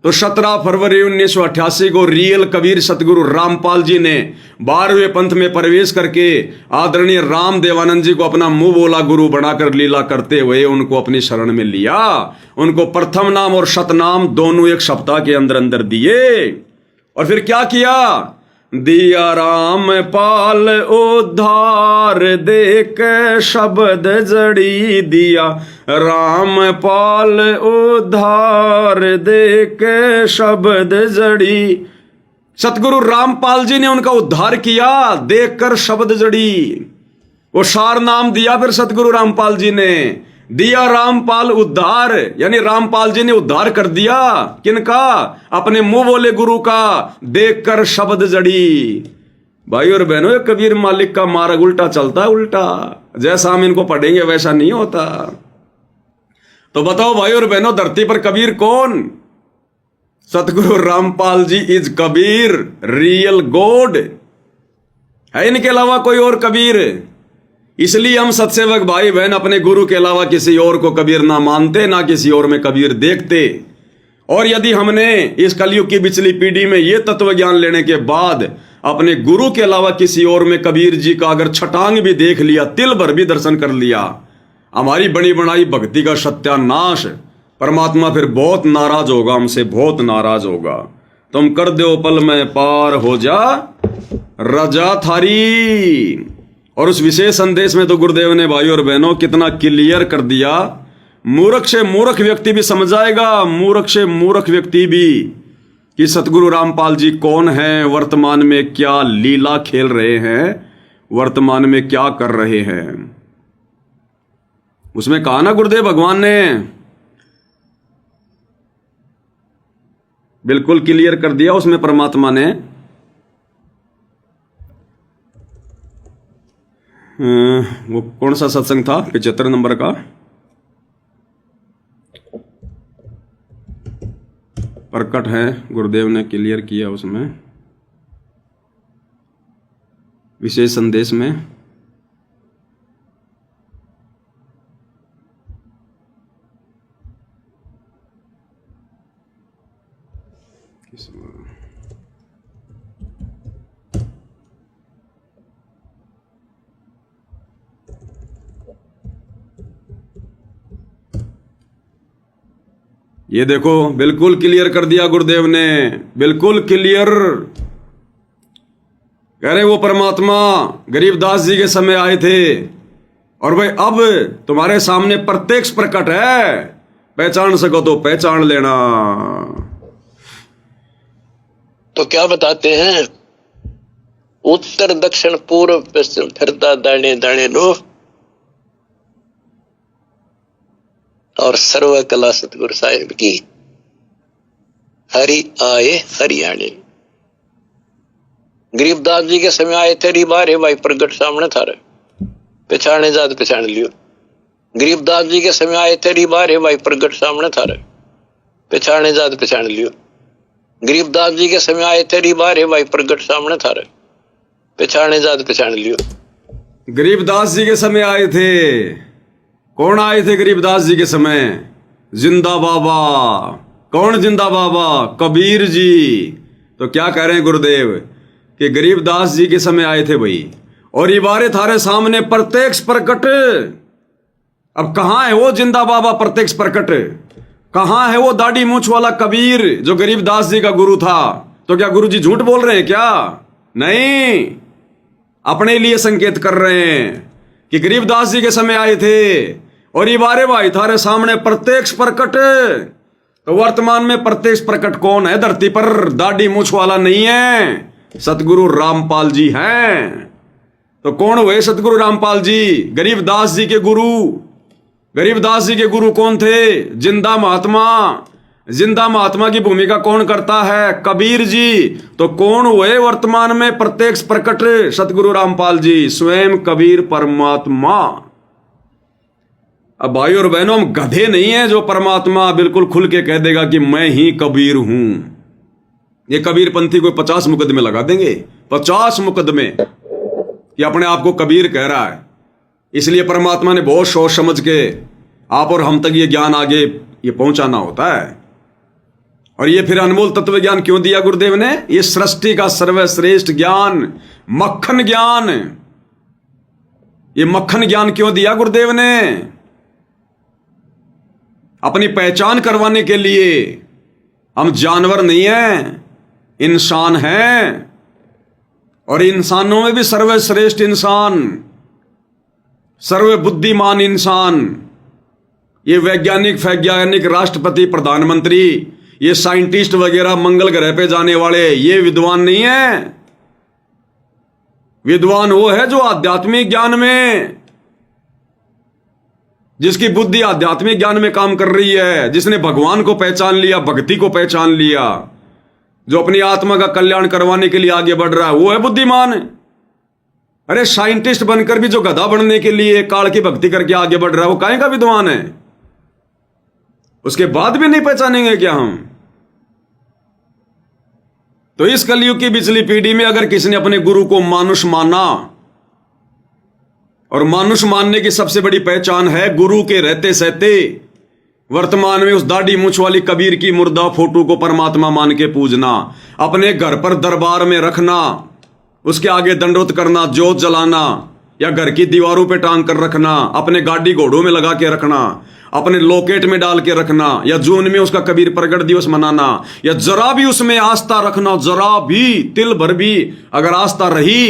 Speaker 1: तो 17 फरवरी 1988 को रियल कबीर सतगुरु रामपाल जी ने 12वें पंथ में प्रवेश करके आदरणीय राम देवानंद जी को अपना मुंह बोला गुरु बनाकर लीला करते हुए उनको अपनी शरण में लिया। उनको प्रथम नाम और शतनाम दोनों एक सप्ताह के अंदर अंदर दिए और फिर क्या किया? दिया रामपाल उद्धार देख शब्द जड़ी दिया, रामपाल उद्धार देख शब्द जड़ी। सतगुरु रामपाल जी ने उनका उद्धार किया देखकर शब्द जड़ी। वो सार नाम दिया फिर सतगुरु रामपाल जी ने, दिया रामपाल उद्धार, यानी रामपाल जी ने उद्धार कर दिया किनका? अपने मुंह बोले गुरु का, देखकर शब्द जड़ी। भाई और बहनों, ये कबीर मालिक का मार्ग उल्टा चलता है, उल्टा, जैसा हम इनको पढ़ेंगे वैसा नहीं होता। तो बताओ भाई और बहनों, धरती पर कबीर कौन? सतगुरु Rampal ji is Kabir, real God. है इनके अलावा कोई और कबीर? इसलिए हम सत्सेवक भाई बहन अपने गुरु के अलावा किसी और को कबीर ना मानते, ना किसी और में कबीर देखते। और यदि हमने इस कलयुग की पिछली पीढ़ी में यह तत्व ज्ञान लेने के बाद अपने गुरु के अलावा किसी और में कबीर जी का अगर छटांग भी देख लिया, तिल भर भी दर्शन कर लिया, हमारी बनी बनाई भक्ति का सत्यानाश। परमात्मा फिर बहुत नाराज होगा हमसे, बहुत नाराज होगा। तुम कर दो पल में पार हो जा रजा थारी। और उस विशेष संदेश में तो गुरुदेव ने भाई और बहनों कितना क्लियर कर दिया, मूर्ख से मूर्ख व्यक्ति भी समझ जाएगा, मूर्ख से मूर्ख व्यक्ति भी, कि सतगुरु रामपाल जी कौन हैं, वर्तमान में क्या लीला खेल रहे हैं, वर्तमान में क्या कर रहे हैं। उसमें कहा ना गुरुदेव भगवान ने, बिल्कुल क्लियर कर दिया उसमें परमात्मा ने। वो कौन सा सत्संग था? 75 नंबर का। प्रकट है, गुरुदेव ने क्लियर किया उसमें विशेष संदेश में। ये देखो, बिल्कुल क्लियर कर दिया गुरुदेव ने, बिल्कुल क्लियर। कह रहे वो परमात्मा गरीबदास जी के समय आए थे और भाई अब तुम्हारे सामने प्रत्यक्ष प्रकट है, पहचान सको तो पहचान लेना।
Speaker 3: तो क्या बताते हैं? उत्तर दक्षिण पूर्व पश्चिम फिरता दाने दाने लो, और सर्व कला सतगुरु साहिब की। हरि आए हरियाणे। गरीबदास जी के समय आए थे, रे भाई प्रगट सामने था, पहचाने जात पहचान लियो। गरीबदास जी के समय आए थे, रे भाई प्रगट सामने था, पहचाने जात पहचान लियो। गरीबदास जी के समय आए थे, रे भाई प्रगट सामने था रे, पहचाने जात पहचान लियो।
Speaker 1: गरीबदास जी के समय आए थे। कौन आए थे गरीबदास जी के समय? जिंदा बाबा। कौन जिंदा बाबा? कबीर जी। तो क्या कह रहे हैं गुरुदेव कि गरीबदास जी के समय आए थे भाई, और ये बारे थारे सामने प्रत्यक्ष प्रकट। अब कहां है वो जिंदा बाबा प्रत्यक्ष प्रकट? कहां है वो दाढ़ी मूंछ वाला कबीर जो गरीबदास जी का गुरु था? तो क्या गुरु जी झूठ बोल रहे हैं क्या? नहीं, अपने लिए संकेत कर रहे हैं कि गरीबदास जी के समय आए थे और ये बारे भाई थारे सामने प्रत्यक्ष प्रकट। तो वर्तमान में प्रत्यक्ष प्रकट कौन है धरती पर? दाढ़ी मूंछ वाला नहीं है, सतगुरु रामपाल जी हैं। तो कौन हुए सतगुरु रामपाल जी? गरीबदास जी के गुरु। गरीबदास जी के गुरु कौन थे? जिंदा महात्मा। जिंदा महात्मा की भूमिका कौन करता है? कबीर जी। तो कौन हुए वर्तमान में प्रत्यक्ष प्रकट? सतगुरु रामपाल जी, स्वयं कबीर परमात्मा। अब भाई और बहनों, हम गधे नहीं है जो परमात्मा बिल्कुल खुल के कह देगा कि मैं ही कबीर हूं। ये कबीर पंथी को 50 मुकदमे लगा देंगे, 50 मुकदमे, कि अपने आप को कबीर कह रहा है। इसलिए परमात्मा ने बहुत सोच समझ के आप और हम तक ये ज्ञान आगे ये पहुंचाना होता है। और ये फिर अनमोल तत्व ज्ञान क्यों दिया गुरुदेव ने? ये सृष्टि का सर्वश्रेष्ठ ज्ञान, मक्खन ज्ञान। ये मक्खन ज्ञान क्यों दिया गुरुदेव ने? अपनी पहचान करवाने के लिए। हम जानवर नहीं हैं, इंसान हैं, और इंसानों में भी सर्वश्रेष्ठ इंसान, सर्वबुद्धिमान इंसान, ये वैज्ञानिक राष्ट्रपति, प्रधानमंत्री, ये साइंटिस्ट वगैरह, मंगल ग्रह पे जाने वाले, ये विद्वान नहीं है। विद्वान वो है जो आध्यात्मिक ज्ञान में, जिसकी बुद्धि आध्यात्मिक ज्ञान में काम कर रही है, जिसने भगवान को पहचान लिया, भक्ति को पहचान लिया, जो अपनी आत्मा का कल्याण करवाने के लिए आगे बढ़ रहा है, वो है बुद्धिमान। अरे साइंटिस्ट बनकर भी जो गधा बनने के लिए काल की भक्ति करके आगे बढ़ रहा है, वो काहे का विद्वान है? उसके बाद भी नहीं पहचानेंगे क्या हम? तो इस कलयुग की पिछली पीढ़ी में अगर किसी ने अपने गुरु को मानुष माना, और मानुष मानने की सबसे बड़ी पहचान है गुरु के रहते सहते वर्तमान में उस दाढ़ी मूंछ वाली कबीर की मुर्दा फोटो को परमात्मा मान के पूजना, अपने घर पर दरबार में रखना, उसके आगे दंडवत करना, जोत जलाना, या घर की दीवारों पे टांग कर रखना, अपने गाड़ी घोड़ों में लगा के रखना, अपने लॉकेट में डाल के रखना, या जून में उसका कबीर प्रगट दिवस मनाना, या जरा भी उसमें आस्था रखना, जरा भी तिल भर भी अगर आस्था रही,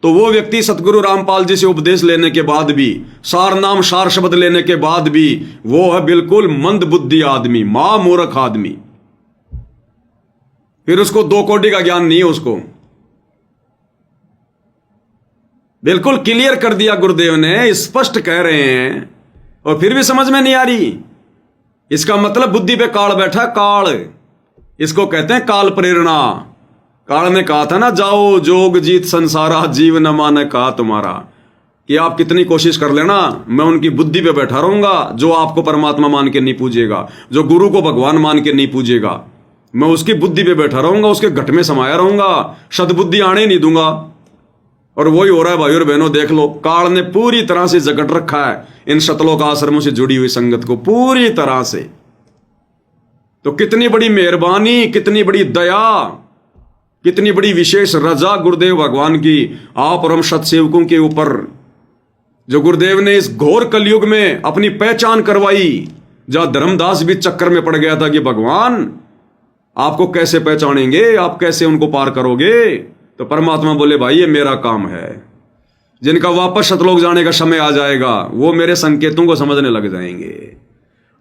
Speaker 1: तो वो व्यक्ति सतगुरु रामपाल जी से उपदेश लेने के बाद भी, सार नाम सार शब्द लेने के बाद भी, वो है बिल्कुल मंद बुद्धि आदमी, मूर्ख आदमी। फिर उसको 2 कोटि का ज्ञान नहीं है। उसको बिल्कुल क्लियर कर दिया गुरुदेव ने, स्पष्ट कह रहे हैं, और फिर भी समझ में नहीं आ रही। इसका मतलब बुद्धि पे काल बैठा, काल। इसको कहते हैं काल प्रेरणा। काल ने कहा था ना, जाओ जोग जीत संसारा, जीव न माने कहा तुम्हारा, कि आप कितनी कोशिश कर लेना, मैं उनकी बुद्धि पे बैठा रहूंगा जो आपको परमात्मा मान के नहीं पूजेगा, जो गुरु को भगवान मान के नहीं पूजेगा, मैं उसकी बुद्धि पे बैठा रहूंगा, उसके घट में समाया रहूंगा, सदबुद्धि आने नहीं दूंगा। और वही हो रहा है भाई और बहनों, देख लो, काल ने पूरी तरह से जकट रखा है इन शतलोक आश्रमों से जुड़ी हुई संगत को, पूरी तरह से। तो कितनी बड़ी मेहरबानी, कितनी बड़ी दया, कितनी बड़ी विशेष रजा गुरुदेव भगवान की आप और हम सत्सेवकों के ऊपर, जो गुरुदेव ने इस घोर कलयुग में अपनी पहचान करवाई, जहां धर्मदास भी चक्कर में पड़ गया था कि भगवान आपको कैसे पहचानेंगे, आप कैसे उनको पार करोगे? तो परमात्मा बोले, भाई ये मेरा काम है। जिनका वापस सतलोक जाने का समय आ जाएगा, वो मेरे संकेतों को समझने लग जाएंगे।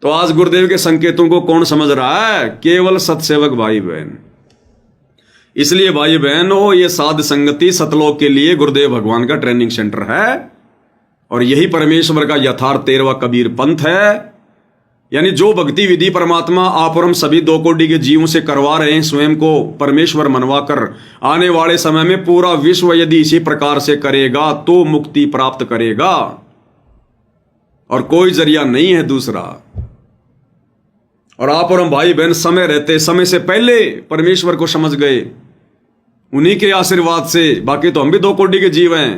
Speaker 1: तो आज गुरुदेव के संकेतों को कौन समझ रहा है? केवल सत्सेवक भाई बहन। इसलिए भाई बहनों, ये साध संगति सतलोक के लिए गुरुदेव भगवान का ट्रेनिंग सेंटर है, और यही परमेश्वर का यथार्थ 13वां कबीर पंथ है। यानी जो भक्ति विधि परमात्मा आप और हम सभी 2 कोटि के जीवों से करवा रहे हैं, स्वयं को परमेश्वर मनवाकर, आने वाले समय में पूरा विश्व यदि इसी प्रकार से करेगा तो मुक्ति प्राप्त करेगा, और कोई जरिया नहीं है दूसरा। और आप और हम भाई बहन समय रहते, समय से पहले परमेश्वर को समझ गए, उन्हीं के आशीर्वाद से। बाकी तो हम भी 2 कोटि के जीव हैं,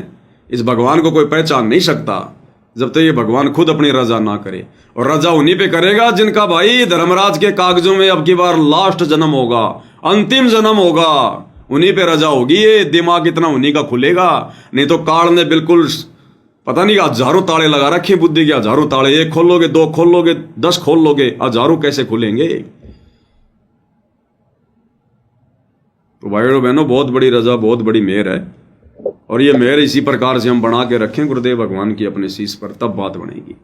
Speaker 1: इस भगवान को कोई पहचान नहीं सकता जब तक ये भगवान खुद अपनी रजा ना करे। और रजा उन्हीं पे करेगा जिनका भाई धर्मराज के कागजों में अब की बार लास्ट जन्म होगा, अंतिम जन्म होगा, उन्हीं पे रजा होगी। ये दिमाग इतना उन्हीं का खुलेगा, नहीं तो काल ने बिल्कुल पता नहीं हजारों ताले लगा रखे बुद्धि के, हजारों ताले, 1 खोल लोगे, 2 खोल लोगे, 10 खोल लोगे, हजारों कैसे खुलेंगे। तो भाइयों और बहनों, बहुत बड़ी रजा, बहुत बड़ी मेहर है, और ये मेहर इसी प्रकार से हम बना के रखें गुरुदेव भगवान की अपने शीश पर, तब बात बनेगी।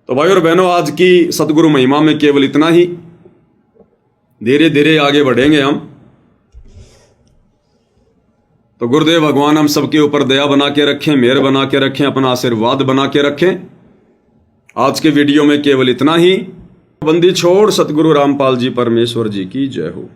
Speaker 1: तो भाइयों और बहनों, आज की सतगुरु महिमा में केवल इतना ही। धीरे धीरे आगे बढ़ेंगे हम। तो गुरुदेव भगवान हम सबके ऊपर दया बना के रखें, मेहर बना के रखें, अपना आशीर्वाद बना के रखें। आज के वीडियो में केवल इतना ही। बंदी छोड़ सतगुरु रामपाल जी परमेश्वर जी की जय हो।